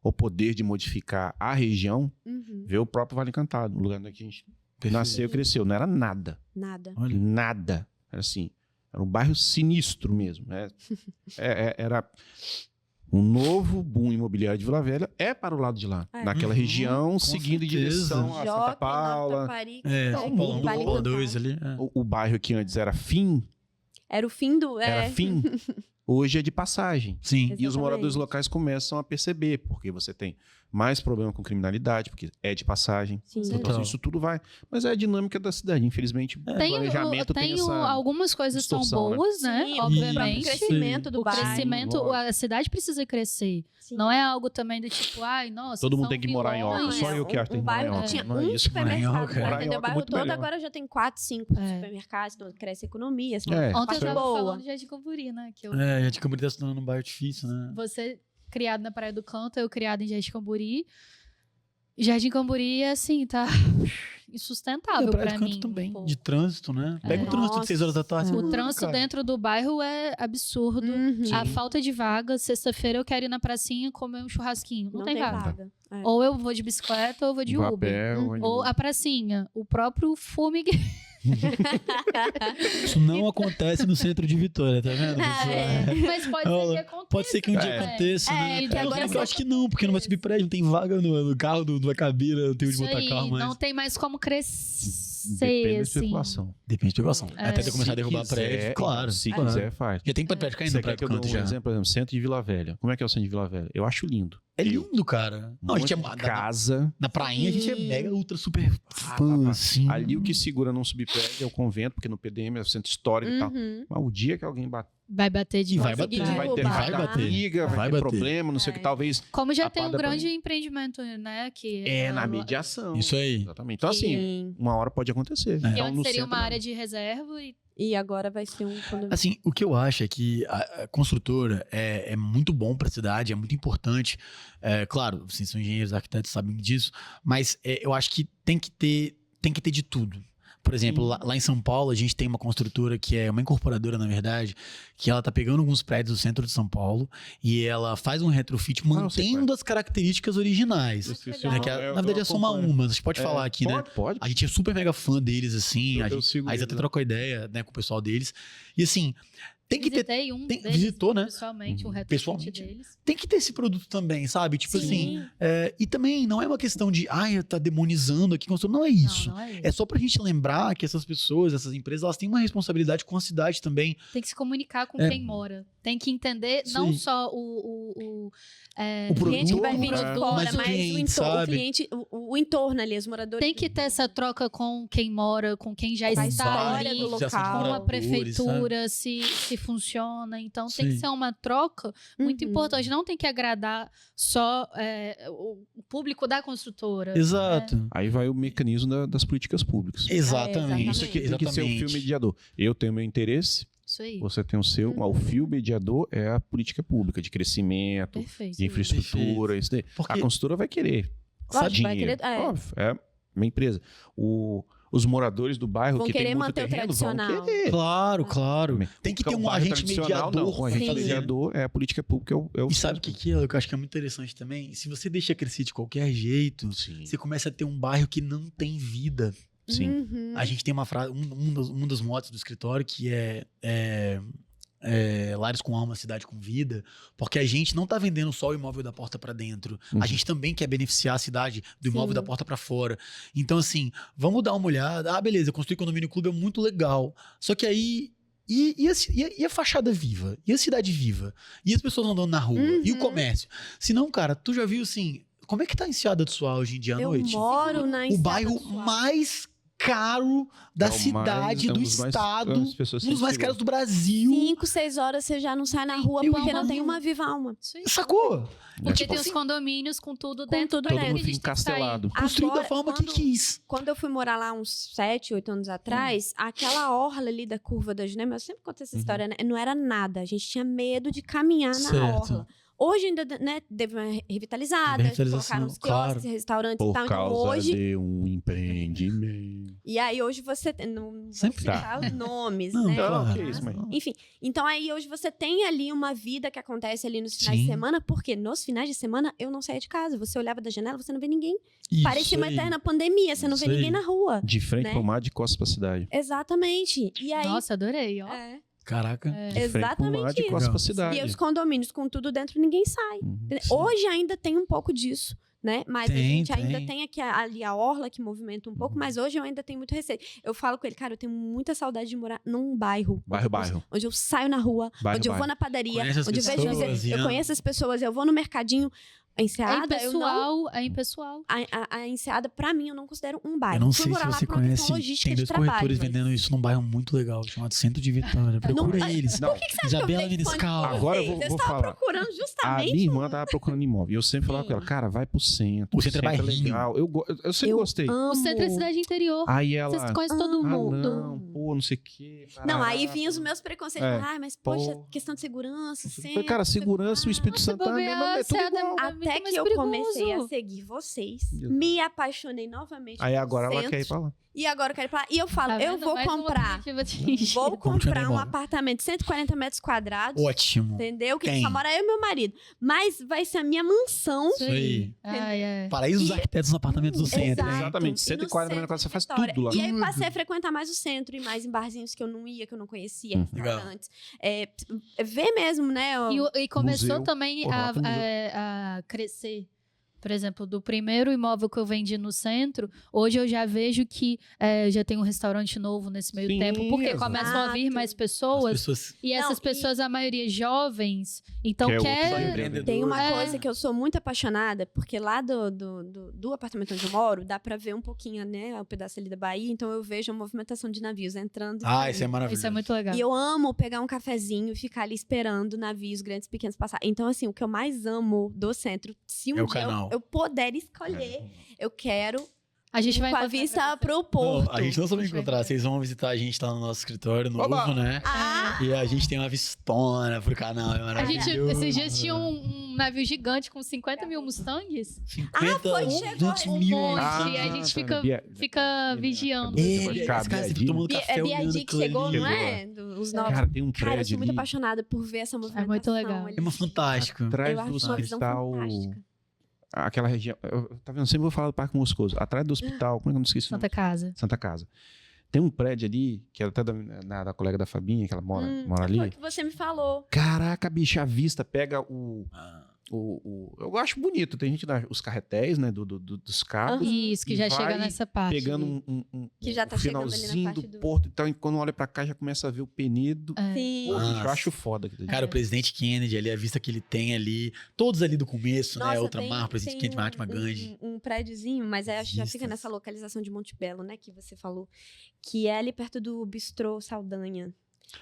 Speaker 1: o poder de modificar a região,
Speaker 2: Uhum.
Speaker 1: vê o próprio Vale Encantado, o lugar onde a gente
Speaker 4: Perfeito.
Speaker 1: nasceu e cresceu. Não era nada.
Speaker 2: Nada.
Speaker 4: Olha.
Speaker 1: Nada. Era assim, era um bairro sinistro mesmo. Era um novo boom imobiliário de Vila Velha, é para o lado de lá.
Speaker 2: É.
Speaker 1: Naquela
Speaker 4: Uhum,
Speaker 1: região,
Speaker 4: com
Speaker 1: seguindo em
Speaker 4: certeza.
Speaker 1: direção a Santa Paula.
Speaker 4: É,
Speaker 2: Então,
Speaker 4: São Paulo,
Speaker 2: Vale
Speaker 4: São Paulo
Speaker 2: Encantado.
Speaker 4: 2 ali. É.
Speaker 1: O bairro que antes era fim,
Speaker 2: Era o fim do...
Speaker 1: era fim, hoje é de passagem.
Speaker 4: Sim.
Speaker 1: E os
Speaker 2: Exatamente.
Speaker 1: moradores locais começam a perceber, porque você tem mais problema com criminalidade, porque é de passagem.
Speaker 2: Sim.
Speaker 1: Então,
Speaker 4: Total.
Speaker 1: isso tudo vai. Mas é a dinâmica da cidade. Infelizmente, o planejamento tem essa...
Speaker 3: algumas coisas são
Speaker 1: distorção, né?
Speaker 3: boas, né?
Speaker 2: Sim,
Speaker 3: Obviamente.
Speaker 2: o crescimento do
Speaker 3: O
Speaker 2: bairro.
Speaker 3: crescimento,
Speaker 1: lógico.
Speaker 3: a cidade precisa crescer.
Speaker 2: Sim.
Speaker 3: Não é algo também do tipo, ai, nossa,
Speaker 1: Todo mundo
Speaker 3: são
Speaker 1: tem que morar em
Speaker 3: vilões.
Speaker 1: Oca. Só eu que acho que tem que morar em
Speaker 2: bairro
Speaker 1: Oca.
Speaker 2: que tinha
Speaker 1: Não é
Speaker 2: um
Speaker 1: isso.
Speaker 2: supermercado,
Speaker 4: Morar em Oca,
Speaker 2: pra
Speaker 1: é.
Speaker 2: atender o
Speaker 1: Morar em Oca é
Speaker 2: bairro
Speaker 1: muito
Speaker 2: todo,
Speaker 1: melhor.
Speaker 2: agora já tem 4, 5 supermercados, então cresce a economia. Assim,
Speaker 1: É.
Speaker 3: Ontem eu
Speaker 1: Isso é
Speaker 3: tava
Speaker 2: boa.
Speaker 3: falando de Jardim Camburi, né? Que eu,
Speaker 4: Gente, Camburi tá se tornando um bairro difícil, né?
Speaker 3: você criado na Praia do Canto, eu criado em Jardim Camburi. Jardim Camburi, assim, tá insustentável
Speaker 4: Praia
Speaker 3: pra
Speaker 4: do Canto
Speaker 3: mim.
Speaker 4: também,
Speaker 3: Pô.
Speaker 4: de trânsito, né? Pega
Speaker 3: É.
Speaker 4: o trânsito de 6 horas da tarde.
Speaker 2: Nossa.
Speaker 3: O trânsito
Speaker 4: cara.
Speaker 3: dentro do bairro é absurdo.
Speaker 2: Uhum.
Speaker 3: A falta de vaga. Sexta-feira eu quero ir na pracinha comer um churrasquinho. Não, tem vaga.
Speaker 2: É.
Speaker 3: Ou eu vou de bicicleta ou eu vou de
Speaker 1: Vou a
Speaker 3: Uber.
Speaker 1: pé, ou de
Speaker 3: Ou a pracinha. O próprio formigueiro.
Speaker 4: Isso não acontece no centro de Vitória, tá vendo? pessoal?
Speaker 2: É.
Speaker 3: Mas pode ser que aconteça.
Speaker 4: Pode ser que um dia
Speaker 1: É.
Speaker 4: aconteça, né?
Speaker 3: É, que agora
Speaker 4: eu acho que não, porque não vai subir prédio, não tem vaga no carro, não vai caber, não tem onde
Speaker 3: Isso
Speaker 4: botar
Speaker 3: aí,
Speaker 4: carro mais.
Speaker 3: não tem mais como crescer,
Speaker 1: Depende da
Speaker 3: assim.
Speaker 1: especulação.
Speaker 4: Depende de especulação.
Speaker 3: É.
Speaker 4: Até ter começar a
Speaker 1: Se
Speaker 4: derrubar
Speaker 1: quiser,
Speaker 4: prédio, claro.
Speaker 1: Se
Speaker 4: claro.
Speaker 1: quiser, faz.
Speaker 4: Já tem prédio caindo
Speaker 1: Você
Speaker 4: no
Speaker 1: quer que
Speaker 4: prédio
Speaker 1: eu
Speaker 4: do
Speaker 1: dou
Speaker 4: canto
Speaker 1: um
Speaker 4: já.
Speaker 1: exemplo, por exemplo, centro de Vila Velha. Como é que é o centro de Vila Velha? Eu acho lindo.
Speaker 4: É lindo, cara. Não, a gente é
Speaker 1: Casa.
Speaker 4: na prainha, a gente é
Speaker 2: Sim.
Speaker 4: mega ultra super fã,
Speaker 1: tá.
Speaker 4: assim.
Speaker 1: Ali o que segura não subir prédio é o convento, porque no PDM é o centro histórico e tal.
Speaker 2: Uhum.
Speaker 1: Mas o dia que alguém bater,
Speaker 3: Vai bater de
Speaker 4: E vai
Speaker 3: novo.
Speaker 4: bater.
Speaker 2: Vai
Speaker 1: vai ter,
Speaker 2: derrubar.
Speaker 1: vai dar
Speaker 4: bater.
Speaker 1: briga, vai,
Speaker 4: Vai
Speaker 1: ter
Speaker 4: bater.
Speaker 1: problema, não sei o que, talvez
Speaker 3: Como já
Speaker 1: A
Speaker 3: tem umpada grande
Speaker 1: pra
Speaker 3: empreendimento, né? Que
Speaker 1: é na mediação.
Speaker 4: Isso aí.
Speaker 1: Exatamente. Então, assim,
Speaker 2: Sim.
Speaker 1: uma hora pode acontecer.
Speaker 3: Que
Speaker 1: Então,
Speaker 3: antes
Speaker 1: no
Speaker 3: seria
Speaker 1: centro,
Speaker 3: uma
Speaker 1: não.
Speaker 3: área de reserva e
Speaker 2: E agora vai ser um condomínio.
Speaker 4: Assim, o que eu acho é que a construtora é muito bom para a cidade, é muito importante. Claro, vocês são engenheiros, arquitetos, sabem disso, mas eu acho que tem que ter de tudo. Por exemplo, lá em São Paulo, a gente tem uma construtora que é uma incorporadora, na verdade, que ela tá pegando alguns prédios do centro de São Paulo e ela faz um retrofit
Speaker 1: eu sei qual
Speaker 4: mantendo as características originais.
Speaker 1: Eu esqueci
Speaker 2: Legal.
Speaker 1: o
Speaker 4: Que
Speaker 1: nome,
Speaker 4: na verdade é só uma.
Speaker 1: acompanho.
Speaker 4: Você pode falar aqui, né?
Speaker 1: Pode.
Speaker 4: A gente é super mega fã deles, assim.
Speaker 1: Eu sigo
Speaker 4: A gente
Speaker 1: eles,
Speaker 4: até
Speaker 1: né?
Speaker 4: trocou ideia, né, com o pessoal deles. E assim, tem que ter.
Speaker 3: visitei um deles,
Speaker 4: visitou, né?
Speaker 3: pessoalmente, o retrofit
Speaker 4: Pessoalmente.
Speaker 3: deles.
Speaker 4: Tem que ter esse produto também, sabe? Tipo
Speaker 2: Sim.
Speaker 4: assim. E também não é uma questão de, tá demonizando aqui. Não é isso.
Speaker 3: Não é isso.
Speaker 4: É só pra gente lembrar que essas pessoas, essas empresas, elas têm uma responsabilidade com a cidade também.
Speaker 3: Tem que se comunicar com
Speaker 4: É.
Speaker 3: quem mora. Tem que entender
Speaker 4: Isso
Speaker 3: não
Speaker 4: aí.
Speaker 3: só o
Speaker 4: O
Speaker 2: O cliente que vai vir de
Speaker 4: produtor,
Speaker 2: fora,
Speaker 4: mas o
Speaker 2: mas
Speaker 4: cliente, sabe?
Speaker 2: o entorno ali, os moradores.
Speaker 3: tem que ter essa troca com quem mora, com quem já
Speaker 2: Com a
Speaker 3: está
Speaker 2: história
Speaker 3: ali,
Speaker 2: do
Speaker 3: com
Speaker 2: local.
Speaker 3: a
Speaker 4: moradores,
Speaker 3: prefeitura, se funciona. Então tem que
Speaker 4: Sim.
Speaker 3: ser uma troca muito
Speaker 2: Uhum.
Speaker 3: importante. Não tem que agradar só o público da construtora.
Speaker 4: Exato.
Speaker 1: Aí vai o mecanismo das políticas públicas.
Speaker 4: Exatamente.
Speaker 1: Isso aqui tem que ser o
Speaker 4: Exatamente.
Speaker 1: fio mediador. Eu tenho meu interesse,
Speaker 3: Isso aí.
Speaker 1: você tem o seu.
Speaker 2: Uhum.
Speaker 1: O fio mediador é a política pública de crescimento,
Speaker 3: Perfeito.
Speaker 1: de infraestrutura, isso daí.
Speaker 4: Porque-
Speaker 1: A construtora vai querer.
Speaker 2: Lógico, vai
Speaker 1: dinheiro.
Speaker 2: querer- é.
Speaker 1: Óbvio, é uma empresa. Os moradores do bairro
Speaker 2: Vão
Speaker 1: que tem
Speaker 2: querer
Speaker 1: muito
Speaker 2: manter o
Speaker 1: terreno vão
Speaker 2: tradicional.
Speaker 1: querer.
Speaker 4: Claro, claro.
Speaker 1: Também.
Speaker 4: Tem que
Speaker 1: Porque
Speaker 4: ter
Speaker 1: o
Speaker 4: um
Speaker 1: bairro
Speaker 4: agente
Speaker 1: tradicional,
Speaker 4: mediador.
Speaker 1: Não, o agente
Speaker 2: Sim.
Speaker 1: mediador é a política pública. É o
Speaker 4: E sabe o que é? Que eu acho que é muito interessante também? Se você deixa crescer de qualquer jeito,
Speaker 1: Sim.
Speaker 4: você começa a ter um bairro que não tem vida.
Speaker 1: Sim.
Speaker 2: Uhum.
Speaker 4: A gente tem uma frase, um dos motos do escritório que é Lares com alma, cidade com vida, porque a gente não tá vendendo só o imóvel da porta para dentro.
Speaker 1: Uhum.
Speaker 4: A gente também quer beneficiar a cidade do imóvel
Speaker 2: Sim.
Speaker 4: da porta para fora. Então, assim, vamos dar uma olhada. Beleza, construir condomínio clube é muito legal. Só que aí. E a fachada viva? E a cidade viva? E as pessoas andando na rua? E o
Speaker 2: Uhum.
Speaker 4: comércio? Se não, cara, tu já viu assim. Como é que tá em Enseada do Suá hoje em dia à
Speaker 2: Eu
Speaker 4: noite?
Speaker 2: moro na
Speaker 4: O
Speaker 2: Enseada
Speaker 4: bairro
Speaker 2: do Suá.
Speaker 4: mais caro da
Speaker 1: É o mais-
Speaker 4: cidade,
Speaker 1: é um
Speaker 4: do
Speaker 1: dos mais-
Speaker 4: estado,
Speaker 1: as pessoas
Speaker 4: um dos
Speaker 1: se
Speaker 4: mais
Speaker 1: seguram.
Speaker 4: caros do Brasil.
Speaker 2: 5, 6 horas você já não sai na rua
Speaker 4: Eu
Speaker 2: porque não
Speaker 4: amo.
Speaker 2: tem uma viva alma.
Speaker 3: Isso aí.
Speaker 4: Sacou?
Speaker 3: Porque
Speaker 4: Tipo
Speaker 3: tem
Speaker 4: assim,
Speaker 3: os condomínios com tudo
Speaker 2: Com
Speaker 3: dentro.
Speaker 2: tudo
Speaker 3: daí
Speaker 2: dentro.
Speaker 3: a
Speaker 1: Todo mundo
Speaker 3: gente tem que sair.
Speaker 1: encastelado.
Speaker 4: construído da
Speaker 2: Agora,
Speaker 4: forma que
Speaker 2: quando-
Speaker 4: quis.
Speaker 2: Quando eu fui morar lá uns 7, 8 anos atrás, aquela orla ali da curva da Junema, eu sempre conto essa
Speaker 1: Uhum.
Speaker 2: história, né? Não era nada. A gente tinha medo de caminhar na
Speaker 4: Certo.
Speaker 2: orla. Hoje ainda, né, teve uma revitalizada,
Speaker 4: Revitalização,
Speaker 2: colocaram uns
Speaker 4: claro.
Speaker 2: quiosques, restaurantes e
Speaker 1: Por
Speaker 2: tal. Então
Speaker 1: causa
Speaker 2: hoje...
Speaker 1: de um empreendimento.
Speaker 2: E aí hoje você... Não vou
Speaker 4: Sempre
Speaker 2: citar os nomes,
Speaker 4: Não,
Speaker 2: né?
Speaker 4: claro.
Speaker 1: que isso, mas-
Speaker 2: Enfim, então aí hoje você tem ali uma vida que acontece ali nos finais
Speaker 4: Sim.
Speaker 2: de semana, porque nos finais de semana eu não saía de casa. Você olhava da janela, você não vê ninguém.
Speaker 4: Isso
Speaker 2: Parecia uma
Speaker 4: aí.
Speaker 2: eterna pandemia, você não
Speaker 4: Isso
Speaker 2: vê ninguém
Speaker 4: aí.
Speaker 2: na rua.
Speaker 1: De frente
Speaker 2: Né?
Speaker 1: pro mar, de costas pra cidade.
Speaker 2: Exatamente. E aí...
Speaker 3: Nossa, adorei, ó.
Speaker 2: É,
Speaker 4: Caraca.
Speaker 1: De frente pro mar,
Speaker 2: exatamente
Speaker 1: de
Speaker 2: isso.
Speaker 1: costas pra
Speaker 4: Legal.
Speaker 1: cidade.
Speaker 2: E os condomínios com tudo dentro, ninguém sai.
Speaker 1: Uhum.
Speaker 4: Sim.
Speaker 2: Hoje ainda tem um pouco disso, né? Mas a
Speaker 4: Tem,
Speaker 2: gente ainda
Speaker 4: tem.
Speaker 2: tem aqui ali a orla que movimenta um pouco, mas hoje eu ainda tenho muito receio. Eu falo com ele, cara, eu tenho muita saudade de morar num bairro.
Speaker 1: Bairro.
Speaker 2: Onde eu saio na rua,
Speaker 1: Bairro,
Speaker 2: onde eu vou
Speaker 1: bairro.
Speaker 2: na padaria,
Speaker 4: Conhece as
Speaker 2: onde eu vejo
Speaker 4: pessoas,
Speaker 2: eu
Speaker 4: Ian.
Speaker 2: conheço as pessoas, eu vou no mercadinho. A Enseada,
Speaker 3: É impessoal.
Speaker 2: A Enseada, pra mim, eu não considero um bairro.
Speaker 4: Eu não
Speaker 2: Fui
Speaker 4: sei se
Speaker 2: morar lá
Speaker 4: você
Speaker 2: por uma questão
Speaker 4: conhece,
Speaker 2: logística
Speaker 4: tem
Speaker 2: de
Speaker 4: 2
Speaker 2: trabalho,
Speaker 4: corretores
Speaker 2: mas-
Speaker 4: vendendo isso num bairro muito legal, chamado Centro de Vitória. Procura eles.
Speaker 1: Não,
Speaker 2: Por que você acha que eu
Speaker 4: Isabela
Speaker 2: virei fã de
Speaker 4: Menescal.
Speaker 2: vocês?
Speaker 1: Agora eu vou
Speaker 2: estava
Speaker 1: falar.
Speaker 2: procurando
Speaker 1: A
Speaker 2: justamente...
Speaker 1: minha irmã tava procurando imóvel. E eu sempre falava com ela, cara, vai pro centro.
Speaker 4: O centro é bairrinho.
Speaker 1: legal. Eu sempre gostei.
Speaker 3: O centro é cidade interior.
Speaker 1: Aí ela...
Speaker 3: Você conhece todo mundo.
Speaker 1: não, pô, não sei o quê.
Speaker 2: Não, aí
Speaker 1: parará,
Speaker 2: vinham os meus preconceitos.
Speaker 1: É.
Speaker 2: Ah, mas poxa,
Speaker 1: Pô.
Speaker 2: questão de segurança,
Speaker 1: Eu falei,
Speaker 2: centro...
Speaker 1: cara, segurança, o Espírito
Speaker 3: Se
Speaker 1: Santo também,
Speaker 3: bobear,
Speaker 1: mas é tudo
Speaker 3: Enseada
Speaker 1: igual.
Speaker 3: é
Speaker 2: Até
Speaker 3: muito
Speaker 2: que
Speaker 3: mais
Speaker 2: eu
Speaker 3: perigoso.
Speaker 2: comecei a seguir vocês,
Speaker 1: Exato.
Speaker 2: me apaixonei novamente
Speaker 1: Aí
Speaker 2: pelo
Speaker 1: agora ela
Speaker 2: centro,
Speaker 1: quer ir pra lá.
Speaker 2: E agora eu quero ir pra lá. E eu falo,
Speaker 3: Tá
Speaker 2: eu
Speaker 3: vendo?
Speaker 2: vou
Speaker 3: Mais uma
Speaker 2: comprar...
Speaker 3: alternativa atingida.
Speaker 2: Vou
Speaker 4: Vamos te
Speaker 2: comprar um
Speaker 4: embora.
Speaker 2: apartamento de 140 metros quadrados.
Speaker 4: Ótimo.
Speaker 2: Entendeu? Que
Speaker 4: Quem?
Speaker 2: só mora eu e meu marido. Mas vai ser a minha mansão.
Speaker 4: Isso aí.
Speaker 3: Ai, ai.
Speaker 4: Paraíso dos arquitetos nos apartamentos do centro.
Speaker 2: Exato.
Speaker 1: Exatamente,
Speaker 2: E no
Speaker 1: 140
Speaker 2: centro
Speaker 1: metros, você
Speaker 2: de
Speaker 1: faz
Speaker 2: Vitória.
Speaker 1: tudo lá.
Speaker 2: E aí eu passei a frequentar mais o centro e mais em barzinhos que eu não ia, que eu não conhecia,
Speaker 4: Legal.
Speaker 2: restaurantes. Ver mesmo, né?
Speaker 3: E começou
Speaker 1: Museu.
Speaker 3: também
Speaker 1: Porra, lá tem museu.
Speaker 3: a crescer. Por exemplo, do primeiro imóvel que eu vendi no centro, hoje eu já vejo que já tem um restaurante novo nesse meio
Speaker 1: Sim,
Speaker 3: tempo, porque
Speaker 1: exato.
Speaker 3: começam a vir mais
Speaker 4: As
Speaker 3: pessoas.
Speaker 4: pessoas
Speaker 3: E
Speaker 2: Não,
Speaker 3: essas
Speaker 2: e-
Speaker 3: pessoas, a maioria jovens, então
Speaker 1: Que é outro
Speaker 3: quer...
Speaker 1: empreendedor.
Speaker 2: Tem uma
Speaker 3: É.
Speaker 2: coisa que eu sou muito apaixonada, porque lá do apartamento onde eu moro, dá pra ver um pouquinho, né, o pedaço ali da Bahia, então eu vejo a movimentação de navios entrando e
Speaker 4: Ah, isso é
Speaker 2: saindo.
Speaker 4: maravilhoso.
Speaker 3: Isso é muito legal.
Speaker 2: E eu amo pegar um cafezinho e ficar ali esperando navios grandes e pequenos passar. Então, assim, o que eu mais amo do centro, se um
Speaker 4: É o
Speaker 2: dia
Speaker 4: canal.
Speaker 2: eu puder escolher, eu quero
Speaker 3: A gente vai
Speaker 2: com a
Speaker 3: encontrar
Speaker 2: vista
Speaker 3: pra você.
Speaker 2: pro
Speaker 4: Não,
Speaker 2: porto.
Speaker 4: a gente não só vai
Speaker 3: A gente vai
Speaker 4: encontrar,
Speaker 3: encontrar.
Speaker 4: vocês vão visitar a gente lá no nosso escritório novo,
Speaker 1: Oba!
Speaker 4: né?
Speaker 2: Ah,
Speaker 4: E a gente tem uma vistona pro canal, é
Speaker 3: A
Speaker 4: maravilhoso.
Speaker 3: gente, esses dias tinha um navio gigante com 50 mil Mustangs.
Speaker 4: 50,
Speaker 2: foi, chegou
Speaker 4: 200
Speaker 3: Um
Speaker 4: mil.
Speaker 3: monte.
Speaker 1: Ah,
Speaker 3: E a gente
Speaker 1: tá, Bia-
Speaker 3: fica vigiando.
Speaker 4: É,
Speaker 3: assim.
Speaker 1: Pode
Speaker 4: esse
Speaker 1: caber
Speaker 4: cara
Speaker 1: ali.
Speaker 4: sempre tomando
Speaker 2: é
Speaker 4: café, olhando
Speaker 2: BID que
Speaker 4: aquilo
Speaker 2: chegou,
Speaker 4: ali.
Speaker 2: não é? Os novos.
Speaker 1: Cara, tem um
Speaker 2: Cara, eu
Speaker 1: prédio
Speaker 2: sou muito
Speaker 1: ali.
Speaker 2: apaixonada por ver essa movimentação.
Speaker 3: muito legal.
Speaker 2: ali.
Speaker 4: É uma fantástica.
Speaker 1: Atrás
Speaker 2: Eu
Speaker 1: do
Speaker 2: acho uma visão
Speaker 1: hospital.
Speaker 2: fantástica.
Speaker 1: Aquela região. Tá vendo? Sempre vou falar do Parque Moscoso. Atrás do hospital. Como é que eu não esqueci o nome?
Speaker 3: Santa Casa.
Speaker 1: Santa Casa. Tem um prédio ali, que é até da colega da Fabinha, que ela mora
Speaker 2: Foi
Speaker 1: ali.
Speaker 2: o que você me falou.
Speaker 1: Caraca, bicho, a vista pega
Speaker 4: Ah,
Speaker 1: eu acho bonito. Tem gente os carretéis, né? Dos cabos.
Speaker 3: Isso, que
Speaker 1: E
Speaker 3: já
Speaker 1: vai
Speaker 3: chega nessa parte.
Speaker 1: Pegando
Speaker 2: Que já tá
Speaker 1: um
Speaker 2: chegando ali na
Speaker 1: finalzinho
Speaker 2: parte
Speaker 1: do
Speaker 2: do-
Speaker 1: porto e tal. E quando olha pra cá, já começa a ver o Penedo.
Speaker 3: É.
Speaker 2: Sim.
Speaker 1: Pô, bicho, eu
Speaker 4: Nossa.
Speaker 1: acho foda. aquilo ali.
Speaker 4: Cara, o presidente Kennedy ali, a vista que ele tem ali, todos ali do começo, né?
Speaker 2: Nossa,
Speaker 4: Outra
Speaker 2: tem-
Speaker 4: marca, o presidente
Speaker 2: tem
Speaker 4: Kennedy, Mahatma Gandhi.
Speaker 2: Um prédiozinho, mas aí acho que já fica
Speaker 4: Vistas.
Speaker 2: nessa localização de Monte Belo, né? Que você falou. Que é ali perto do Bistrô Saldanha.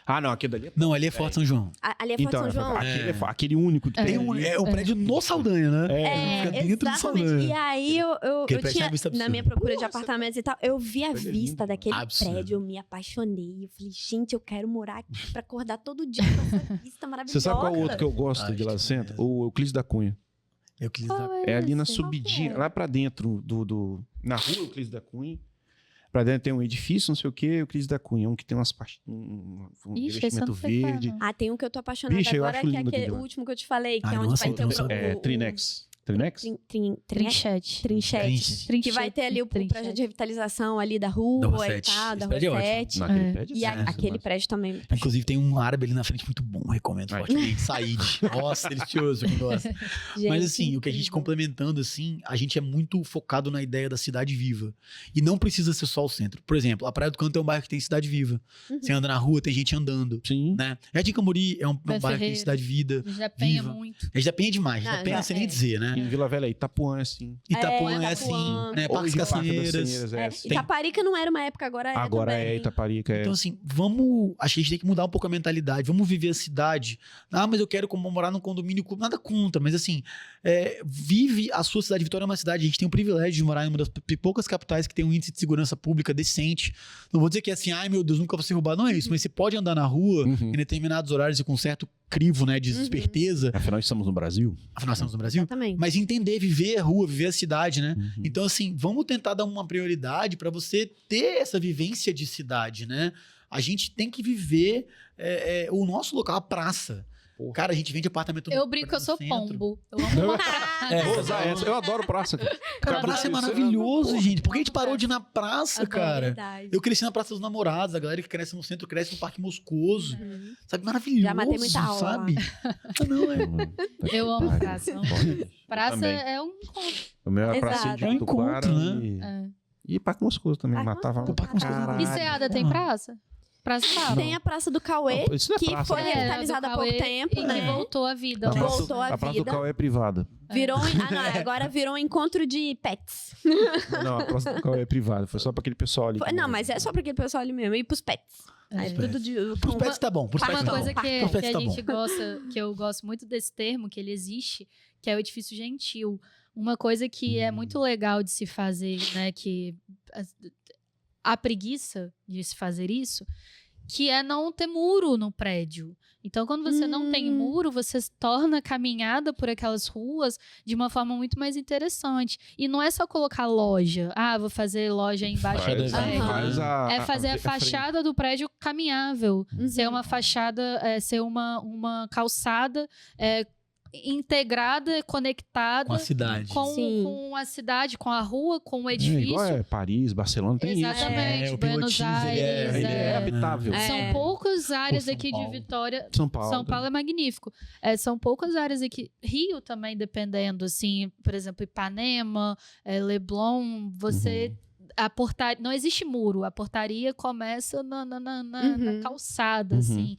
Speaker 1: Ah, não, aquele dali é.
Speaker 4: Não, ali é Forte São João.
Speaker 2: Ali é Forte
Speaker 1: Então,
Speaker 2: São João.
Speaker 1: aquele, aquele único que
Speaker 3: É.
Speaker 1: tem.
Speaker 4: Tem um,
Speaker 1: ali.
Speaker 4: é um prédio no Saldanha, né?
Speaker 2: É,
Speaker 4: Fica dentro do
Speaker 2: exatamente.
Speaker 4: Saldanha.
Speaker 2: E aí eu
Speaker 4: Aquele prédio
Speaker 2: tinha,
Speaker 4: tem uma vista
Speaker 2: na
Speaker 4: absurda.
Speaker 2: minha procura de apartamentos e tal, eu vi a
Speaker 1: Prédio é
Speaker 2: vista
Speaker 1: lindo,
Speaker 2: daquele
Speaker 4: absurdo.
Speaker 2: prédio, eu me apaixonei. Eu falei, gente, eu quero morar aqui pra acordar todo dia com essa vista maravilhosa.
Speaker 1: Você sabe qual outro que eu gosto
Speaker 4: Acho
Speaker 1: de lá
Speaker 4: que
Speaker 1: centro?
Speaker 4: é.
Speaker 1: O Euclides da Cunha.
Speaker 4: Eu quis
Speaker 3: Qual
Speaker 4: dar...
Speaker 1: É ali na
Speaker 3: esse?
Speaker 1: subidinha,
Speaker 2: Qual que é?
Speaker 1: lá pra dentro na rua Euclides da Cunha. Pra dentro tem um edifício, não sei o que, Euclides da Cunha, um que tem umas um
Speaker 3: Ixi, esse eu
Speaker 1: revestimento
Speaker 3: não sei qual é,
Speaker 1: verde.
Speaker 3: não.
Speaker 2: Ah, tem um que eu tô apaixonada
Speaker 1: Bicho, eu
Speaker 2: agora,
Speaker 1: acho
Speaker 2: que é
Speaker 1: lindo
Speaker 2: aquele
Speaker 1: aquele lá.
Speaker 2: último que eu te falei, que
Speaker 4: Ai,
Speaker 2: é onde
Speaker 4: nossa,
Speaker 2: vai
Speaker 4: eu
Speaker 2: ter
Speaker 4: não
Speaker 2: o...
Speaker 4: sei.
Speaker 1: É, Trinex. Trinex?
Speaker 3: Trinchete.
Speaker 2: Trinchete. Que vai ter ali o projeto de revitalização ali da rua
Speaker 4: Da Rua
Speaker 2: e
Speaker 4: 7.
Speaker 2: tal, da
Speaker 4: Esse
Speaker 2: Rua
Speaker 4: prédio é ótimo.
Speaker 2: 7.
Speaker 1: Naquele
Speaker 3: É.
Speaker 1: prédio,
Speaker 2: E
Speaker 1: sim,
Speaker 2: aquele
Speaker 1: mas-
Speaker 2: prédio também.
Speaker 4: Inclusive tem um árabe ali na frente muito bom, recomendo
Speaker 1: Ai.
Speaker 4: fortemente. Said. Nossa, delicioso, quem gosta. Mas assim, o que a gente
Speaker 2: incrível.
Speaker 4: complementando assim, a gente é muito focado na ideia da cidade viva. E não precisa ser só o centro. Por exemplo, a Praia do Canto é um bairro que tem cidade viva.
Speaker 2: Uhum.
Speaker 4: Você anda na rua, tem gente andando,
Speaker 1: Sim.
Speaker 4: né? Jardim Cambori é um bairro que tem
Speaker 3: Ferreira.
Speaker 4: cidade vida.
Speaker 3: Já penha
Speaker 4: Viva.
Speaker 3: muito.
Speaker 4: A gente penha demais,
Speaker 2: Ah,
Speaker 4: já penha
Speaker 2: já,
Speaker 4: sem nem
Speaker 2: é.
Speaker 4: dizer, né?
Speaker 1: Em Vila Velha, Itapuã, assim.
Speaker 4: Itapuã é
Speaker 2: Itapuã.
Speaker 4: assim, né? Parques
Speaker 1: Hoje, Parque das
Speaker 4: Cacineiras.
Speaker 1: Senheiras,
Speaker 2: É,
Speaker 1: assim.
Speaker 2: Itaparica não era uma época, agora é
Speaker 1: Agora
Speaker 2: também.
Speaker 1: é Itaparica. É.
Speaker 4: Então, assim, acho que a gente tem que mudar um pouco a mentalidade. Vamos viver a cidade. Ah, mas eu quero morar num condomínio. Nada contra, mas assim, vive a sua cidade. Vitória é uma cidade. A gente tem o privilégio de morar em uma das poucas capitais que tem um índice de segurança pública decente. Não vou dizer que é assim, ai meu Deus, nunca vou ser roubado. Não é isso, mas você pode andar na rua
Speaker 1: Uhum.
Speaker 4: em determinados horários e com certo crivo, né, de esperteza.
Speaker 1: Afinal, estamos no Brasil.
Speaker 4: Afinal, estamos no Brasil.
Speaker 2: Exatamente.
Speaker 4: Mas entender, viver a rua, viver a cidade, né?
Speaker 1: Uhum.
Speaker 4: Então, assim, vamos tentar dar uma prioridade para você ter essa vivência de cidade, né? A gente tem que viver o nosso local, a praça.
Speaker 1: Porra.
Speaker 4: Cara, a gente vende apartamento
Speaker 3: Eu brinco que eu
Speaker 4: no
Speaker 3: sou
Speaker 4: centro.
Speaker 3: pombo. Eu amo uma
Speaker 4: É,
Speaker 1: Vou usar essa. Eu adoro praça.
Speaker 4: Cara, a praça é maravilhoso, gente. Por que a gente parou de ir na praça,
Speaker 3: Adoro.
Speaker 4: cara?
Speaker 2: Verdade.
Speaker 4: Eu cresci na Praça dos Namorados, a galera que cresce no centro cresce no Parque Moscoso.
Speaker 2: Uhum.
Speaker 4: Sabe, maravilhoso,
Speaker 2: Já matei muita aula
Speaker 4: sabe? Ah, não,
Speaker 3: Eu amo praça. Praça
Speaker 1: Também.
Speaker 3: é um encontro.
Speaker 1: O meu é
Speaker 2: Exato.
Speaker 1: praça de
Speaker 4: É um
Speaker 1: Tuquara
Speaker 4: encontro, né?
Speaker 1: e...
Speaker 3: É.
Speaker 1: E Parque Moscoso também.
Speaker 2: Parque
Speaker 1: Matava
Speaker 2: Moscoso.
Speaker 1: pra
Speaker 4: Parque Moscoso.
Speaker 1: caralho.
Speaker 3: E Ceada tem
Speaker 4: Ah.
Speaker 3: praça? Praça Pablo.
Speaker 2: Tem a Praça do Cauê,
Speaker 1: Não, isso não é
Speaker 2: que
Speaker 1: praça,
Speaker 2: foi
Speaker 1: né?
Speaker 2: revitalizada há pouco tempo,
Speaker 3: e
Speaker 2: né?
Speaker 3: que voltou à vida.
Speaker 1: A
Speaker 3: né?
Speaker 1: praça,
Speaker 2: Voltou à
Speaker 1: a praça do
Speaker 2: vida.
Speaker 1: Cauê é privada.
Speaker 2: Virou, agora virou um encontro de pets.
Speaker 1: Não, a praça do Cauê é privada. Foi só pra aquele pessoal ali.
Speaker 2: Não, mas é só pra aquele pessoal ali mesmo. E pros pets. Aí
Speaker 4: pets.
Speaker 2: tudo de...
Speaker 4: Pros pets tá bom. Pros pets
Speaker 3: Uma
Speaker 4: tá
Speaker 3: coisa
Speaker 4: bom.
Speaker 3: que
Speaker 4: Pros pets
Speaker 3: a
Speaker 4: tá
Speaker 3: gente
Speaker 4: bom.
Speaker 3: gosta, que eu gosto muito desse termo, que ele existe, que é o edifício gentil. Uma coisa que é muito legal de se fazer, né, que a preguiça de se fazer isso, que é não ter muro no prédio. Então, quando você não tem muro, você torna a caminhada por aquelas ruas de uma forma muito mais interessante. E não é só colocar loja. Ah, vou fazer loja embaixo do
Speaker 4: Faz-
Speaker 3: prédio.
Speaker 1: faz
Speaker 3: É fazer a fachada do prédio caminhável. Ser uma fachada, ser uma calçada integrada, conectada
Speaker 4: Com a cidade.
Speaker 2: Sim.
Speaker 3: com a cidade, com a rua, com o
Speaker 1: É,
Speaker 3: edifício.
Speaker 1: igual Paris, Barcelona, tem isso.
Speaker 3: Exatamente,
Speaker 4: É, o
Speaker 3: Buenos
Speaker 4: pilotismo, ele
Speaker 3: Aires.
Speaker 1: Ele é
Speaker 3: é.
Speaker 1: habitável.
Speaker 3: São poucas áreas
Speaker 4: São
Speaker 3: aqui
Speaker 4: Paulo.
Speaker 3: de Vitória.
Speaker 1: São Paulo.
Speaker 3: São Paulo é magnífico. São poucas áreas aqui. Rio também, dependendo, assim, por exemplo, Ipanema, Leblon, você. A portaria, não existe muro, a portaria começa na calçada,
Speaker 1: Uhum.
Speaker 3: assim.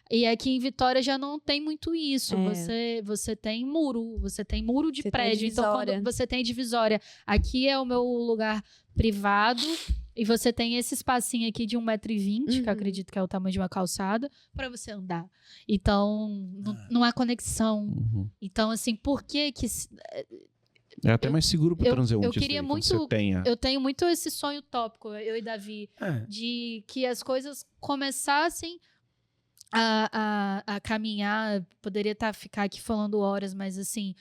Speaker 3: E aqui em Vitória já não tem muito isso.
Speaker 2: É.
Speaker 3: Você tem muro, você tem muro de
Speaker 2: Você tem
Speaker 3: prédio. Então,
Speaker 2: divisória.
Speaker 3: quando você tem divisória, aqui é o meu lugar privado, e você tem esse espacinho aqui de 1,20 m, que eu acredito que é o tamanho de uma calçada, para você andar. Então, não há conexão.
Speaker 1: Uhum.
Speaker 3: Então, assim, por que que...
Speaker 1: É até mais seguro pro transeunte.
Speaker 3: eu
Speaker 1: isso
Speaker 3: queria
Speaker 1: aí, quando
Speaker 3: muito-
Speaker 1: Você tenha.
Speaker 3: Eu tenho muito esse sonho utópico, eu e Davi,
Speaker 4: É.
Speaker 3: de que as coisas começassem a caminhar. Poderia ficar aqui falando horas, mas assim,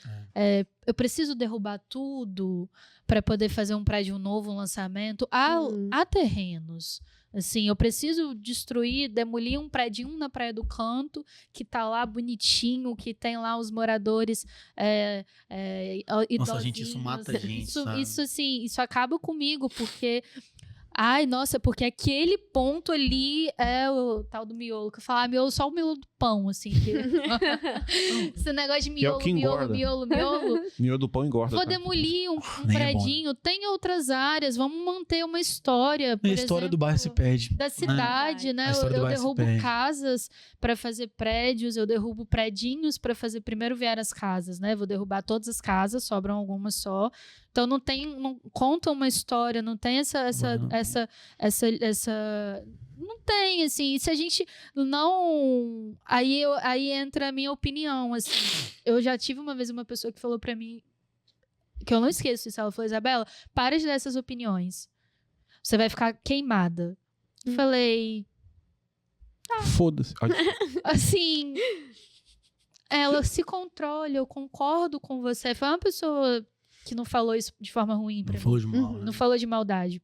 Speaker 3: eu preciso derrubar tudo para poder fazer um prédio novo, um lançamento. Há terrenos. Assim, eu preciso demolir um prédio na Praia do Canto, que tá lá bonitinho, que tem lá os moradores
Speaker 4: Nossa, gente, isso
Speaker 3: idosinhos.
Speaker 4: mata a gente, sabe?
Speaker 3: Isso, assim, isso acaba comigo, porque... Ai, nossa, porque aquele ponto ali é o tal do miolo, que eu falo, miolo, só o miolo do pão, assim. Esse negócio de
Speaker 1: Que é o
Speaker 3: miolo,
Speaker 1: que engorda.
Speaker 3: miolo.
Speaker 1: Miolo do pão engorda.
Speaker 3: Vou
Speaker 1: tá?
Speaker 3: demolir um
Speaker 4: Nem é bom,
Speaker 3: predinho. Tem outras áreas, vamos manter uma história. Por
Speaker 4: A história
Speaker 3: exemplo,
Speaker 4: do bairro se perde.
Speaker 3: da cidade, né?
Speaker 4: A história do
Speaker 3: Eu
Speaker 4: bairro se
Speaker 3: derrubo
Speaker 4: perde.
Speaker 3: casas para fazer prédios, eu derrubo predinhos para fazer. Primeiro vieram as casas, né? Vou derrubar todas as casas, sobram algumas só. Então não conta uma história, não tem essa não tem, assim. E se a gente não, aí entra a minha opinião, assim. Eu já tive uma vez uma pessoa que falou pra mim, que eu não esqueço isso, ela falou: Isabela, para de dar essas opiniões. Você vai ficar queimada. Eu falei,
Speaker 1: Foda-se.
Speaker 3: assim, ela se controle, eu concordo com você. Foi uma pessoa que não falou isso de forma ruim pra
Speaker 4: Não
Speaker 3: mim.
Speaker 4: falou de mal, né?
Speaker 3: Não falou de maldade.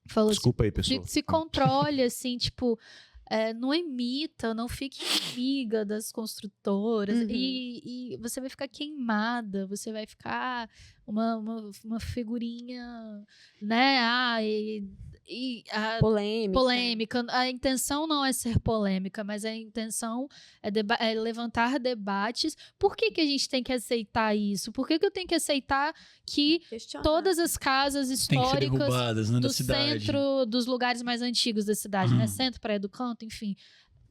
Speaker 3: Falou
Speaker 1: Desculpa aí, pessoal.
Speaker 3: se controle, assim, tipo, não imita, não fique amiga das construtoras. E você vai ficar queimada, você vai ficar uma figurinha, né? Polêmica. A intenção não é ser polêmica, mas a intenção é levantar debates. Por que a gente tem que aceitar isso? Por que eu tenho que aceitar que todas as casas
Speaker 4: Tem que ser
Speaker 3: históricas
Speaker 4: derrubadas, né, da
Speaker 3: do
Speaker 4: cidade.
Speaker 3: centro, dos lugares mais antigos da cidade, né? Centro, Praia do Canto, enfim,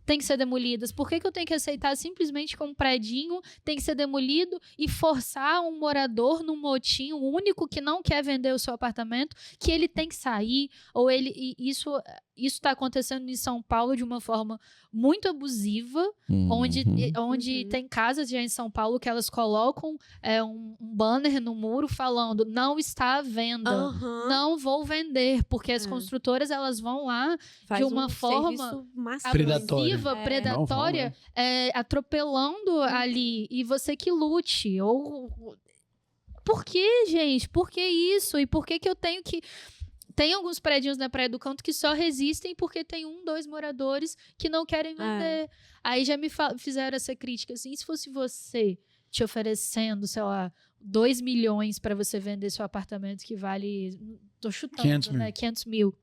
Speaker 3: tem que ser demolidas. Por que eu tenho que aceitar simplesmente que um predinho tem que ser demolido e forçar um morador num motim, o único que não quer vender o seu apartamento, que ele tem que sair? Ou isso está acontecendo em São Paulo de uma forma muito abusiva, onde tem casas já em São Paulo que elas colocam um banner no muro falando: não está à venda, não vou vender, porque as construtoras elas vão lá de uma forma abusiva, predatória, atropelando ali, e você que lute. Por que, gente? Por que isso? E por que eu tenho que... Tem alguns prédios na Praia do Canto que só resistem porque tem 2 moradores que não querem vender. Aí já me fizeram essa crítica, assim: e se fosse você te oferecendo, sei lá, 2 milhões para você vender seu apartamento que vale, tô chutando,
Speaker 4: 500 mil.
Speaker 3: né? 500 mil.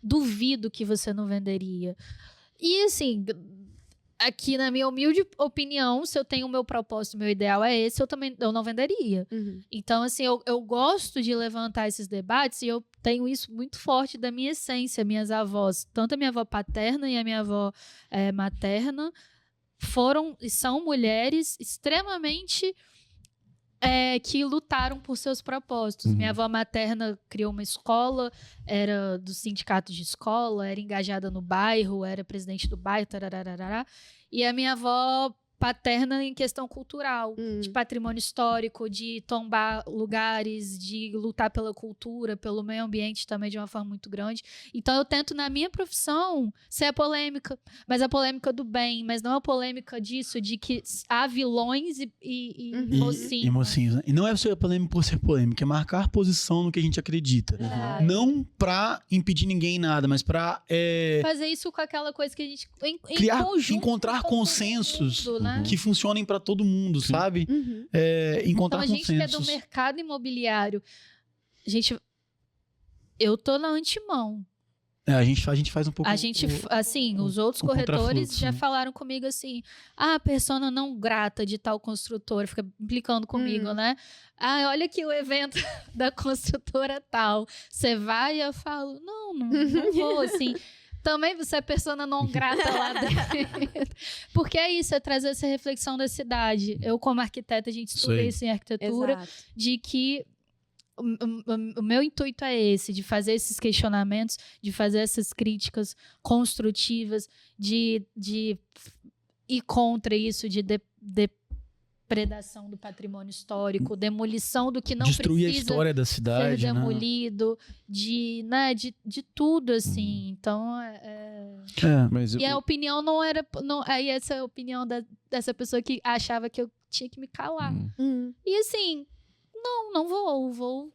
Speaker 3: Duvido que você não venderia. E assim, aqui na minha humilde opinião, se eu tenho o meu propósito, meu ideal é esse, eu não venderia. Então, assim, eu gosto de levantar esses debates e eu tenho isso muito forte da minha essência. Minhas avós, tanto a minha avó paterna e a minha avó materna, foram e são mulheres extremamente que lutaram por seus propósitos. Minha avó materna criou uma escola, era do sindicato de escola, era engajada no bairro, era presidente do bairro, tarararará. E a minha avó paterna em questão cultural, de patrimônio histórico, de tombar lugares, de lutar pela cultura, pelo meio ambiente também de uma forma muito grande. Então eu tento na minha profissão ser a polêmica, mas a polêmica do bem, mas não a polêmica disso, de que há vilões e mocinhos.
Speaker 4: E mocinhos, né? E não é ser polêmico por ser polêmico, é marcar posição no que a gente acredita. Não pra impedir ninguém nada, mas pra
Speaker 3: fazer isso com aquela coisa que a gente
Speaker 4: criar,
Speaker 3: conjunto,
Speaker 4: encontrar consensos,
Speaker 3: mundo, né?
Speaker 4: que funcionem pra todo mundo, sabe? Encontrar
Speaker 3: então, a gente que é
Speaker 4: consensos.
Speaker 3: do mercado imobiliário, eu tô na antemão.
Speaker 4: A gente faz um pouco...
Speaker 3: Os outros corretores
Speaker 4: contrafluxo,
Speaker 3: já
Speaker 4: né?
Speaker 3: falaram comigo assim, a persona não grata de tal construtora, fica implicando comigo, né? Olha aqui o evento da construtora tal, você vai? E eu falo, não vou, assim... Também você é persona não grata lá dentro. Porque é isso, é trazer essa reflexão da cidade. Eu, como arquiteta, a gente estuda isso em arquitetura, de que o meu intuito é esse, de fazer esses questionamentos, de fazer essas críticas construtivas, de ir contra isso, de depredação do patrimônio histórico, demolição do que não
Speaker 4: destruir
Speaker 3: precisa
Speaker 4: a história da cidade,
Speaker 3: ser
Speaker 4: né?
Speaker 3: demolido, de tudo, assim. Então,
Speaker 1: Mas
Speaker 3: e a opinião não era... aí essa opinião dessa pessoa que achava que eu tinha que me calar. E assim, não vou.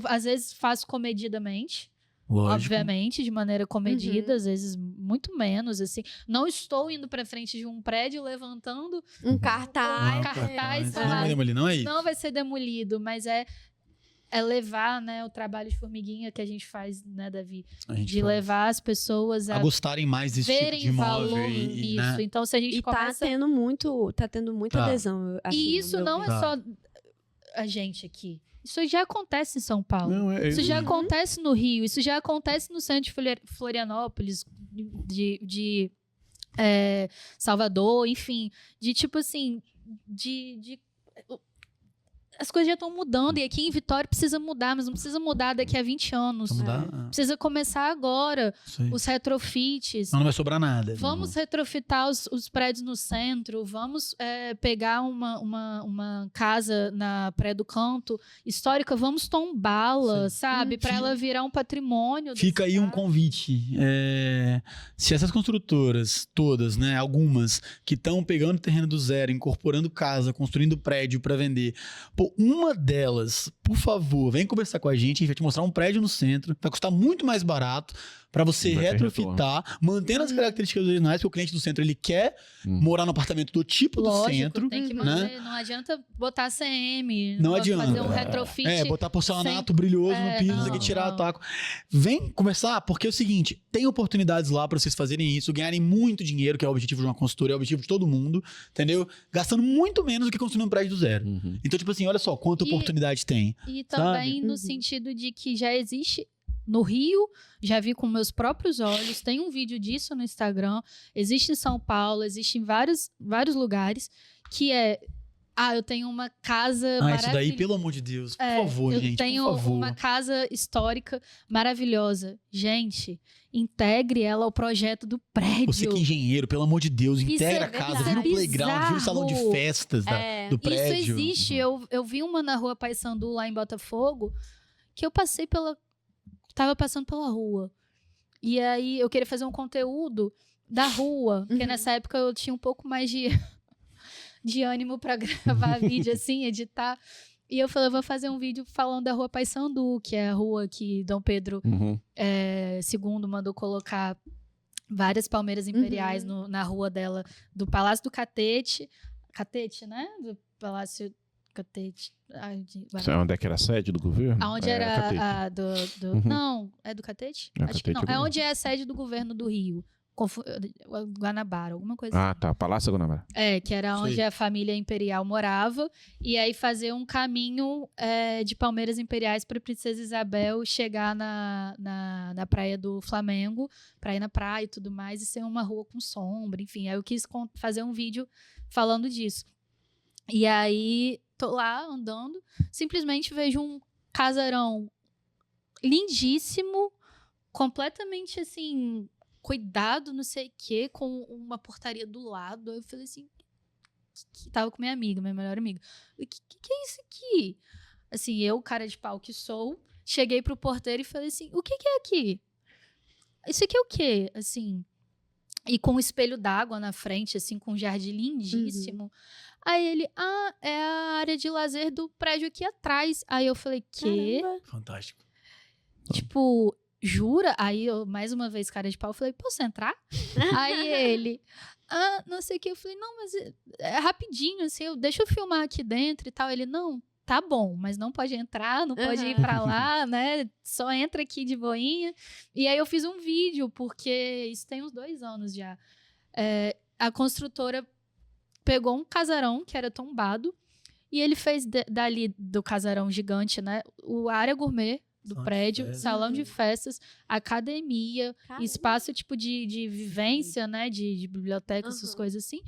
Speaker 3: Às vezes faço comedidamente.
Speaker 4: Lógico.
Speaker 3: Obviamente, de maneira comedida, às vezes muito menos, assim. Não estou indo pra frente de um prédio levantando
Speaker 2: um cartaz.
Speaker 3: Não vai ser demolido, mas é levar, né, o trabalho de formiguinha que a gente faz, né, Davi? Levar as pessoas a
Speaker 4: gostarem mais desse tipo
Speaker 3: verem
Speaker 4: de imóvel
Speaker 3: valor nisso.
Speaker 4: né?
Speaker 3: Então, se a gente começa...
Speaker 2: tá tendo muita adesão. Assim,
Speaker 3: e isso não é só a gente aqui. Isso já acontece em São Paulo. Isso já acontece no Rio. Isso já acontece no centro de Florianópolis, de Salvador, enfim. De tipo assim, as coisas já estão mudando. E aqui em Vitória precisa mudar, mas não precisa mudar daqui a 20 anos. Precisa começar agora. Os retrofits.
Speaker 4: Não vai sobrar nada.
Speaker 3: Vamos retrofitar os prédios no centro. Vamos pegar uma casa na Praia do Canto histórica. Vamos tombá-la, sabe? Para ela virar um patrimônio.
Speaker 4: Fica aí um convite. Se essas construtoras todas, né? Algumas que estão pegando terreno do zero, incorporando casa, construindo prédio para vender... uma delas, por favor, vem conversar com a gente vai te mostrar um prédio no centro, vai custar muito mais barato para você retrofitar, mantendo as características originais, porque o cliente do centro, ele quer morar no apartamento do tipo do centro.
Speaker 3: Tem que manter, não adianta botar CM,
Speaker 4: não adianta
Speaker 3: fazer um retrofit.
Speaker 4: Botar porcelanato brilhoso no piso, aqui tirar o taco. Vem conversar, porque é o seguinte, tem oportunidades lá para vocês fazerem isso, ganharem muito dinheiro, que é o objetivo de uma consultoria, é o objetivo de todo mundo, entendeu? Gastando muito menos do que construindo um prédio do zero. Então, tipo assim, olha só quanta oportunidade tem.
Speaker 3: E também no sentido de que já existe no Rio, já vi com meus próprios olhos, tem um vídeo disso no Instagram, existe em São Paulo, existe em vários lugares, que eu tenho uma casa maravilhosa.
Speaker 4: Isso daí, pelo amor de Deus, por favor, gente, por favor.
Speaker 3: Eu tenho uma casa histórica maravilhosa. Gente, integre ela ao projeto do prédio.
Speaker 4: Você que é engenheiro, pelo amor de Deus, integra a casa, vira um playground, vira um salão de festas do prédio.
Speaker 3: Isso existe. Eu vi uma na rua Paissandu, lá em Botafogo, que eu tava passando pela rua. E aí eu queria fazer um conteúdo da rua, porque nessa época eu tinha um pouco mais de ânimo pra gravar vídeo, assim, editar. E eu falei, eu vou fazer um vídeo falando da rua Paissandu, que é a rua que Dom Pedro II mandou colocar várias palmeiras imperiais na rua dela, do Palácio do Catete, né? Do Palácio Catete.
Speaker 1: Sabe onde é que era a sede do governo?
Speaker 3: Aonde era a do... Não, é do Catete? Acho que não. É onde é a sede do governo do Rio. Guanabara, alguma coisa
Speaker 1: Ah,
Speaker 3: assim.
Speaker 1: tá. Palácio Guanabara.
Speaker 3: Que era
Speaker 4: Isso
Speaker 3: onde
Speaker 4: aí.
Speaker 3: a família imperial morava. E aí fazer um caminho de Palmeiras Imperiais para Princesa Isabel chegar na praia do Flamengo, pra ir na praia e tudo mais, e ser uma rua com sombra, enfim. Aí eu quis fazer um vídeo falando disso. E aí, tô lá andando, simplesmente vejo um casarão lindíssimo, completamente assim, cuidado, não sei o quê, com uma portaria do lado. Aí eu falei assim, tava com minha amiga, minha melhor amiga. O que é isso aqui? Assim, eu, cara de pau que sou, cheguei pro porteiro e falei assim, o que é aqui? Isso aqui é o quê? Assim, e com um espelho d'água na frente, assim, com um jardim lindíssimo. Aí ele, é a área de lazer do prédio aqui atrás. Aí eu falei, quê?
Speaker 2: Caramba.
Speaker 4: Fantástico.
Speaker 3: Tipo, jura? Aí eu, mais uma vez, cara de pau, eu falei, posso entrar? Aí ele, não sei o que. Eu falei, não, mas é rapidinho, assim, deixa eu filmar aqui dentro e tal. Ele, não, tá bom, mas não pode entrar, não pode ir pra lá, né? Só entra aqui de boinha. E aí eu fiz um vídeo, porque isso tem uns 2 anos já. A construtora pegou um casarão que era tombado e ele fez dali do casarão gigante, né? A área gourmet do
Speaker 4: Salão de
Speaker 3: prédio,
Speaker 4: festas.
Speaker 3: salão de festas, academia,
Speaker 2: Caramba.
Speaker 3: espaço tipo de vivência, né? De biblioteca, essas
Speaker 2: Aham.
Speaker 3: coisas assim.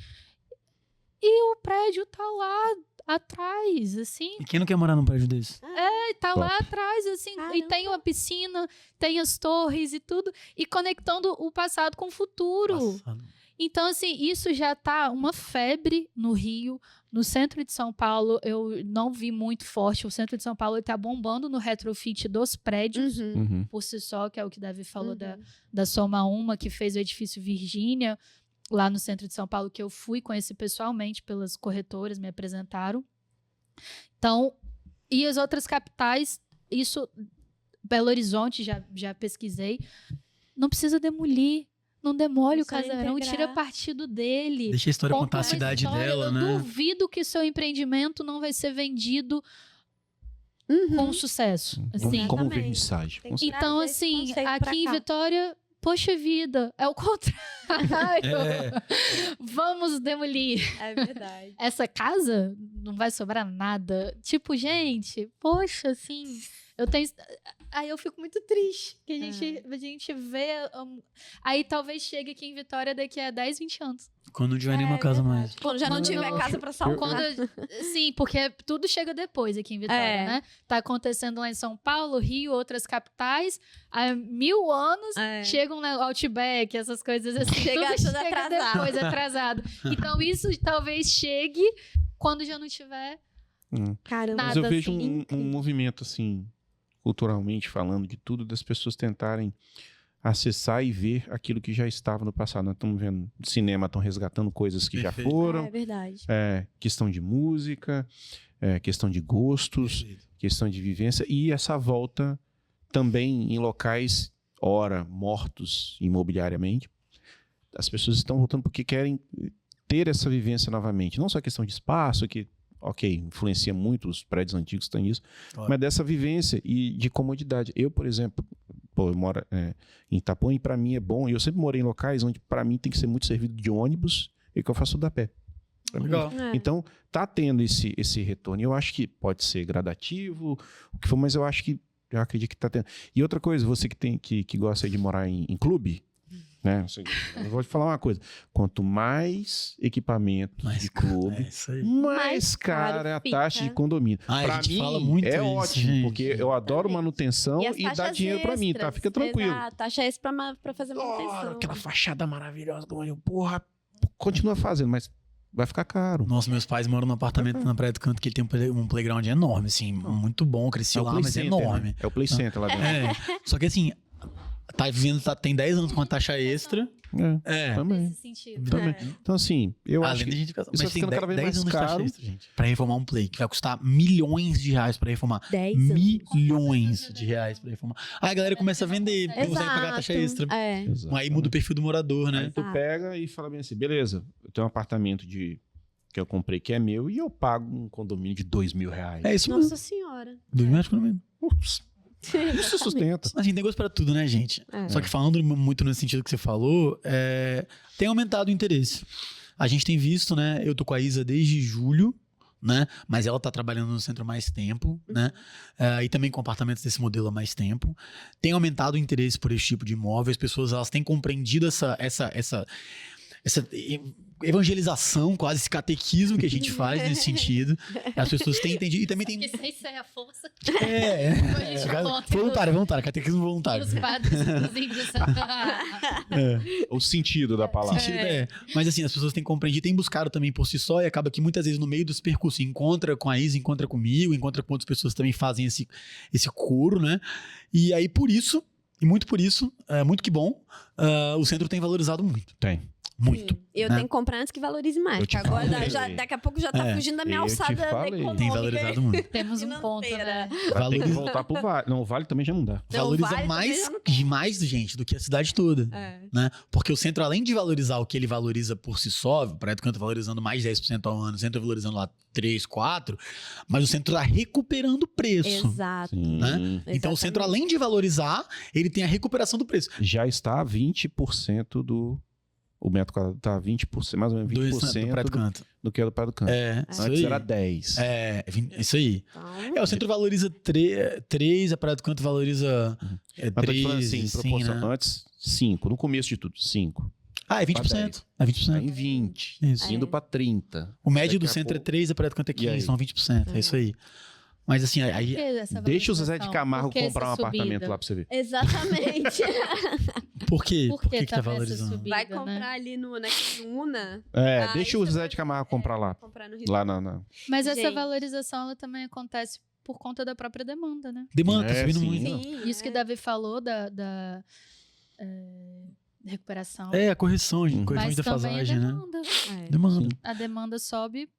Speaker 3: E o prédio tá lá atrás, assim.
Speaker 4: E quem não quer morar num prédio desse?
Speaker 3: Tá
Speaker 1: Top.
Speaker 3: lá atrás, assim. E
Speaker 2: Caramba.
Speaker 3: tem uma piscina, tem as torres e tudo. E conectando o passado com o futuro.
Speaker 4: Passado.
Speaker 3: Então, assim, isso já tá uma febre no Rio. No centro de São Paulo, eu não vi muito forte. O centro de São Paulo tá bombando no retrofit dos prédios,
Speaker 2: Uhum.
Speaker 1: Uhum.
Speaker 3: por si só, que é o que Davi falou
Speaker 2: Uhum.
Speaker 3: da Soma Uma, que fez o edifício Virgínia, lá no centro de São Paulo, que eu fui, conheci pessoalmente pelas corretoras, me apresentaram. Então, e as outras capitais, isso, Belo Horizonte, já pesquisei, não precisa demolir. Não demole o
Speaker 2: Só
Speaker 3: casarão,
Speaker 2: integrar.
Speaker 3: tira partido dele.
Speaker 4: Deixa a história
Speaker 3: Conta
Speaker 4: contar a
Speaker 3: uma
Speaker 4: cidade
Speaker 3: história.
Speaker 4: dela,
Speaker 3: Eu
Speaker 4: né?
Speaker 3: duvido que seu empreendimento não vai ser vendido
Speaker 2: Uhum.
Speaker 3: com sucesso. Assim.
Speaker 1: Como
Speaker 2: Exatamente.
Speaker 1: vernissagem.
Speaker 2: Tem
Speaker 1: com
Speaker 2: que-
Speaker 1: certeza.
Speaker 3: Então,
Speaker 2: trazer esse
Speaker 3: assim,
Speaker 2: conceito pra
Speaker 3: aqui em
Speaker 2: cá.
Speaker 3: Vitória, poxa vida, é o contrário.
Speaker 4: É.
Speaker 3: Vamos demolir.
Speaker 2: É verdade.
Speaker 3: Essa casa não vai sobrar nada. Tipo, gente, poxa, assim, eu tenho. Aí eu fico muito triste. Que a gente vê. Aí talvez chegue aqui em Vitória daqui a 10, 20 anos.
Speaker 4: Quando não tiver
Speaker 2: É
Speaker 4: nenhuma casa
Speaker 2: verdade.
Speaker 4: mais.
Speaker 2: Quando já não
Speaker 3: Quando
Speaker 2: tiver
Speaker 3: não-
Speaker 2: casa pra salvar.
Speaker 3: Quando sim, porque tudo chega depois aqui em Vitória,
Speaker 2: É.
Speaker 3: né? Tá acontecendo lá em São Paulo, Rio, outras capitais. Há 1000 anos
Speaker 2: É.
Speaker 3: chegam no Outback, essas coisas assim.
Speaker 2: Chega
Speaker 3: tudo
Speaker 2: tudo
Speaker 3: chega
Speaker 2: atrasado.
Speaker 3: depois, atrasado. Então isso talvez chegue quando já não tiver.
Speaker 2: Caramba.
Speaker 1: Mas
Speaker 3: Nada
Speaker 1: eu vejo
Speaker 3: assim,
Speaker 1: um
Speaker 2: incrível.
Speaker 1: movimento, assim, culturalmente falando de tudo, das pessoas tentarem acessar e ver aquilo que já estava no passado. Nós estamos vendo no cinema, estão resgatando coisas que
Speaker 4: Perfeito.
Speaker 1: já foram,
Speaker 2: É verdade.
Speaker 1: questão de música, questão de gostos,
Speaker 4: Perfeito.
Speaker 1: questão de vivência, e essa volta também em locais, ora, mortos imobiliariamente. As pessoas estão voltando porque querem ter essa vivência novamente. Não só questão de espaço, que, ok, influencia muito, os prédios antigos têm isso,
Speaker 4: Claro.
Speaker 1: mas dessa vivência e de comodidade. Eu, por exemplo, eu moro em Itapuã e para mim é bom, e eu sempre morei em locais onde para mim tem que ser muito servido de ônibus e que eu faço tudo a pé. Pra mim,
Speaker 4: Legal.
Speaker 2: É.
Speaker 1: então, tá tendo esse retorno. Eu acho que pode ser gradativo, o que for, mas eu acredito que tá tendo. E outra coisa, você que gosta de morar em clube, né? Eu vou te falar uma coisa. Quanto mais equipamentos
Speaker 4: Mas,
Speaker 1: de clube,
Speaker 4: É isso aí.
Speaker 1: mais cara é a
Speaker 2: fica.
Speaker 1: taxa de condomínio.
Speaker 4: Ah, a
Speaker 1: Pra
Speaker 4: gente
Speaker 1: mim,
Speaker 4: fala muito
Speaker 1: é
Speaker 4: isso,
Speaker 1: ótimo,
Speaker 4: gente.
Speaker 1: porque eu adoro
Speaker 2: Exatamente.
Speaker 1: manutenção
Speaker 2: as
Speaker 1: e dá
Speaker 2: taxas
Speaker 1: dinheiro pra mim, tá?
Speaker 2: extras.
Speaker 1: Fica tranquilo.
Speaker 2: Exato, taxa extra pra fazer manutenção.
Speaker 1: Aquela fachada maravilhosa, como eu, porra, continua fazendo, mas vai ficar caro.
Speaker 4: Nossa, meus pais moram num apartamento na Praia do Canto que ele tem um playground enorme, assim, muito bom, cresci lá,
Speaker 1: Play
Speaker 4: mas é
Speaker 1: Center,
Speaker 4: enorme.
Speaker 1: né? É o Play Center lá dentro.
Speaker 4: É, só que assim, tem 10 anos com a taxa extra.
Speaker 1: Também.
Speaker 3: Nesse sentido.
Speaker 1: Também.
Speaker 2: É.
Speaker 1: Então, assim, eu acho
Speaker 4: Além da
Speaker 1: que
Speaker 4: gente
Speaker 1: isso
Speaker 4: mas
Speaker 1: vai
Speaker 4: tem
Speaker 1: ficando cada vez
Speaker 4: 10
Speaker 1: mais
Speaker 4: anos de taxa
Speaker 1: caro.
Speaker 4: extra, gente. Pra reformar um play, que vai custar milhões de reais pra reformar.
Speaker 2: 10 anos.
Speaker 4: Milhões de reais pra reformar. Aí a galera começa a vender, porque consegue pagar a taxa extra.
Speaker 2: É.
Speaker 1: Exato.
Speaker 4: Aí muda o perfil do morador, né?
Speaker 1: Aí tu pega e fala bem assim, beleza, eu tenho um apartamento que eu comprei que é meu e eu pago um condomínio de R$2.000.
Speaker 4: É isso mesmo.
Speaker 2: Nossa senhora.
Speaker 4: 2 mil reais pelo menos.
Speaker 1: Ups. Isso se sustenta.
Speaker 4: A gente tem gosto pra tudo, né, gente?
Speaker 2: É.
Speaker 4: Só que falando muito nesse sentido que você falou, tem aumentado o interesse. A gente tem visto, né? Eu tô com a Isa desde julho, né? Mas ela tá trabalhando no centro há mais tempo, né? E também com apartamentos desse modelo há mais tempo. Tem aumentado o interesse por esse tipo de imóvel. As pessoas, elas têm compreendido essa evangelização, quase esse catequismo que a gente faz nesse sentido. As pessoas têm entendido. E também tem...
Speaker 3: Porque isso é a força.
Speaker 4: Voluntário, catequismo voluntário.
Speaker 3: Os padres dos índios.
Speaker 1: O sentido da palavra.
Speaker 4: Mas assim, as pessoas têm compreendido, têm buscado também por si só, e acaba que muitas vezes no meio dos percursos encontra com a Isa, encontra comigo, encontra com outras pessoas que também fazem esse coro, né? E aí por isso, e muito por isso, muito que bom, o centro tem valorizado muito.
Speaker 1: Tem.
Speaker 4: Muito.
Speaker 2: Sim. Eu
Speaker 4: né?
Speaker 2: tenho que comprar antes que valorize mais.
Speaker 1: Eu te
Speaker 2: Porque agora,
Speaker 1: falei.
Speaker 2: daqui a pouco já tá fugindo da minha
Speaker 1: Eu te
Speaker 2: alçada
Speaker 1: falei.
Speaker 2: econômica.
Speaker 4: Tem valorizado muito.
Speaker 3: Temos um ponto, né?
Speaker 1: Vai ter que voltar pro Vale. Não, o Vale também já não dá.
Speaker 2: Não,
Speaker 4: Valoriza
Speaker 2: Vale também
Speaker 4: mais,
Speaker 2: já não tem.
Speaker 4: mais, gente, do que a cidade toda. Né? Porque o centro, além de valorizar o que ele valoriza por si só, o Praia do Canto valorizando mais 10% ao ano, o centro valorizando lá 3, 4%, mas o centro tá recuperando o preço.
Speaker 2: Exato.
Speaker 1: Sim.
Speaker 4: Né? Então o centro, além de valorizar, ele tem a recuperação do preço.
Speaker 1: Já está a 20% do... O metro quadrado está a 20%, mais ou menos 20%
Speaker 4: Do Praia do Canto.
Speaker 1: do que é do Praia do Canto.
Speaker 4: Isso
Speaker 1: Antes
Speaker 4: aí.
Speaker 1: era 10.
Speaker 4: Isso aí.
Speaker 2: Então,
Speaker 4: O centro valoriza 3, a Praia do Canto valoriza
Speaker 1: Mas tô te falando
Speaker 4: 3,
Speaker 1: assim,
Speaker 4: sim,
Speaker 1: proporção.
Speaker 4: né?
Speaker 1: Antes, 5. No começo de tudo, 5.
Speaker 4: É
Speaker 1: Pra
Speaker 4: 20%. É 20%.
Speaker 1: Tá em 20.
Speaker 4: Isso.
Speaker 1: Indo pra 30.
Speaker 4: O médio do
Speaker 1: Daqui a
Speaker 4: centro é
Speaker 1: pouco-
Speaker 4: 3, a Praia do Canto é
Speaker 1: E aí?
Speaker 4: 15, são 20%. É isso aí. Mas assim, aí...
Speaker 1: Deixa o Zezé de Camargo comprar um apartamento lá pra você ver.
Speaker 2: exatamente.
Speaker 4: Por quê?
Speaker 3: Por
Speaker 4: Por
Speaker 3: que
Speaker 4: que tá
Speaker 3: tá nessa
Speaker 4: valorizando?
Speaker 3: subida?
Speaker 2: Vai comprar ali naquele Una.
Speaker 1: É,
Speaker 2: Aí
Speaker 1: deixa o
Speaker 2: você
Speaker 1: Zezé
Speaker 2: vai-
Speaker 1: de Camargo comprar lá.
Speaker 2: Comprar no Rio.
Speaker 1: Lá na...
Speaker 3: Mas essa
Speaker 2: Gente.
Speaker 3: valorização ela também acontece por conta da própria demanda, né?
Speaker 4: Demanda, tá subindo
Speaker 1: sim.
Speaker 4: muito.
Speaker 2: Sim,
Speaker 3: Isso que Davi falou da recuperação.
Speaker 4: É, a correção, gente. Correção
Speaker 3: Mas
Speaker 4: de
Speaker 3: também a
Speaker 4: defasagem, né?
Speaker 3: demanda.
Speaker 4: Demanda.
Speaker 3: A demanda sobe,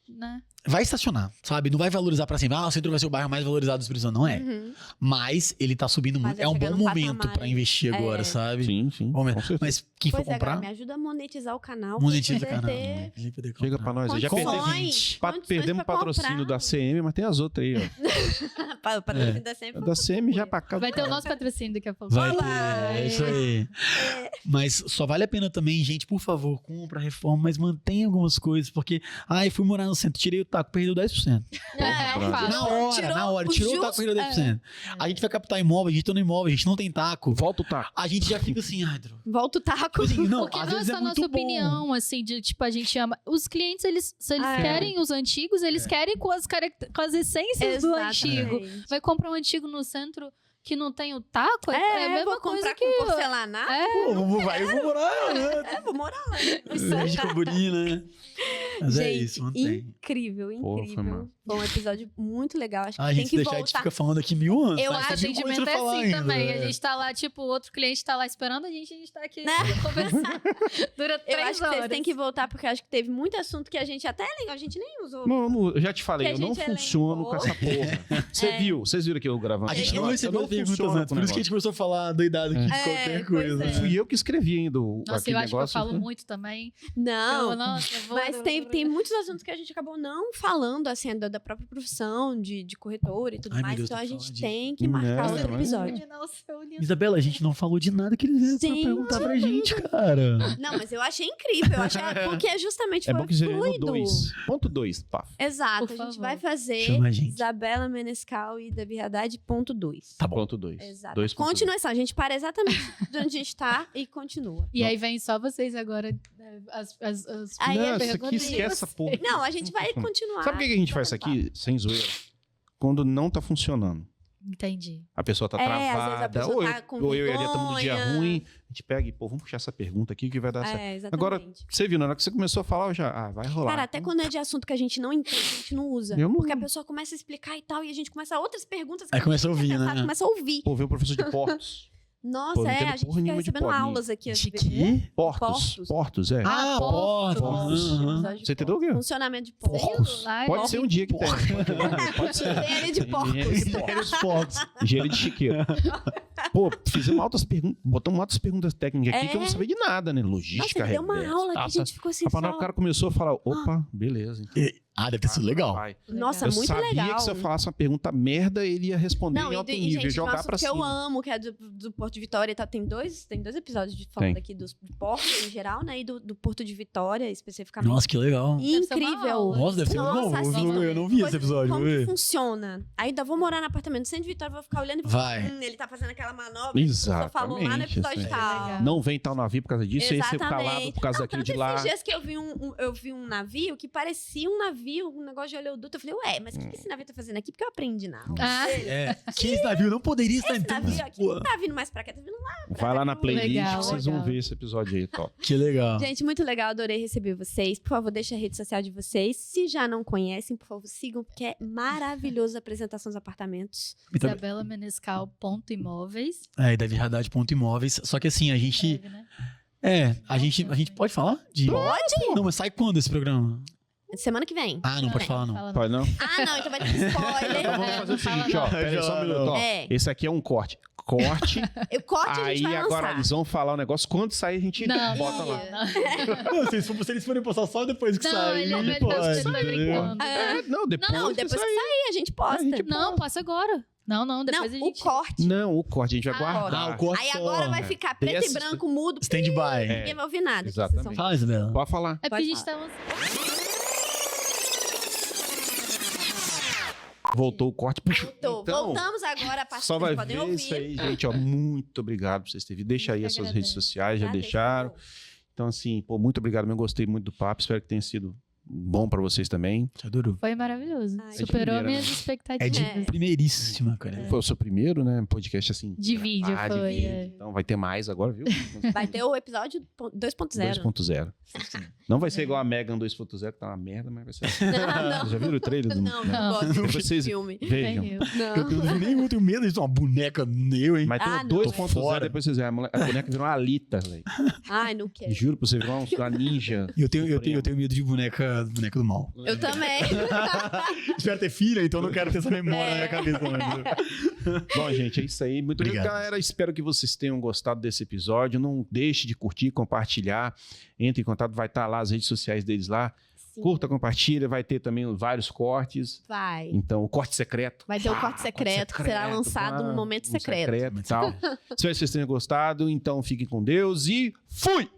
Speaker 3: né?
Speaker 4: Vai estacionar, sabe? Não vai valorizar pra sempre. O centro vai ser o bairro mais valorizado do Espírito Santo. Não é.
Speaker 2: Uhum.
Speaker 4: Mas ele tá subindo
Speaker 2: Mas
Speaker 4: muito.
Speaker 2: vai
Speaker 4: É um
Speaker 2: chegar
Speaker 4: bom
Speaker 2: num
Speaker 4: momento
Speaker 2: patamar
Speaker 4: pra
Speaker 2: aí.
Speaker 4: investir agora,
Speaker 2: É.
Speaker 4: sabe?
Speaker 1: Sim, sim.
Speaker 4: Bom momento.
Speaker 1: Com certeza.
Speaker 4: Mas quem for
Speaker 2: Pois é,
Speaker 4: comprar,
Speaker 2: galera, me ajuda a monetizar o canal.
Speaker 4: monetiza o
Speaker 2: pra
Speaker 4: canal.
Speaker 2: poder
Speaker 4: Né? Ele poder
Speaker 1: Chega
Speaker 4: comprar.
Speaker 1: pra nós. Já
Speaker 2: Condições.
Speaker 1: perdemos,
Speaker 2: Condições
Speaker 1: perdemos o
Speaker 2: pra
Speaker 1: patrocínio
Speaker 2: comprar.
Speaker 1: da CM, mas tem as outras aí, ó.
Speaker 2: Para
Speaker 4: É.
Speaker 2: dar sempre
Speaker 1: Da CM já pra cá.
Speaker 3: Vai ter o nosso patrocínio daqui a pouco.
Speaker 4: Vai
Speaker 2: Olá!
Speaker 4: ter, é isso aí. Mas só vale a pena também, gente, por favor, compra a reforma, mas mantenha algumas coisas, porque, fui morar no centro, tirei o taco, perdeu 10%.
Speaker 2: É,
Speaker 1: Pronto.
Speaker 2: fala.
Speaker 4: Na hora, tirou o taco,
Speaker 2: justo-
Speaker 4: perdeu 10%. A gente vai captar imóvel, a gente tá no imóvel, a gente não tem taco.
Speaker 1: Volta o taco.
Speaker 4: A gente já fica assim, Dro.
Speaker 2: Volta o taco.
Speaker 4: Tipo assim, não,
Speaker 3: Porque
Speaker 4: às
Speaker 3: não é
Speaker 4: vezes
Speaker 3: só
Speaker 4: é
Speaker 3: a
Speaker 4: muito
Speaker 3: nossa
Speaker 4: bom.
Speaker 3: opinião, assim, de tipo, a gente ama. Os clientes, se eles
Speaker 2: Ah, é.
Speaker 3: querem os antigos, eles querem com as essências do antigo.
Speaker 2: Exatamente.
Speaker 3: Vai comprar um antigo no centro que não tem o taco? É a mesma
Speaker 2: vou
Speaker 3: coisa
Speaker 2: comprar
Speaker 3: que.
Speaker 2: com porcelanato.
Speaker 3: É,
Speaker 4: Pô, eu vou morar, né?
Speaker 2: Vou morar lá.
Speaker 4: De Camburi, né? Mas é
Speaker 2: Gente,
Speaker 4: isso, mantém.
Speaker 2: incrível,
Speaker 1: Pô,
Speaker 2: incrível.
Speaker 1: foi massa.
Speaker 2: Foi um episódio muito legal. Acho que
Speaker 4: A
Speaker 2: tem
Speaker 4: gente
Speaker 2: que
Speaker 4: deixar, a gente
Speaker 2: voltar.
Speaker 4: fica falando aqui 1000 anos.
Speaker 2: Eu
Speaker 4: mas
Speaker 2: acho
Speaker 4: tem
Speaker 3: o
Speaker 4: mil coisas
Speaker 3: atendimento
Speaker 4: pra
Speaker 3: é
Speaker 4: falar
Speaker 3: assim
Speaker 4: ainda,
Speaker 3: também.
Speaker 4: né?
Speaker 3: A gente tá lá, tipo, o outro cliente tá lá esperando, a gente tá aqui
Speaker 2: Né?
Speaker 3: conversando. Dura 3
Speaker 2: Eu acho que
Speaker 3: horas.
Speaker 2: vocês têm que voltar, porque eu acho que teve muito assunto que a gente até é legal, a gente nem usou.
Speaker 1: Eu já te falei,
Speaker 2: Que
Speaker 1: eu
Speaker 2: a
Speaker 1: não
Speaker 2: gente
Speaker 1: funciono com essa porra. Vocês viram que eu gravando?
Speaker 4: A gente
Speaker 2: Eu
Speaker 4: não recebeu perguntas antes, por isso que a gente começou a falar doidado aqui de qualquer
Speaker 2: pois
Speaker 4: coisa.
Speaker 2: é.
Speaker 4: né?
Speaker 1: Fui eu que escrevi ainda
Speaker 3: Nossa,
Speaker 1: aquele
Speaker 3: eu acho
Speaker 1: negócio.
Speaker 3: que eu falo muito também.
Speaker 2: Não,
Speaker 3: Nossa, eu vou...
Speaker 2: mas tem muitos assuntos que a gente acabou não falando, assim, da própria profissão de corretor e tudo
Speaker 4: Ai, meu
Speaker 2: mais.
Speaker 4: Deus,
Speaker 2: Então a
Speaker 4: tem que
Speaker 2: gente
Speaker 4: falar
Speaker 2: tem que
Speaker 1: Não,
Speaker 2: marcar
Speaker 1: mas-
Speaker 2: outro episódio.
Speaker 3: Imaginar o seu lindo.
Speaker 4: Isabela, a gente não falou de nada que eles vieram pra
Speaker 2: Gente.
Speaker 4: perguntar pra gente, cara.
Speaker 2: Não, mas eu achei incrível. Eu achei, porque justamente
Speaker 1: É
Speaker 2: foi
Speaker 1: bom que seja no
Speaker 2: fluido.
Speaker 1: 2. Ponto 2, pá.
Speaker 2: Exato,
Speaker 3: Por
Speaker 2: a gente
Speaker 3: favor.
Speaker 2: vai fazer
Speaker 4: Chama a gente.
Speaker 2: Isabela Menescal e Davi Haddad, ponto 2.
Speaker 4: Tá bom.
Speaker 1: Ponto 2.
Speaker 2: Exato.
Speaker 1: 2.2.
Speaker 2: Continuação, a gente para exatamente de onde a gente tá e continua.
Speaker 3: E aí vem só vocês agora, as
Speaker 2: Aí
Speaker 1: Não,
Speaker 2: é
Speaker 1: isso aqui
Speaker 3: perguntas de
Speaker 1: esquece essa
Speaker 3: vocês.
Speaker 1: porra.
Speaker 2: Não, a gente vai continuar.
Speaker 1: Sabe por que a gente faz isso aqui, sem zoeira? Quando não tá funcionando.
Speaker 3: Entendi.
Speaker 1: A pessoa tá
Speaker 2: É, às vezes a
Speaker 1: travada,
Speaker 2: pessoa
Speaker 1: ou,
Speaker 2: tá com
Speaker 1: ou eu e a Elia estamos no dia
Speaker 2: vergonha.
Speaker 1: ruim, a gente pega e, pô, vamos puxar essa pergunta aqui que vai dar certo.
Speaker 2: É, exatamente.
Speaker 1: Agora, você viu, na hora que você começou a falar, eu já, vai rolar.
Speaker 2: Cara, até quando é de assunto que a gente não entende, a gente não usa.
Speaker 1: Eu não-
Speaker 2: Porque a pessoa começa a explicar e tal, e a gente começa outras perguntas que
Speaker 4: Aí começa a
Speaker 2: gente
Speaker 4: ouvir,
Speaker 2: tinha
Speaker 4: né?
Speaker 2: pensado, começa a ouvir.
Speaker 1: Pô, veio o professor de portos.
Speaker 2: Nossa,
Speaker 1: Pô, não
Speaker 2: é,
Speaker 1: entendo
Speaker 2: a gente
Speaker 1: porra
Speaker 2: fica
Speaker 1: nenhuma de
Speaker 2: recebendo
Speaker 1: porta.
Speaker 2: aulas aqui.
Speaker 4: De
Speaker 2: às
Speaker 4: quê?
Speaker 2: vezes.
Speaker 1: Portos. Portos, é.
Speaker 4: Ah,
Speaker 3: portos.
Speaker 4: portos. Aham.
Speaker 1: Você entendeu o quê?
Speaker 2: Funcionamento de porcos.
Speaker 3: Celular,
Speaker 1: Pode ser um dia que tem. Pode ser.
Speaker 2: Engenharia de porcos.
Speaker 1: Engenharia de porcos. Engenharia de chiqueiro. Pô, fizemos altas perguntas, botamos altas perguntas técnicas aqui que eu não
Speaker 2: É.
Speaker 1: sabia de nada, né?
Speaker 2: Nossa,
Speaker 1: Logística,
Speaker 2: ele deu uma
Speaker 1: reversa,
Speaker 2: aula que a
Speaker 1: data.
Speaker 2: gente ficou assim
Speaker 1: Rapaz, na hora
Speaker 2: só.
Speaker 1: que o cara começou a falar, opa, beleza. Então.
Speaker 4: Deve ter sido legal.
Speaker 1: Vai.
Speaker 2: Nossa,
Speaker 1: Eu
Speaker 2: muito
Speaker 1: sabia
Speaker 2: legal.
Speaker 1: que se eu falasse uma pergunta merda, ele ia responder
Speaker 2: Não,
Speaker 1: em
Speaker 2: e,
Speaker 1: alto
Speaker 2: e,
Speaker 1: nível,
Speaker 2: gente,
Speaker 1: jogar
Speaker 2: nossa,
Speaker 1: pra
Speaker 2: que eu
Speaker 1: cima.
Speaker 2: amo, que é do Porto de Vitória e tal. Tem dois episódios falando
Speaker 1: Tem.
Speaker 2: aqui dos portos em geral, né? E do Porto de Vitória, especificamente.
Speaker 4: Nossa, que legal.
Speaker 3: Deve ser uma
Speaker 2: Incrível.
Speaker 3: aula.
Speaker 4: Nossa, deve ser muito bom.
Speaker 2: Nossa,
Speaker 4: Eu não vi esse
Speaker 2: Coisa-
Speaker 4: episódio.
Speaker 2: Como
Speaker 4: vou
Speaker 2: que
Speaker 4: ver.
Speaker 2: funciona? Aí ainda vou morar no apartamento do centro de Vitória, vou ficar olhando e vou
Speaker 4: Vai.
Speaker 2: ele tá fazendo aquela manobra. que só falou lá no
Speaker 1: Exatamente,
Speaker 2: episódio
Speaker 1: assim.
Speaker 2: tal.
Speaker 3: Legal.
Speaker 1: Não vem tal navio por causa disso, aí você fica
Speaker 2: Exatamente.
Speaker 1: calado por causa
Speaker 2: Não,
Speaker 1: daquilo
Speaker 2: tanto
Speaker 1: de lá.
Speaker 2: esses dias que eu vi um navio que parecia um navio, um negócio de oleoduto. Eu falei, ué, mas o que esse navio tá fazendo aqui? Porque eu aprendi na aula.
Speaker 3: Ah,
Speaker 4: É, que esse navio não poderia estar
Speaker 2: Esse
Speaker 4: entrando.
Speaker 2: navio aqui não tá vindo mais pra cá, tá vindo lá.
Speaker 1: Vai lá na playlist,
Speaker 3: Legal,
Speaker 1: vocês
Speaker 3: legal.
Speaker 1: vão ver esse episódio aí, top.
Speaker 4: Que legal.
Speaker 2: Gente, muito legal, adorei receber vocês. Por favor, deixa a rede social de vocês. Se já não conhecem, por favor, sigam, porque é maravilhoso a apresentação dos apartamentos.
Speaker 3: Isabela Menescal, ponto imóveis.
Speaker 4: É, Davi Haddad, ponto imóveis. Só que assim, a gente.
Speaker 3: Deve, né?
Speaker 4: A gente pode falar?
Speaker 2: Pode?
Speaker 4: Não, mas sai quando esse programa?
Speaker 2: Semana que vem.
Speaker 4: Ah, não pode falar, não.
Speaker 3: Fala
Speaker 1: Pode não?
Speaker 2: Ah, não, então vai ter spoiler.
Speaker 1: Então vamos fazer o seguinte, ó. Pera aí só um minuto, ó.
Speaker 2: É.
Speaker 1: Esse aqui é um corte. Corte,
Speaker 2: Eu corte a
Speaker 1: aí
Speaker 2: gente vai
Speaker 1: agora
Speaker 2: lançar.
Speaker 1: eles vão falar o negócio. Quando sair, a gente
Speaker 3: Não,
Speaker 1: bota
Speaker 3: não,
Speaker 1: lá.
Speaker 3: não.
Speaker 4: Se eles forem postar só depois que
Speaker 3: Não,
Speaker 4: sair,
Speaker 3: ele tá
Speaker 4: pode.
Speaker 3: brincando.
Speaker 2: É.
Speaker 1: Não, depois.
Speaker 2: Não, depois que sair, a gente posta.
Speaker 1: A gente
Speaker 3: Não, passa agora. Não, depois
Speaker 2: Não,
Speaker 3: a gente...
Speaker 2: o corte.
Speaker 1: Não, o corte a gente vai
Speaker 3: Ah,
Speaker 1: guardar.
Speaker 4: Ah, o corte
Speaker 2: Aí
Speaker 4: só.
Speaker 2: agora vai ficar
Speaker 1: Tem
Speaker 2: preto e
Speaker 1: essa-
Speaker 2: branco, mudo.
Speaker 4: Stand-by.
Speaker 1: É.
Speaker 2: Ninguém vai ouvir nada. que
Speaker 1: Exatamente.
Speaker 2: vocês
Speaker 4: Fala, Isabela.
Speaker 1: Pode falar.
Speaker 3: É porque a
Speaker 2: Pode
Speaker 3: gente tá lançando...
Speaker 1: Voltou o corte. Puxa,
Speaker 2: Voltou.
Speaker 1: então,
Speaker 2: Voltamos agora, a parte
Speaker 1: só
Speaker 2: que
Speaker 1: vai
Speaker 2: vocês podem
Speaker 1: ver
Speaker 2: ouvir.
Speaker 1: isso aí, gente. Ó, muito obrigado por vocês terem vindo. Deixa aí
Speaker 3: Eu
Speaker 1: as
Speaker 3: que
Speaker 1: suas
Speaker 3: agradeço.
Speaker 1: redes sociais, já
Speaker 2: Tá,
Speaker 1: deixaram.
Speaker 2: deixa
Speaker 1: Então, assim, pô, muito obrigado. Eu gostei muito do papo. Espero que tenha sido bom pra vocês também.
Speaker 4: Você adorou.
Speaker 3: Foi maravilhoso.
Speaker 2: Ai,
Speaker 3: Superou
Speaker 1: primeira,
Speaker 3: minhas
Speaker 1: né?
Speaker 4: É
Speaker 3: expectativas.
Speaker 4: de
Speaker 2: É.
Speaker 4: primeiríssima, cara.
Speaker 1: Foi o seu primeiro, né? Podcast assim.
Speaker 3: De vídeo,
Speaker 1: de
Speaker 3: foi.
Speaker 1: vídeo.
Speaker 3: É.
Speaker 1: Então vai ter mais agora, viu?
Speaker 2: Vai ter o episódio 2.0.
Speaker 1: 2.0. Não vai ser igual a Megan 2.0, que tá uma merda, mas vai ser assim.
Speaker 2: Não,
Speaker 1: Vocês já viram o trailer?
Speaker 2: não,
Speaker 3: Não.
Speaker 2: gosto desse
Speaker 1: Vocês
Speaker 2: filme.
Speaker 1: vejam.
Speaker 3: Nem eu.
Speaker 2: Não.
Speaker 4: Eu não vi nenhum, eu tenho medo de uma boneca eu, hein?
Speaker 1: Mas tem
Speaker 2: Ah,
Speaker 1: o
Speaker 2: não.
Speaker 1: 2.0,
Speaker 4: Fora.
Speaker 1: depois vocês veem. A boneca virou uma alita, velho.
Speaker 2: Ai, não quero.
Speaker 1: Juro pra você, virou uma ninja.
Speaker 4: Eu tenho medo de boneca do mal.
Speaker 2: Eu também.
Speaker 4: Espero ter filha, então não quero ter essa memória na minha cabeça.
Speaker 1: Bom, gente, é isso aí. Muito obrigado,
Speaker 4: Obrigado.
Speaker 1: galera. Espero que vocês tenham gostado desse episódio. Não deixe de curtir, compartilhar. Entre em contato, vai estar lá as redes sociais deles lá.
Speaker 2: Sim,
Speaker 1: Curta, compartilha. Vai ter também vários cortes.
Speaker 2: vai.
Speaker 1: Então, o corte secreto.
Speaker 2: Vai ter o corte secreto, que será lançado no momento secreto.
Speaker 1: e tal. Espero que vocês tenham gostado. Então, fiquem com Deus e fui!